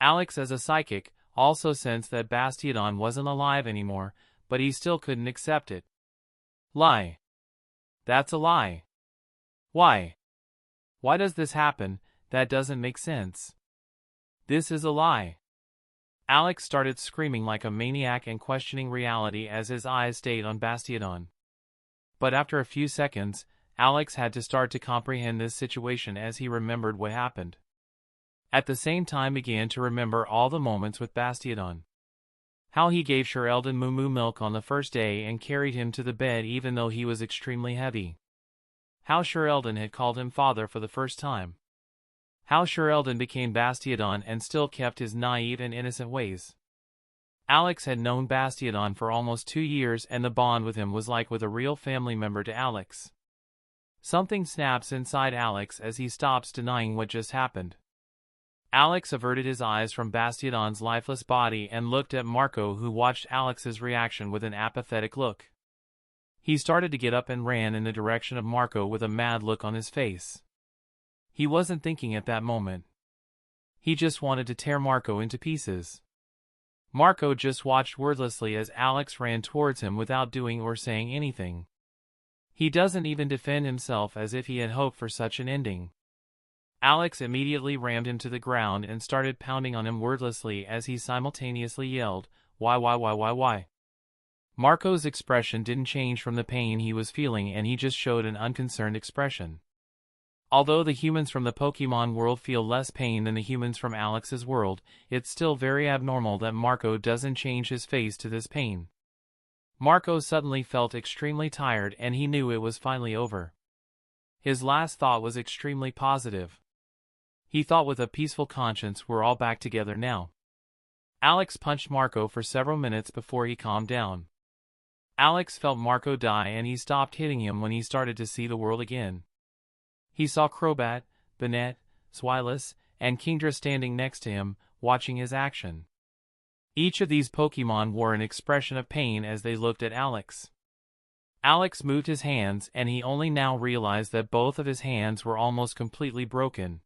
Alex, as a psychic, also sensed that Bastiodon wasn't alive anymore, but he still couldn't accept it. Lie. That's a lie. Why? Why does this happen? That doesn't make sense. This is a lie. Alex started screaming like a maniac and questioning reality as his eyes stayed on Bastiodon. But after a few seconds, Alex had to start to comprehend this situation as he remembered what happened. At the same time began to remember all the moments with Bastiodon. How he gave Sheldon Moo milk on the first day and carried him to the bed even though he was extremely heavy. How Sheldon had called him father for the first time. How Sheldon became Bastiodon and still kept his naive and innocent ways. Alex had known Bastiodon for almost 2 years and the bond with him was like with a real family member to Alex. Something snaps inside Alex as he stops denying what just happened. Alex averted his eyes from Bastiodon's lifeless body and looked at Marco, who watched Alex's reaction with an apathetic look. He started to get up and ran in the direction of Marco with a mad look on his face. He wasn't thinking at that moment. He just wanted to tear Marco into pieces. Marco just watched wordlessly as Alex ran towards him without doing or saying anything. He doesn't even defend himself as if he had hoped for such an ending. Alex immediately rammed him to the ground and started pounding on him wordlessly as he simultaneously yelled, Why? Marco's expression didn't change from the pain he was feeling and he just showed an unconcerned expression. Although the humans from the Pokemon world feel less pain than the humans from Alex's world, it's still very abnormal that Marco doesn't change his face to this pain. Marco suddenly felt extremely tired and he knew it was finally over. His last thought was extremely positive. He thought with a peaceful conscience, we're all back together now. Alex punched Marco for several minutes before he calmed down. Alex felt Marco die and he stopped hitting him when he started to see the world again. He saw Crobat, Banette, Swilus, and Kingdra standing next to him, watching his action. Each of these Pokemon wore an expression of pain as they looked at Alex. Alex moved his hands and he only now realized that both of his hands were almost completely broken.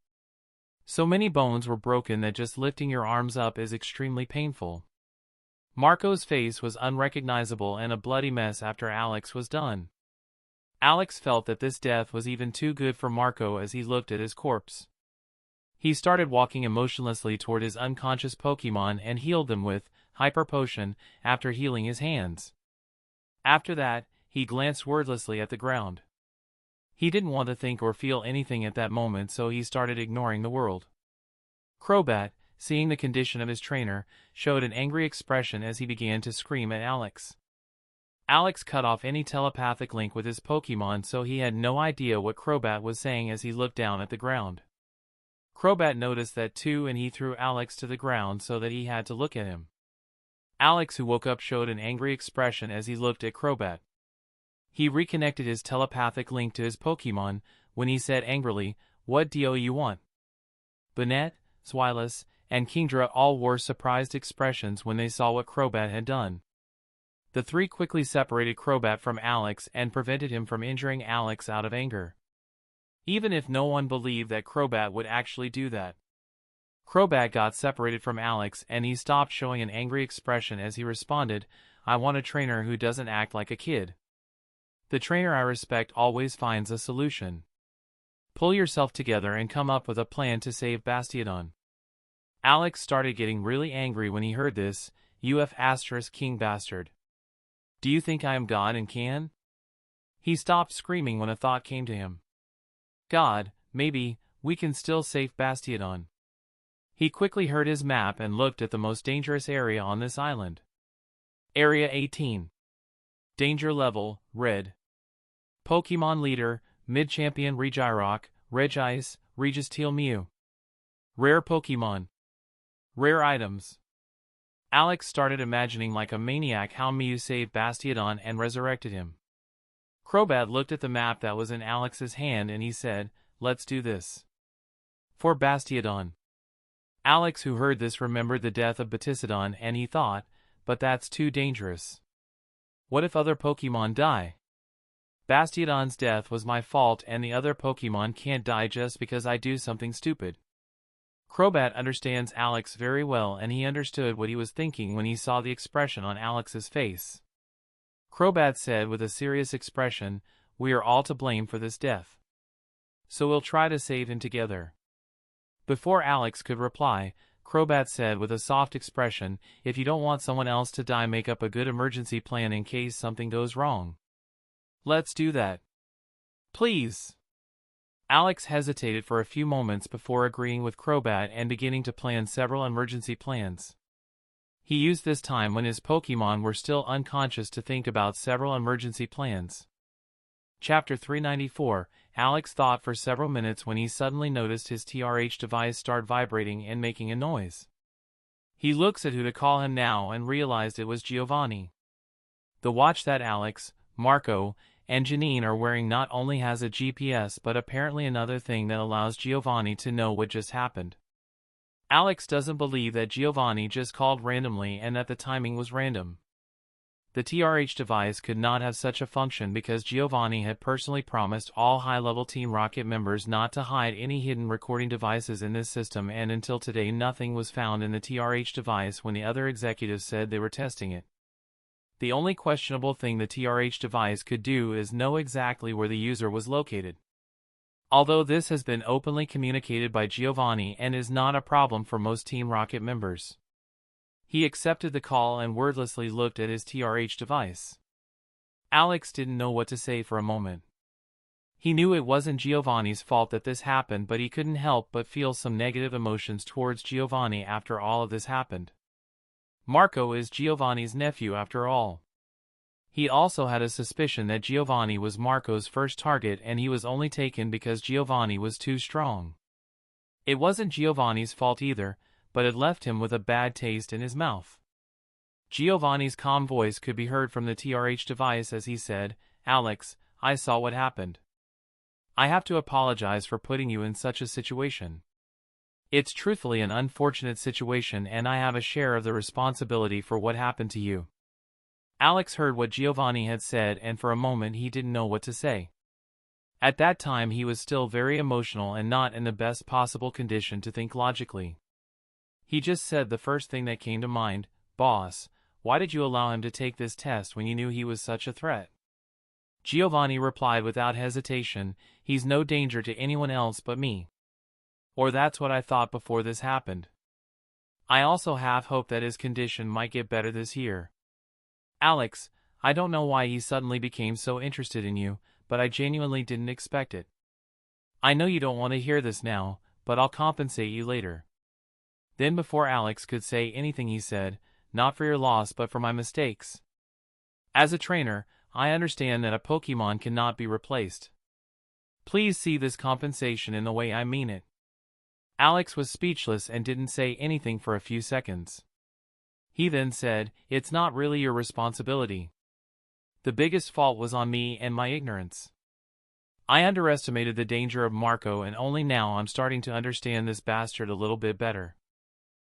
So many bones were broken that just lifting your arms up is extremely painful. Marco's face was unrecognizable and a bloody mess after Alex was done. Alex felt that this death was even too good for Marco as he looked at his corpse. He started walking emotionlessly toward his unconscious Pokemon and healed them with Hyper Potion after healing his hands. After that, he glanced wordlessly at the ground. He didn't want to think or feel anything at that moment, so he started ignoring the world. Crobat, seeing the condition of his trainer, showed an angry expression as he began to scream at Alex. Alex cut off any telepathic link with his Pokemon, so he had no idea what Crobat was saying as he looked down at the ground. Crobat noticed that too and he threw Alex to the ground so that he had to look at him. Alex, who woke up, showed an angry expression as he looked at Crobat. He reconnected his telepathic link to his Pokemon when he said angrily, "What do you want?" Banette, Swilus, and Kingdra all wore surprised expressions when they saw what Crobat had done. The three quickly separated Crobat from Alex and prevented him from injuring Alex out of anger. Even if no one believed that Crobat would actually do that. Crobat got separated from Alex and he stopped showing an angry expression as he responded, I want a trainer who doesn't act like a kid. The trainer I respect always finds a solution. Pull yourself together and come up with a plan to save Bastiodon. Alex started getting really angry when he heard this, UF** king bastard. Do you think I am God and can? He stopped screaming when a thought came to him. God, maybe, we can still save Bastiodon. He quickly heard his map and looked at the most dangerous area on this island. Area 18. Danger level, red. Pokemon leader, mid-champion Regirock, Regice, Registeel Mew. Rare Pokemon. Rare items. Alex started imagining like a maniac how Mew saved Bastiodon and resurrected him. Crobat looked at the map that was in Alex's hand and he said, let's do this. For Bastiodon. Alex, who heard this, remembered the death of Batisodon and he thought, but that's too dangerous. What if other Pokemon die? Bastiodon's death was my fault and the other Pokemon can't die just because I do something stupid. Crobat understands Alex very well and he understood what he was thinking when he saw the expression on Alex's face. Crobat said with a serious expression, we are all to blame for this death. So we'll try to save him together. Before Alex could reply, Crobat said with a soft expression, if you don't want someone else to die, make up a good emergency plan in case something goes wrong. Let's do that. Please. Alex hesitated for a few moments before agreeing with Crobat and beginning to plan several emergency plans. He used this time when his Pokemon were still unconscious to think about several emergency plans. Chapter 394, Alex thought for several minutes when he suddenly noticed his TRH device start vibrating and making a noise. He looks at who to call him now and realized it was Giovanni. The watch that Alex, Marco, and Janine are wearing not only has a GPS but apparently another thing that allows Giovanni to know what just happened. Alex doesn't believe that Giovanni just called randomly and that the timing was random. The TRH device could not have such a function because Giovanni had personally promised all high-level Team Rocket members not to hide any hidden recording devices in this system, and until today nothing was found in the TRH device when the other executives said they were testing it. The only questionable thing the TRH device could do is know exactly where the user was located. Although this has been openly communicated by Giovanni and is not a problem for most Team Rocket members. He accepted the call and wordlessly looked at his TRH device. Alex didn't know what to say for a moment. He knew it wasn't Giovanni's fault that this happened, but he couldn't help but feel some negative emotions towards Giovanni after all of this happened. Marco is Giovanni's nephew after all. He also had a suspicion that Giovanni was Marco's first target and he was only taken because Giovanni was too strong. It wasn't Giovanni's fault either, but it left him with a bad taste in his mouth. Giovanni's calm voice could be heard from the TRH device as he said, Alex, I saw what happened. I have to apologize for putting you in such a situation. It's truthfully an unfortunate situation and I have a share of the responsibility for what happened to you. Alex heard what Giovanni had said and for a moment he didn't know what to say. At that time he was still very emotional and not in the best possible condition to think logically. He just said the first thing that came to mind, boss, why did you allow him to take this test when you knew he was such a threat? Giovanni replied without hesitation, he's no danger to anyone else but me. Or that's what I thought before this happened. I also half hoped that his condition might get better this year. Alex, I don't know why he suddenly became so interested in you, but I genuinely didn't expect it. I know you don't want to hear this now, but I'll compensate you later. Then before Alex could say anything he said, not for your loss but for my mistakes. As a trainer, I understand that a Pokemon cannot be replaced. Please see this compensation in the way I mean it. Alex was speechless and didn't say anything for a few seconds. He then said, it's not really your responsibility. The biggest fault was on me and my ignorance. I underestimated the danger of Marco and only now I'm starting to understand this bastard a little bit better.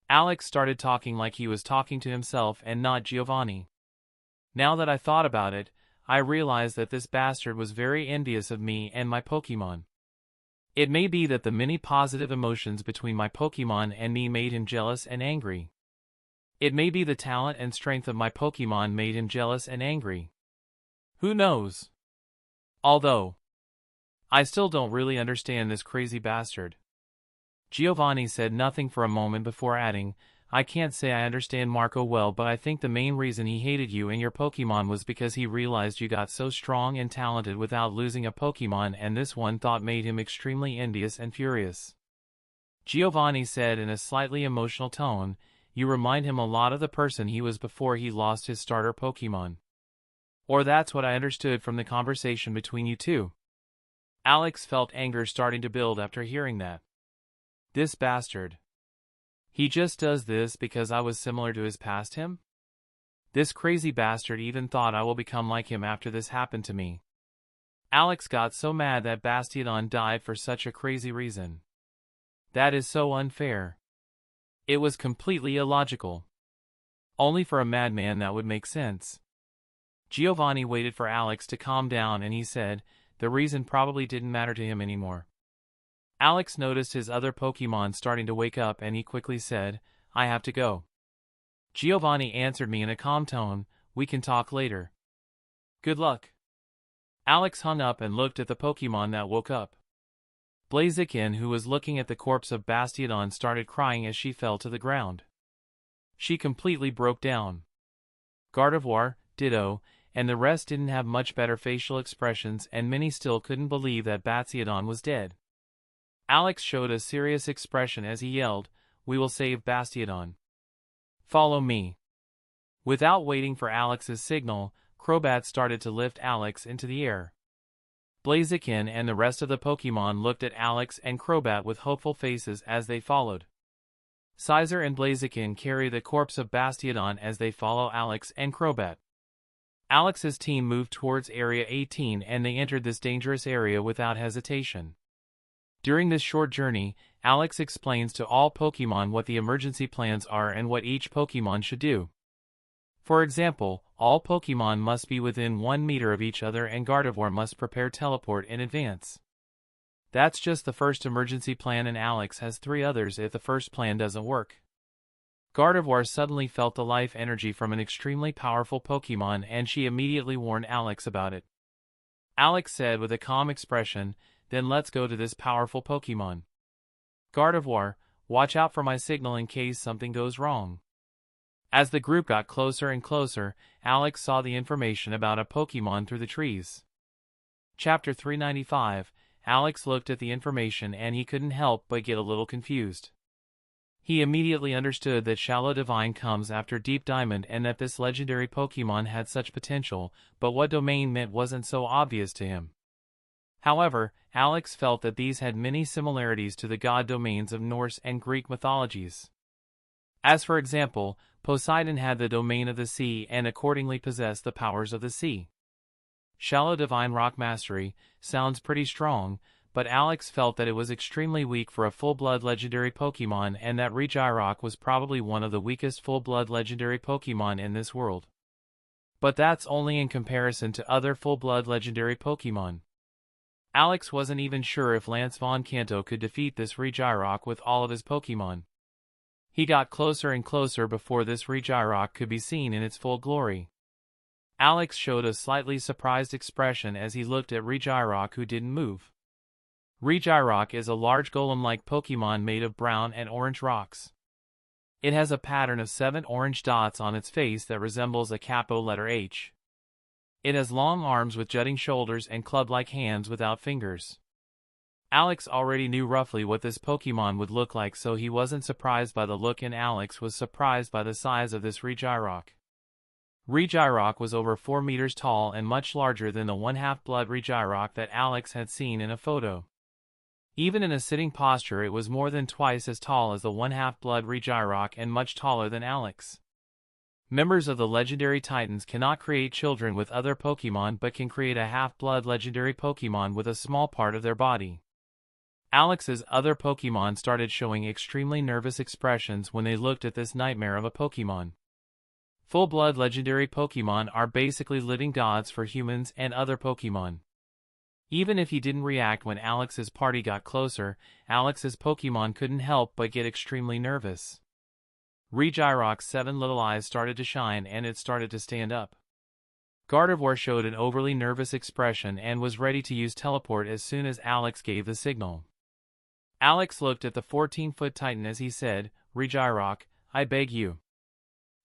Alex started talking like he was talking to himself and not Giovanni. Now that I thought about it, I realized that this bastard was very envious of me and my Pokemon. It may be that the many positive emotions between my Pokemon and me made him jealous and angry. It may be the talent and strength of my Pokemon made him jealous and angry. Who knows? Although, I still don't really understand this crazy bastard. Giovanni said nothing for a moment before adding, I can't say I understand Marco well, but I think the main reason he hated you and your Pokemon was because he realized you got so strong and talented without losing a Pokemon, and this one thought made him extremely envious and furious. Giovanni said in a slightly emotional tone, you remind him a lot of the person he was before he lost his starter Pokemon. Or that's what I understood from the conversation between you two. Alex felt anger starting to build after hearing that. This bastard. He just does this because I was similar to his past him? This crazy bastard even thought I will become like him after this happened to me. Alex got so mad that Bastiodon died for such a crazy reason. That is so unfair. It was completely illogical. Only for a madman that would make sense. Giovanni waited for Alex to calm down and he said, the reason probably didn't matter to him anymore. Alex noticed his other Pokemon starting to wake up and he quickly said, I have to go. Giovanni answered me in a calm tone, we can talk later. Good luck. Alex hung up and looked at the Pokemon that woke up. Blaziken, who was looking at the corpse of Bastiodon, started crying as she fell to the ground. She completely broke down. Gardevoir, ditto, and the rest didn't have much better facial expressions, and many still couldn't believe that Bastiodon was dead. Alex showed a serious expression as he yelled, we will save Bastiodon. Follow me. Without waiting for Alex's signal, Crobat started to lift Alex into the air. Blaziken and the rest of the Pokemon looked at Alex and Crobat with hopeful faces as they followed. Scizor and Blaziken carry the corpse of Bastiodon as they follow Alex and Crobat. Alex's team moved towards Area 18 and they entered this dangerous area without hesitation. During this short journey, Alex explains to all Pokemon what the emergency plans are and what each Pokemon should do. For example, all Pokemon must be within 1 meter of each other and Gardevoir must prepare teleport in advance. That's just the first emergency plan and Alex has 3 others if the first plan doesn't work. Gardevoir suddenly felt the life energy from an extremely powerful Pokemon and she immediately warned Alex about it. Alex said with a calm expression, then let's go to this powerful Pokemon. Gardevoir, watch out for my signal in case something goes wrong. As the group got closer and closer, Alex saw the information about a Pokemon through the trees. Chapter 395, Alex looked at the information and he couldn't help but get a little confused. He immediately understood that Shallow Divine comes after Deep Diamond and that this legendary Pokemon had such potential, but what domain meant wasn't so obvious to him. However, Alex felt that these had many similarities to the god domains of Norse and Greek mythologies. As for example, Poseidon had the domain of the sea and accordingly possessed the powers of the sea. Shallow Divine Rock Mastery sounds pretty strong, but Alex felt that it was extremely weak for a full-blood legendary Pokemon and that Regirock was probably one of the weakest full-blood legendary Pokemon in this world. But that's only in comparison to other full-blood legendary Pokemon. Alex wasn't even sure if Lance Von Kanto could defeat this Regirock with all of his Pokemon. He got closer and closer before this Regirock could be seen in its full glory. Alex showed a slightly surprised expression as he looked at Regirock, who didn't move. Regirock is a large golem-like Pokemon made of brown and orange rocks. It has a pattern of 7 orange dots on its face that resembles a capo letter H. It has long arms with jutting shoulders and club-like hands without fingers. Alex already knew roughly what this Pokemon would look like, so he wasn't surprised by the look, and Alex was surprised by the size of this Regirock. Regirock was over 4 meters tall and much larger than the one-half blood Regirock that Alex had seen in a photo. Even in a sitting posture, it was more than twice as tall as the one-half blood Regirock and much taller than Alex. Members of the legendary Titans cannot create children with other Pokemon but can create a half-blood legendary Pokemon with a small part of their body. Alex's other Pokemon started showing extremely nervous expressions when they looked at this nightmare of a Pokemon. Full-blood legendary Pokemon are basically living gods for humans and other Pokemon. Even if he didn't react when Alex's party got closer, Alex's Pokemon couldn't help but get extremely nervous. Regirock's 7 little eyes started to shine and it started to stand up. Gardevoir showed an overly nervous expression and was ready to use teleport as soon as Alex gave the signal. Alex looked at the 14-foot Titan as he said, "Regirock, I beg you.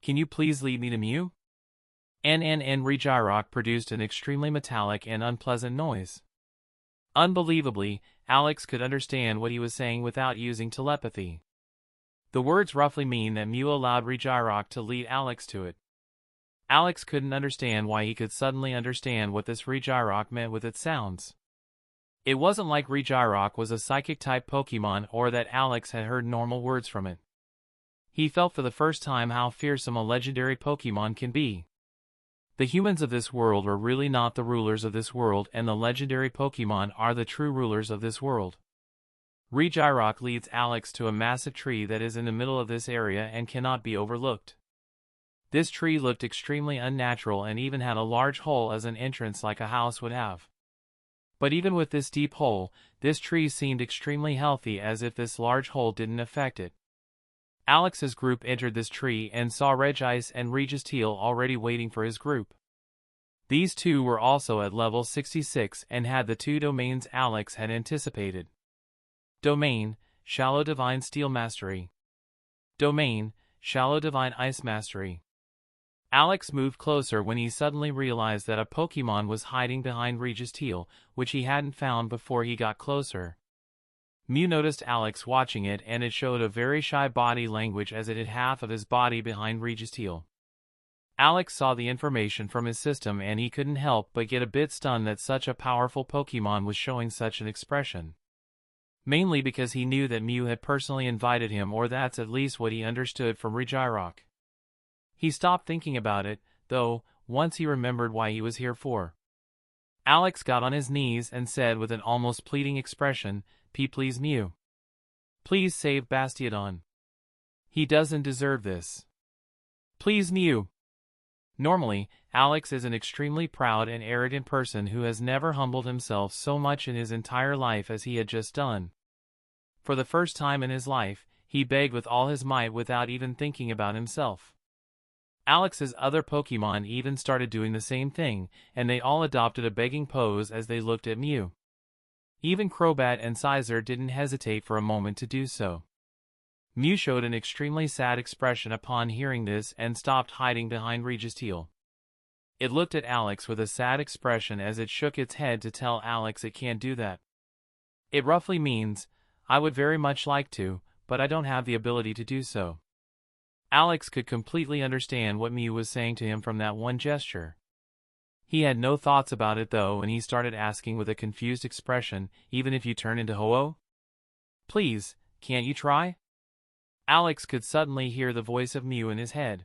Can you please lead me to Mew?" Regirock produced an extremely metallic and unpleasant noise. Unbelievably, Alex could understand what he was saying without using telepathy. The words roughly mean that Mew allowed Regirock to lead Alex to it. Alex couldn't understand why he could suddenly understand what this Regirock meant with its sounds. It wasn't like Regirock was a psychic-type Pokemon or that Alex had heard normal words from it. He felt for the first time how fearsome a legendary Pokemon can be. The humans of this world are really not the rulers of this world, and the legendary Pokemon are the true rulers of this world. Regirock leads Alex to a massive tree that is in the middle of this area and cannot be overlooked. This tree looked extremely unnatural and even had a large hole as an entrance like a house would have. But even with this deep hole, this tree seemed extremely healthy, as if this large hole didn't affect it. Alex's group entered this tree and saw Regice and Registeel already waiting for his group. These two were also at level 66 and had the 2 domains Alex had anticipated. Domain, Shallow Divine Steel Mastery. Domain, Shallow Divine Ice Mastery. Alex moved closer when he suddenly realized that a Pokemon was hiding behind Registeel, which he hadn't found before he got closer. Mew noticed Alex watching it, and it showed a very shy body language as it hid half of his body behind Registeel. Alex saw the information from his system and he couldn't help but get a bit stunned that such a powerful Pokemon was showing such an expression. Mainly because he knew that Mew had personally invited him, or that's at least what he understood from Regirock. He stopped thinking about it, though, once he remembered why he was here for. Alex got on his knees and said with an almost pleading expression, "Please Mew. Please save Bastiodon. He doesn't deserve this. Please Mew." Normally, Alex is an extremely proud and arrogant person who has never humbled himself so much in his entire life as he had just done. For the first time in his life, he begged with all his might without even thinking about himself. Alex's other Pokemon even started doing the same thing, and they all adopted a begging pose as they looked at Mew. Even Crobat and Scizor didn't hesitate for a moment to do so. Mew showed an extremely sad expression upon hearing this and stopped hiding behind Registeel. It looked at Alex with a sad expression as it shook its head to tell Alex it can't do that. It roughly means, "I would very much like to, but I don't have the ability to do so." Alex could completely understand what Mew was saying to him from that one gesture. He had no thoughts about it though, and he started asking with a confused expression, "Even if you turn into Ho-Oh? Please, can't you try?" Alex could suddenly hear the voice of Mew in his head.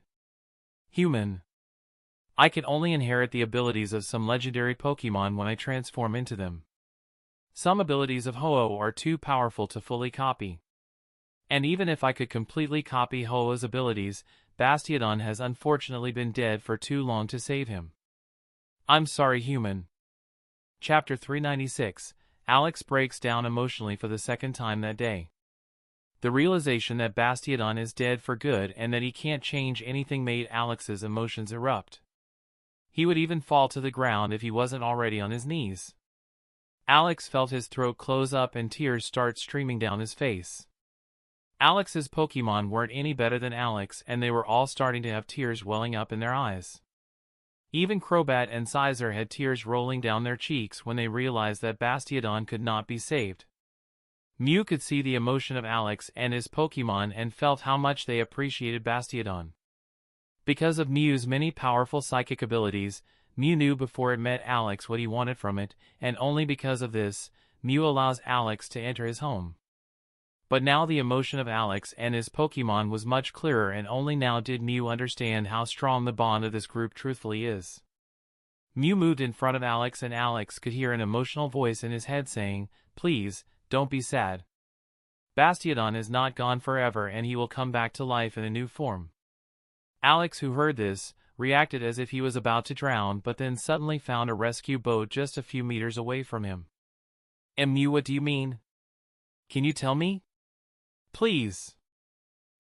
"Human. I can only inherit the abilities of some legendary Pokemon when I transform into them. Some abilities of Ho-Oh are too powerful to fully copy. And even if I could completely copy Ho-Oh's abilities, Bastiodon has unfortunately been dead for too long to save him. I'm sorry, human." Chapter 396, Alex breaks down emotionally for the second time that day. The realization that Bastiodon is dead for good and that he can't change anything made Alex's emotions erupt. He would even fall to the ground if he wasn't already on his knees. Alex felt his throat close up and tears start streaming down his face. Alex's Pokemon weren't any better than Alex, and they were all starting to have tears welling up in their eyes. Even Crobat and Scizor had tears rolling down their cheeks when they realized that Bastiodon could not be saved. Mew could see the emotion of Alex and his Pokemon and felt how much they appreciated Bastiodon. Because of Mew's many powerful psychic abilities, Mew knew before it met Alex what he wanted from it, and only because of this, Mew allows Alex to enter his home. But now the emotion of Alex and his Pokemon was much clearer, and only now did Mew understand how strong the bond of this group truthfully is. Mew moved in front of Alex, and Alex could hear an emotional voice in his head saying, "Please, don't be sad. Bastiodon is not gone forever and he will come back to life in a new form." Alex, who heard this, reacted as if he was about to drown, but then suddenly found a rescue boat just a few meters away from him. Mew, what do you mean? Can you tell me? Please.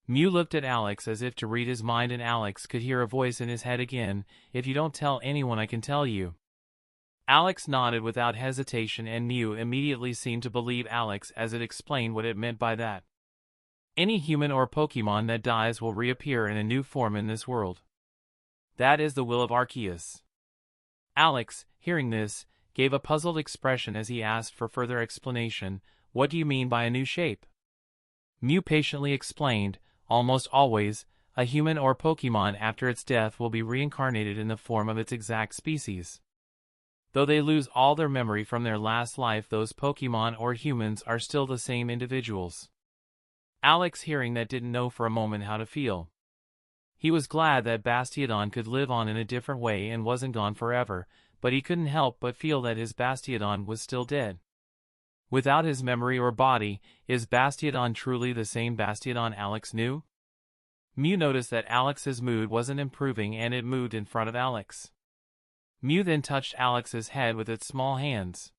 Mew looked at Alex as if to read his mind, and Alex could hear a voice in his head again, "If you don't tell anyone, I can tell you." Alex nodded without hesitation, and Mew immediately seemed to believe Alex as it explained what it meant by that. Any human or Pokemon that dies will reappear in a new form in this world. That is the will of Arceus. Alex, hearing this, gave a puzzled expression as he asked for further explanation. What do you mean by a new shape? Mew patiently explained, almost always, a human or Pokemon after its death will be reincarnated in the form of its exact species. Though they lose all their memory from their last life, those Pokemon or humans are still the same individuals. Alex, hearing that, didn't know for a moment how to feel. He was glad that Bastiodon could live on in a different way and wasn't gone forever, but he couldn't help but feel that his Bastiodon was still dead. Without his memory or body, is Bastiodon truly the same Bastiodon Alex knew? Mew noticed that Alex's mood wasn't improving, and it moved in front of Alex. Mew then touched Alex's head with its small hands.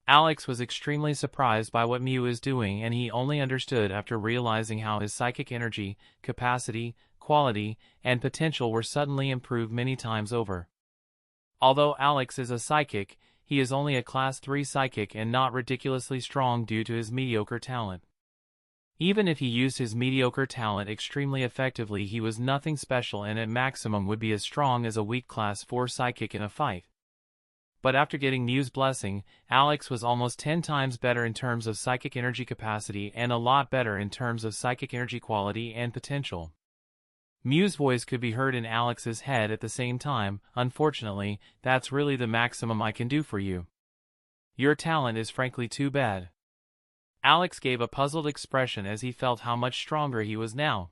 Alex was extremely surprised by what Mew is doing, and he only understood after realizing how his psychic energy, capacity, quality, and potential were suddenly improved many times over. Although Alex is a psychic, he is only a Class 3 psychic and not ridiculously strong due to his mediocre talent. Even if he used his mediocre talent extremely effectively, he was nothing special and at maximum would be as strong as a weak Class 4 psychic in a fight. But after getting Mew's blessing, Alex was almost 10 times better in terms of psychic energy capacity and a lot better in terms of psychic energy quality and potential. Mew's voice could be heard in Alex's head at the same time. Unfortunately, that's really the maximum I can do for you. Your talent is frankly too bad. Alex gave a puzzled expression as he felt how much stronger he was now.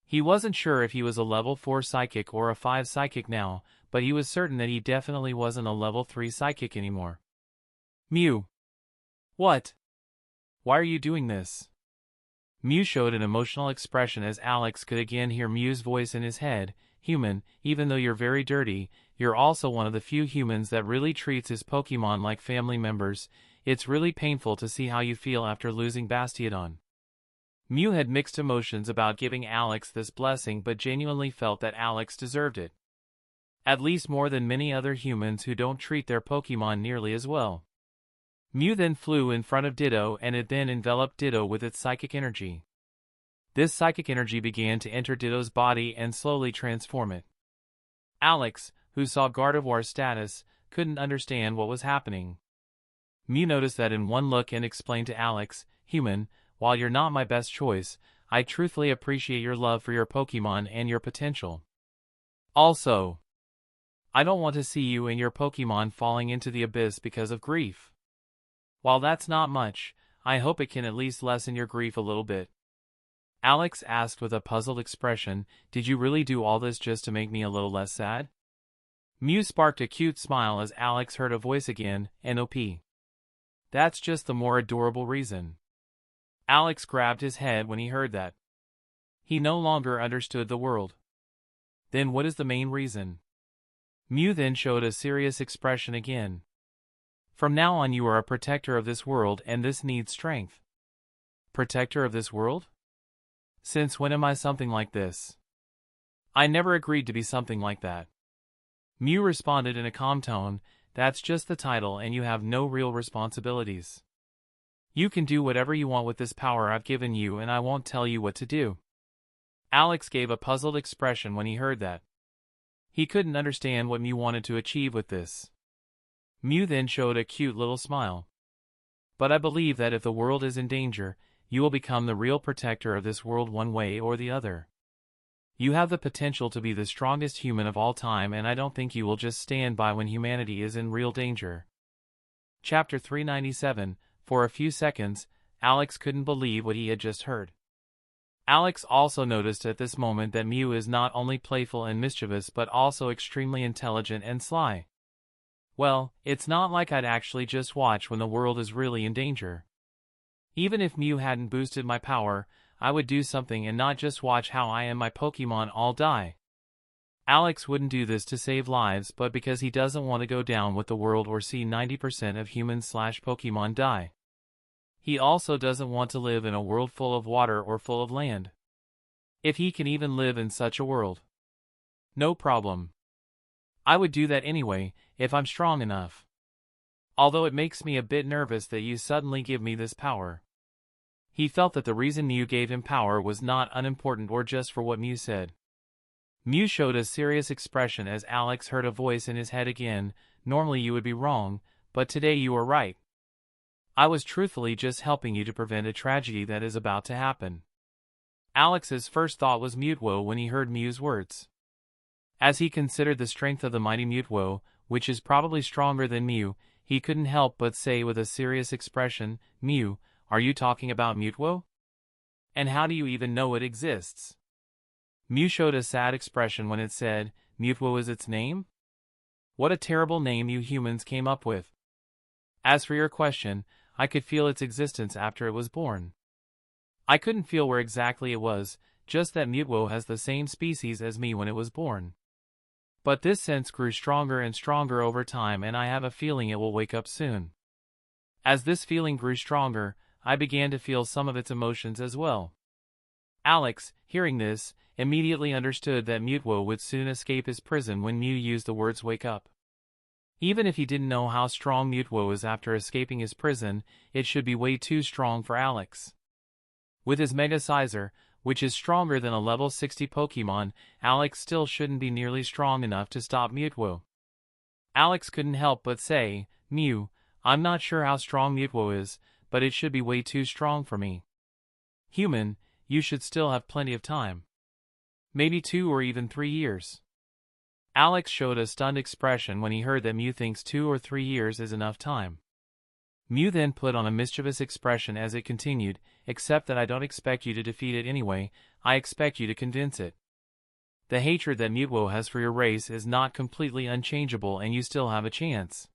He wasn't sure if he was a level 4 psychic or a 5 psychic now, but he was certain that he definitely wasn't a level 3 psychic anymore. Mew. What? Why are you doing this? Mew showed an emotional expression as Alex could again hear Mew's voice in his head. Human, even though you're very dirty, you're also one of the few humans that really treats his Pokemon like family members. It's really painful to see how you feel after losing Bastiodon. Mew had mixed emotions about giving Alex this blessing, but genuinely felt that Alex deserved it. At least more than many other humans who don't treat their Pokemon nearly as well. Mew then flew in front of Ditto, and it then enveloped Ditto with its psychic energy. This psychic energy began to enter Ditto's body and slowly transform it. Alex, who saw Gardevoir's status, couldn't understand what was happening. Mew noticed that in one look and explained to Alex, "Human, while you're not my best choice, I truthfully appreciate your love for your Pokemon and your potential. Also, I don't want to see you and your Pokemon falling into the abyss because of grief. While that's not much, I hope it can at least lessen your grief a little bit." Alex asked with a puzzled expression, "Did you really do all this just to make me a little less sad?" Mew sparked a cute smile as Alex heard a voice again, "NOP. That's just the more adorable reason." Alex grabbed his head when he heard that. He no longer understood the world. Then what is the main reason? Mew then showed a serious expression again. "From now on you are a protector of this world, and this needs strength." Protector of this world? Since when am I something like this? I never agreed to be something like that. Mew responded in a calm tone, "That's just the title and you have no real responsibilities. You can do whatever you want with this power I've given you, and I won't tell you what to do." Alex gave a puzzled expression when he heard that. He couldn't understand what Mew wanted to achieve with this. Mew then showed a cute little smile. "But I believe that if the world is in danger, you will become the real protector of this world one way or the other. You have the potential to be the strongest human of all time, and I don't think you will just stand by when humanity is in real danger." Chapter 397. For a few seconds, Alex couldn't believe what he had just heard. Alex also noticed at this moment that Mew is not only playful and mischievous but also extremely intelligent and sly. Well, it's not like I'd actually just watch when the world is really in danger. Even if Mew hadn't boosted my power, I would do something and not just watch how I and my Pokemon all die. Alex wouldn't do this to save lives, but because he doesn't want to go down with the world or see 90% of humans/Pokemon die. He also doesn't want to live in a world full of water or full of land. If he can even live in such a world. No problem. I would do that anyway, if I'm strong enough. Although it makes me a bit nervous that you suddenly give me this power. He felt that the reason Mew gave him power was not unimportant or just for what Mew said. Mew showed a serious expression as Alex heard a voice in his head again. Normally you would be wrong, but today you are right. I was truthfully just helping you to prevent a tragedy that is about to happen. Alex's first thought was Mutwo when he heard Mew's words. As he considered the strength of the mighty Mutwo, which is probably stronger than Mew, he couldn't help but say with a serious expression, "Mew, are you talking about Mutwo? And how do you even know it exists?" Mew showed a sad expression when it said, "Mutwo is its name? What a terrible name you humans came up with. As for your question, I could feel its existence after it was born. I couldn't feel where exactly it was, just that Mutwo has the same species as me when it was born. But this sense grew stronger and stronger over time, and I have a feeling it will wake up soon." As this feeling grew stronger, I began to feel some of its emotions as well. Alex, hearing this, immediately understood that Mutwo would soon escape his prison when Mew used the words "wake up." Even if he didn't know how strong Mutwo is after escaping his prison, it should be way too strong for Alex. With his Mega Sizer, which is stronger than a level 60 Pokemon, Alex still shouldn't be nearly strong enough to stop Mutwo. Alex couldn't help but say, "Mew, I'm not sure how strong Mutwo is, but it should be way too strong for me. Human, you should still have plenty of time. Maybe 2 or even 3 years." Alex showed a stunned expression when he heard that Mew thinks 2 or 3 years is enough time. Mew then put on a mischievous expression as it continued, "Except that I don't expect you to defeat it anyway, I expect you to convince it. The hatred that Mutwo has for your race is not completely unchangeable and you still have a chance."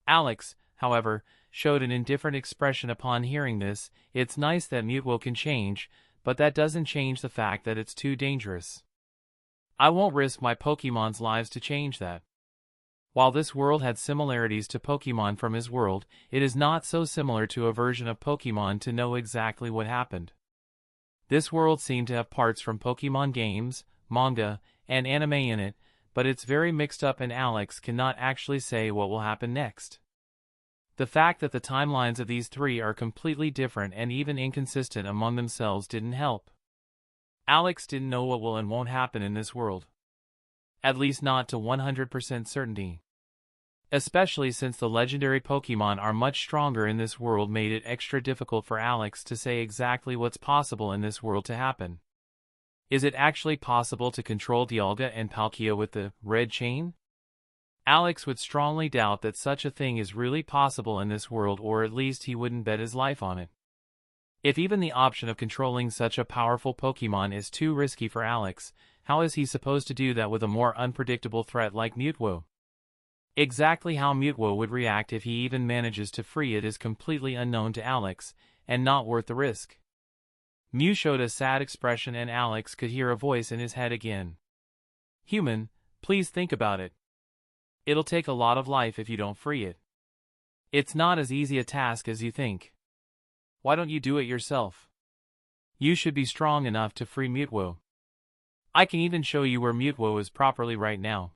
Alex, however, showed an indifferent expression upon hearing this. It's nice that Mutwo can change, but that doesn't change the fact that it's too dangerous. I won't risk my Pokemon's lives to change that. While this world had similarities to Pokemon from his world, it is not so similar to a version of Pokemon to know exactly what happened. This world seemed to have parts from Pokemon games, manga, and anime in it, but it's very mixed up and Alex cannot actually say what will happen next. The fact that the timelines of these three are completely different and even inconsistent among themselves didn't help. Alex didn't know what will and won't happen in this world. At least not to 100% certainty. Especially since the legendary Pokemon are much stronger in this world made it extra difficult for Alex to say exactly what's possible in this world to happen. Is it actually possible to control Dialga and Palkia with the red chain? Alex would strongly doubt that such a thing is really possible in this world, or at least he wouldn't bet his life on it. If even the option of controlling such a powerful Pokemon is too risky for Alex, how is he supposed to do that with a more unpredictable threat like Mutwo? Exactly how Mutwo would react if he even manages to free it is completely unknown to Alex, and not worth the risk. Mew showed a sad expression and Alex could hear a voice in his head again. "Human, please think about it. It'll take a lot of life if you don't free it. It's not as easy a task as you think. Why don't you do it yourself? You should be strong enough to free Mutwo. I can even show you where Mutwo is properly right now."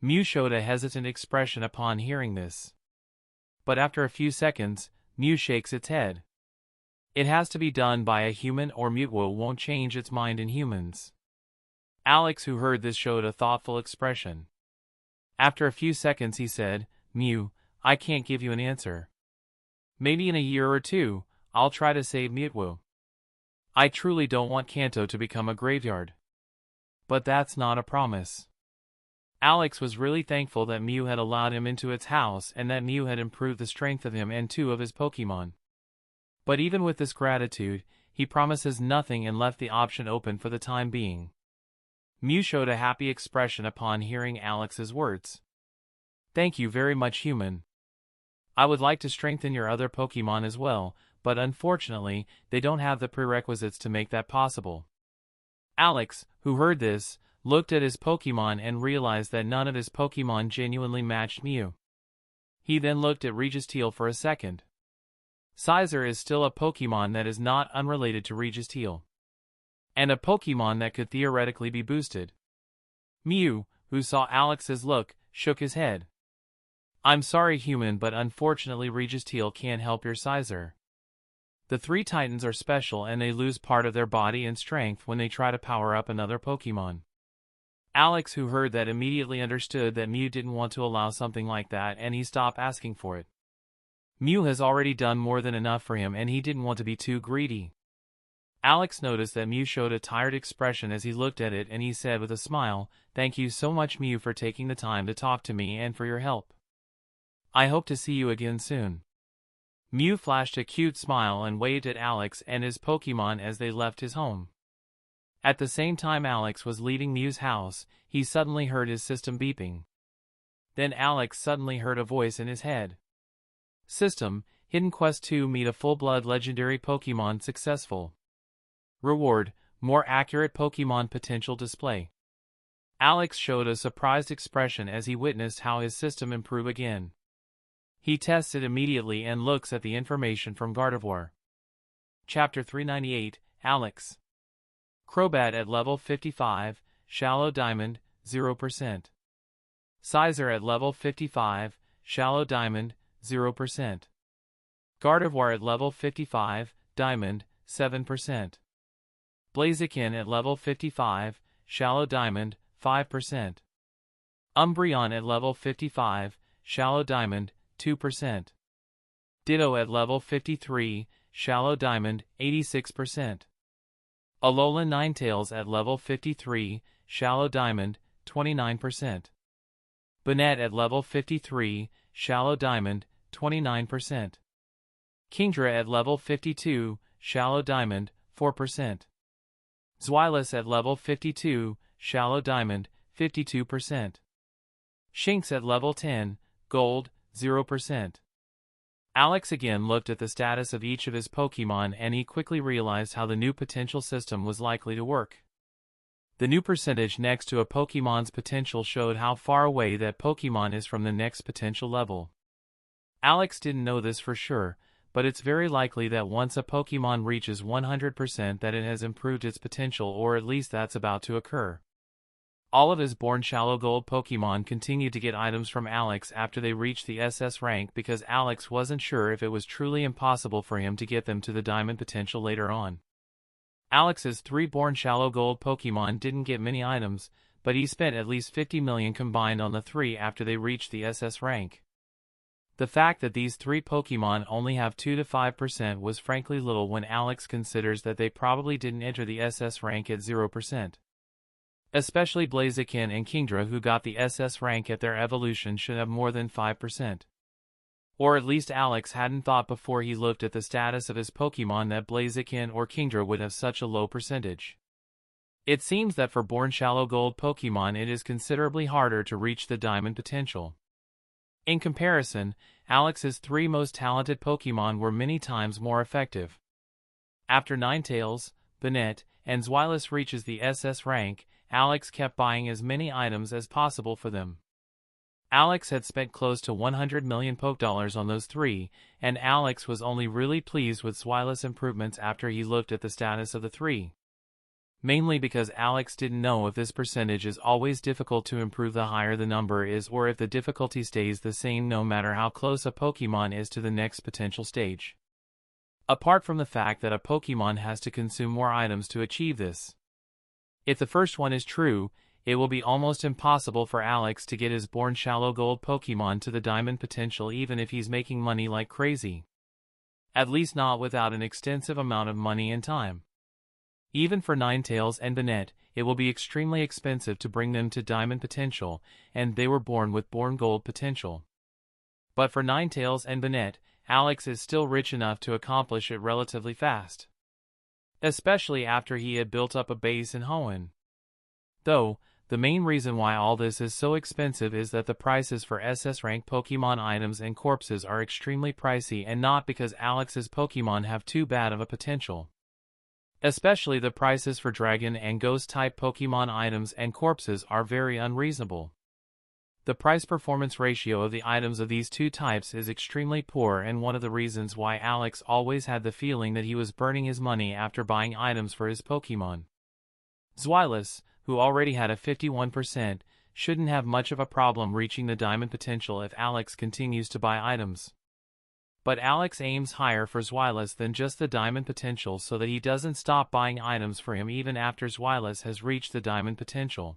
Mew showed a hesitant expression upon hearing this. But after a few seconds, Mew shakes its head. It has to be done by a human or Mutwo won't change its mind in humans. Alex, who heard this, showed a thoughtful expression. After a few seconds he said, "Mew, I can't give you an answer. Maybe in a year or 2, I'll try to save Mutwo. I truly don't want Kanto to become a graveyard. But that's not a promise." Alex was really thankful that Mew had allowed him into its house and that Mew had improved the strength of him and 2 of his Pokemon. But even with this gratitude, he promises nothing and left the option open for the time being. Mew showed a happy expression upon hearing Alex's words. "Thank you very much, human. I would like to strengthen your other Pokemon as well, but unfortunately, they don't have the prerequisites to make that possible." Alex, who heard this, looked at his Pokemon and realized that none of his Pokemon genuinely matched Mew. He then looked at Registeel for a second. Scizor is still a Pokemon that is not unrelated to Registeel, and a Pokemon that could theoretically be boosted. Mew, who saw Alex's look, shook his head. "I'm sorry, human, but unfortunately Registeel can't help your Scizor. The 3 Titans are special and they lose part of their body and strength when they try to power up another Pokemon." Alex, who heard that, immediately understood that Mew didn't want to allow something like that, and he stopped asking for it. Mew has already done more than enough for him and he didn't want to be too greedy. Alex noticed that Mew showed a tired expression as he looked at it, and he said with a smile, "Thank you so much, Mew, for taking the time to talk to me and for your help. I hope to see you again soon." Mew flashed a cute smile and waved at Alex and his Pokemon as they left his home. At the same time Alex was leaving Mew's house, he suddenly heard his system beeping. Then Alex suddenly heard a voice in his head. "System, Hidden Quest 2, meet a full-blood legendary Pokemon successful. Reward, more accurate Pokemon potential display." Alex showed a surprised expression as he witnessed how his system improve again. He tests it immediately and looks at the information from Gardevoir. Chapter 398, Alex. Crobat at level 55, Shallow Diamond, 0%. Scizor at level 55, Shallow Diamond, 0%. Gardevoir at level 55, Diamond, 7%. Blaziken at level 55, Shallow Diamond, 5%. Umbreon at level 55, Shallow Diamond, 2%. Ditto at level 53, Shallow Diamond, 86%. Alolan Ninetales at level 53, Shallow Diamond, 29%. Banette at level 53, Shallow Diamond, 29%. Kingdra at level 52, Shallow Diamond, 4%. Zweilous at level 52, Shallow Diamond, 52%. Shinx at level 10, Gold, 0%. Alex again looked at the status of each of his Pokemon and he quickly realized how the new potential system was likely to work. The new percentage next to a Pokemon's potential showed how far away that Pokemon is from the next potential level. Alex didn't know this for sure, but it's very likely that once a Pokemon reaches 100% that it has improved its potential, or at least that's about to occur. All of his Born Shallow Gold Pokemon continued to get items from Alex after they reached the SS rank because Alex wasn't sure if it was truly impossible for him to get them to the Diamond potential later on. Alex's 3 Born Shallow Gold Pokemon didn't get many items, but he spent at least 50 million combined on the 3 after they reached the SS rank. The fact that these 3 Pokemon only have 2 to 5% was frankly little when Alex considers that they probably didn't enter the SS rank at 0%. Especially Blaziken and Kingdra, who got the SS rank at their evolution, should have more than 5%. Or at least Alex hadn't thought before he looked at the status of his Pokemon that Blaziken or Kingdra would have such a low percentage. It seems that for Born Shallow Gold Pokemon it is considerably harder to reach the Diamond potential. In comparison, Alex's 3 most talented Pokemon were many times more effective. After Ninetales, Banette, and Zweilous reaches the SS rank, Alex kept buying as many items as possible for them. Alex had spent close to 100 million Pokedollars on those 3, and Alex was only really pleased with Zweilous' improvements after he looked at the status of the 3. Mainly because Alex didn't know if this percentage is always difficult to improve the higher the number is, or if the difficulty stays the same no matter how close a Pokemon is to the next potential stage. Apart from the fact that a Pokemon has to consume more items to achieve this. If the first one is true, it will be almost impossible for Alex to get his Born Shallow Gold Pokemon to the Diamond potential even if he's making money like crazy. At least not without an extensive amount of money and time. Even for Ninetales and Banette, it will be extremely expensive to bring them to Diamond potential, and they were born with Born Gold potential. But for Ninetales and Banette, Alex is still rich enough to accomplish it relatively fast. Especially after he had built up a base in Hoenn. Though, the main reason why all this is so expensive is that the prices for SS rank Pokemon items and corpses are extremely pricey, and not because Alex's Pokemon have too bad of a potential. Especially the prices for dragon and ghost-type Pokemon items and corpses are very unreasonable. The price-performance ratio of the items of these two types is extremely poor, and one of the reasons why Alex always had the feeling that he was burning his money after buying items for his Pokemon. Zweilous, who already had a 51%, shouldn't have much of a problem reaching the diamond potential if Alex continues to buy items. But Alex aims higher for Zweilous than just the diamond potential so that he doesn't stop buying items for him even after Zweilous has reached the diamond potential.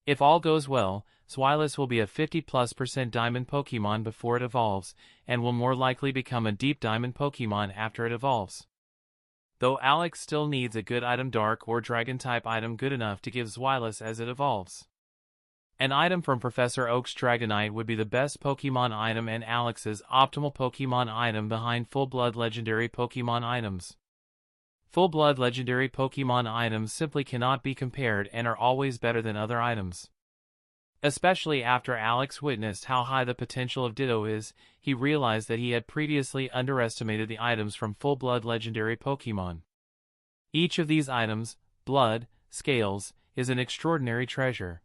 If all goes well, Zweilous will be a 50+% diamond Pokemon before it evolves, and will more likely become a deep diamond Pokemon after it evolves. Though Alex still needs a good item, dark or dragon-type item good enough to give Zweilous as it evolves. An item from Professor Oak's Dragonite would be the best Pokemon item and Alex's optimal Pokemon item behind full-blood legendary Pokemon items. Full-blood legendary Pokemon items simply cannot be compared and are always better than other items. Especially after Alex witnessed how high the potential of Ditto is, he realized that he had previously underestimated the items from full-blood legendary Pokemon. Each of these items, blood, scales, is an extraordinary treasure.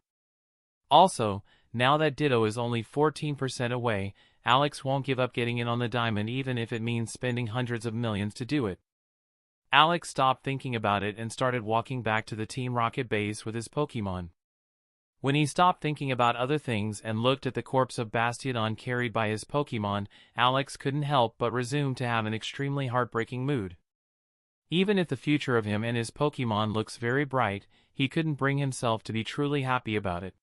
Also, now that Ditto is only 14% away, Alex won't give up getting in on the diamond even if it means spending hundreds of millions to do it. Alex stopped thinking about it and started walking back to the Team Rocket base with his Pokemon. When he stopped thinking about other things and looked at the corpse of Bastiodon carried by his Pokemon, Alex couldn't help but resume to have an extremely heartbreaking mood. Even if the future of him and his Pokemon looks very bright, he couldn't bring himself to be truly happy about it.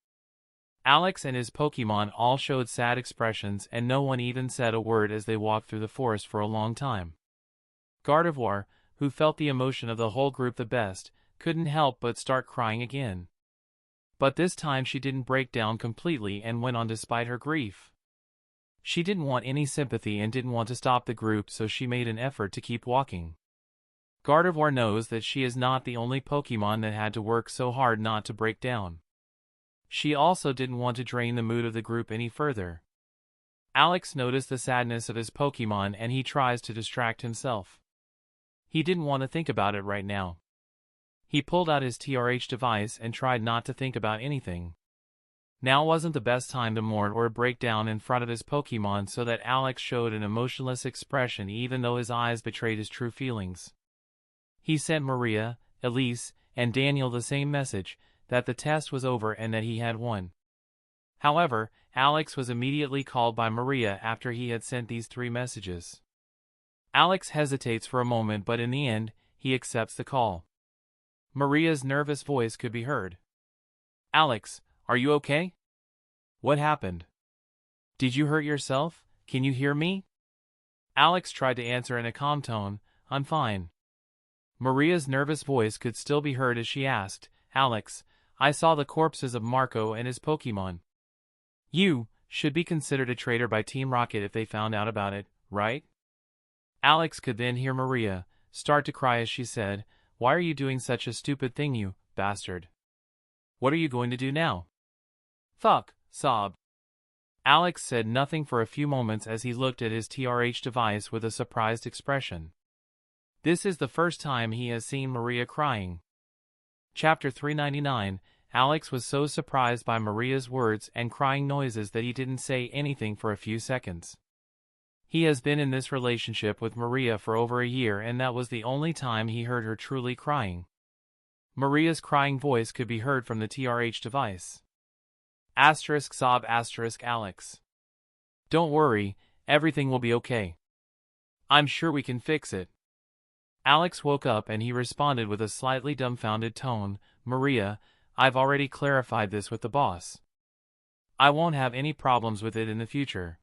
Alex and his Pokemon all showed sad expressions, and no one even said a word as they walked through the forest for a long time. Gardevoir, who felt the emotion of the whole group the best, couldn't help but start crying again. But this time she didn't break down completely and went on despite her grief. She didn't want any sympathy and didn't want to stop the group, so she made an effort to keep walking. Gardevoir knows that she is not the only Pokemon that had to work so hard not to break down. She also didn't want to drain the mood of the group any further. Alex noticed the sadness of his Pokemon and he tries to distract himself. He didn't want to think about it right now. He pulled out his TRH device and tried not to think about anything. Now wasn't the best time to mourn or break down in front of his Pokemon, so that Alex showed an emotionless expression even though his eyes betrayed his true feelings. He sent Maria, Elise, and Daniel the same message, that the test was over and that he had won. However, Alex was immediately called by Maria after he had sent these 3 messages. Alex hesitates for a moment, but in the end, he accepts the call. Maria's nervous voice could be heard. "Alex, are you okay? What happened? Did you hurt yourself? Can you hear me?" Alex tried to answer in a calm tone, "I'm fine." Maria's nervous voice could still be heard as she asked, "Alex, I saw the corpses of Marco and his Pokemon. You should be considered a traitor by Team Rocket if they found out about it, right?" Alex could then hear Maria start to cry as she said, "Why are you doing such a stupid thing, you bastard? What are you going to do now?" "Fuck," sob. Alex said nothing for a few moments as he looked at his TRH device with a surprised expression. This is the first time he has seen Maria crying. Chapter 399. Alex was so surprised by Maria's words and crying noises that he didn't say anything for a few seconds. He has been in this relationship with Maria for over a year, and that was the only time he heard her truly crying. Maria's crying voice could be heard from the TRH device. *sob Alex. "Don't worry, everything will be okay. I'm sure we can fix it." Alex woke up and he responded with a slightly dumbfounded tone, "Maria, I've already clarified this with the boss. I won't have any problems with it in the future."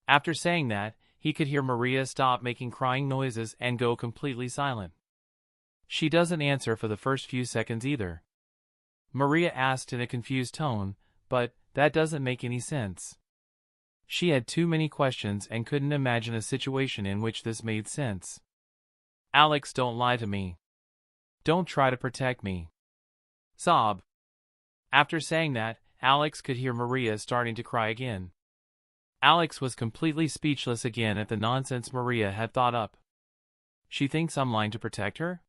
After saying that, he could hear Maria stop making crying noises and go completely silent. She doesn't answer for the first few seconds either. Maria asked in a confused tone, "But that doesn't make any sense." She had too many questions and couldn't imagine a situation in which this made sense. "Alex, don't lie to me. Don't try to protect me." Sob. After saying that, Alex could hear Maria starting to cry again. Alex was completely speechless again at the nonsense Maria had thought up. She thinks I'm lying to protect her?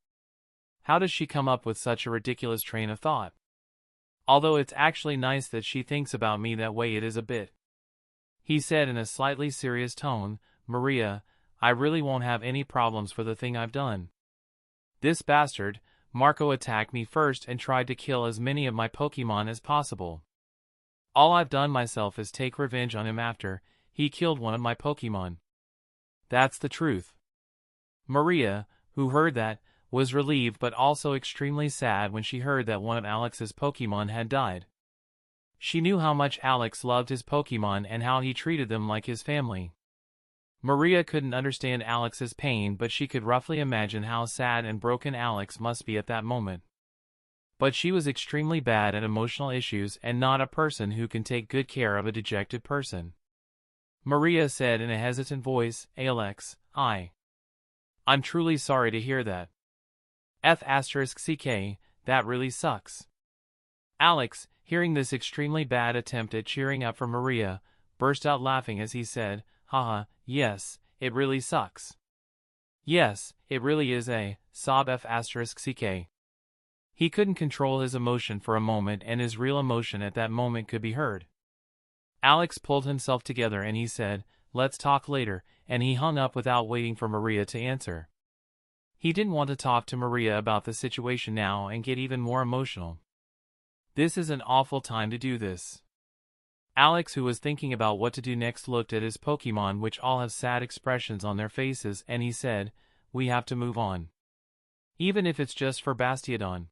How does she come up with such a ridiculous train of thought? Although it's actually nice that she thinks about me that way, it is a bit. He said in a slightly serious tone, Maria, I really won't have any problems for the thing I've done. This bastard, Marco, attacked me first and tried to kill as many of my Pokemon as possible. All I've done myself is take revenge on him after he killed one of my Pokemon. That's the truth. Maria, who heard that, was relieved but also extremely sad when she heard that one of Alex's Pokemon had died. She knew how much Alex loved his Pokemon and how he treated them like his family. Maria couldn't understand Alex's pain, but she could roughly imagine how sad and broken Alex must be at that moment. But she was extremely bad at emotional issues and not a person who can take good care of a dejected person. Maria said in a hesitant voice, Alex, I'm truly sorry to hear that. F***ck, that really sucks. Alex, hearing this extremely bad attempt at cheering up for Maria, burst out laughing as he said, haha, yes, it really sucks. Yes, it really is a sob F***ck. He couldn't control his emotion for a moment, and his real emotion at that moment could be heard. Alex pulled himself together and he said, let's talk later, and he hung up without waiting for Maria to answer. He didn't want to talk to Maria about the situation now and get even more emotional. This is an awful time to do this. Alex, who was thinking about what to do next, looked at his Pokemon, which all have sad expressions on their faces, and he said, we have to move on. Even if it's just for Bastiodon.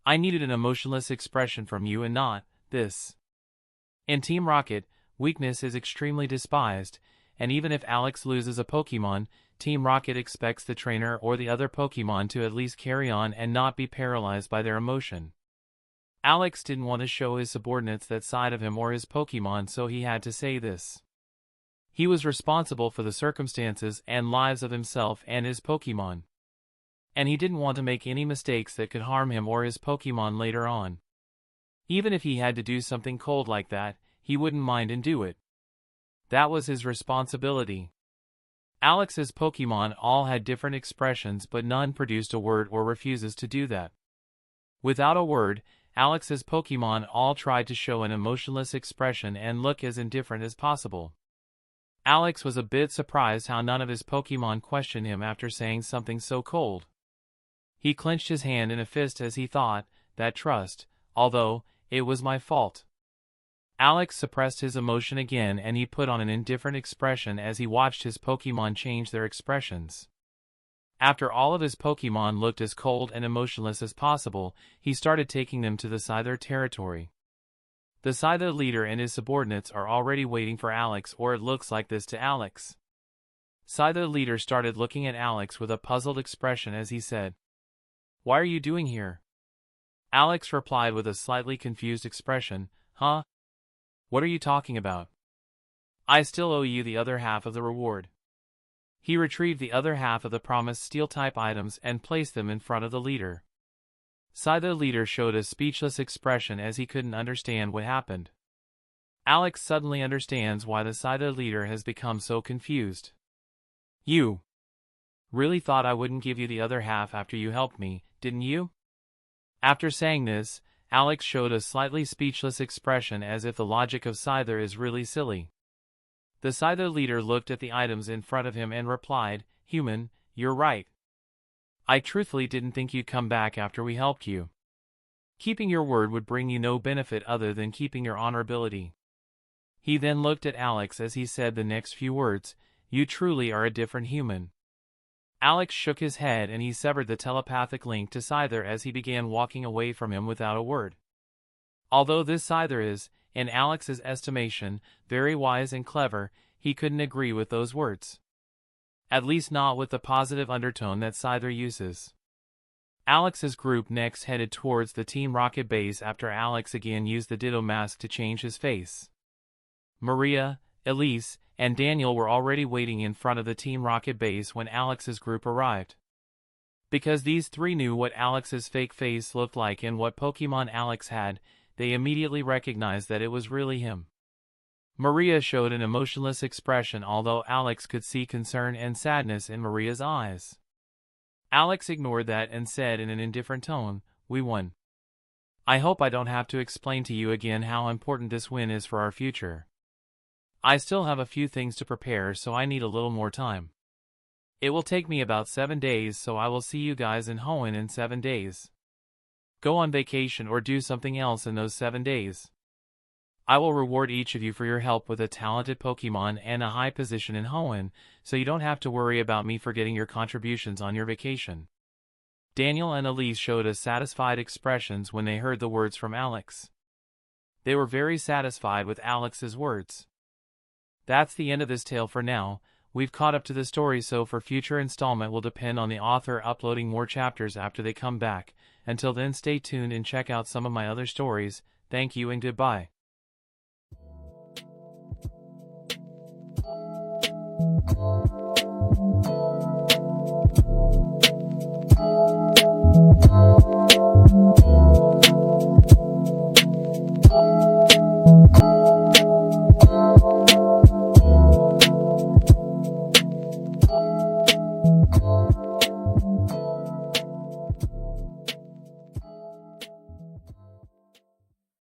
I needed an emotionless expression from you and not this. In Team Rocket, weakness is extremely despised, and even if Alex loses a Pokemon, Team Rocket expects the trainer or the other Pokemon to at least carry on and not be paralyzed by their emotion. Alex didn't want to show his subordinates that side of him or his Pokemon, so he had to say this. He was responsible for the circumstances and lives of himself and his Pokemon. And he didn't want to make any mistakes that could harm him or his Pokemon later on. Even if he had to do something cold like that, he wouldn't mind and do it. That was his responsibility. Alex's Pokemon all had different expressions, but none produced a word or refuses to do that. Without a word, Alex's Pokemon all tried to show an emotionless expression and look as indifferent as possible. Alex was a bit surprised how none of his Pokemon questioned him after saying something so cold. He clenched his hand in a fist as he thought, that trust, although, it was my fault. Alex suppressed his emotion again and he put on an indifferent expression as he watched his Pokemon change their expressions. After all of his Pokemon looked as cold and emotionless as possible, he started taking them to the Scyther territory. The Scyther leader and his subordinates are already waiting for Alex, or it looks like this to Alex. Scyther leader started looking at Alex with a puzzled expression as he said, "Why are you doing here?" Alex replied with a slightly confused expression, "Huh? What are you talking about? I still owe you the other half of the reward." He retrieved the other half of the promised steel-type items and placed them in front of the leader. Scyther leader showed a speechless expression as he couldn't understand what happened. Alex suddenly understands why the Scyther leader has become so confused. "You really thought I wouldn't give you the other half after you helped me, didn't you?" After saying this, Alex showed a slightly speechless expression as if the logic of Scyther is really silly. The Scyther leader looked at the items in front of him and replied, "Human, you're right. I truthfully didn't think you'd come back after we helped you. Keeping your word would bring you no benefit other than keeping your honorability." He then looked at Alex as he said the next few words, "You truly are a different human." Alex shook his head and he severed the telepathic link to Scyther as he began walking away from him without a word. Although this Scyther is, in Alex's estimation, very wise and clever, he couldn't agree with those words. At least not with the positive undertone that Scyther uses. Alex's group next headed towards the Team Rocket base after Alex again used the Ditto mask to change his face. Maria, Elise, and Daniel were already waiting in front of the Team Rocket base when Alex's group arrived. Because these three knew what Alex's fake face looked like and what Pokemon Alex had, they immediately recognized that it was really him. Maria showed an emotionless expression, although Alex could see concern and sadness in Maria's eyes. Alex ignored that and said in an indifferent tone, "We won. I hope I don't have to explain to you again how important this win is for our future. I still have a few things to prepare, so I need a little more time. It will take me about 7 days, so I will see you guys in Hoenn in 7 days. Go on vacation or do something else in those 7 days. I will reward each of you for your help with a talented Pokemon and a high position in Hoenn, so you don't have to worry about me forgetting your contributions on your vacation." Daniel and Elise showed us satisfied expressions when they heard the words from Alex. They were very satisfied with Alex's words. That's the end of this tale for now. We've caught up to the story, so for future installment will depend on the author uploading more chapters after they come back. Until then, stay tuned and check out some of my other stories. Thank you and goodbye.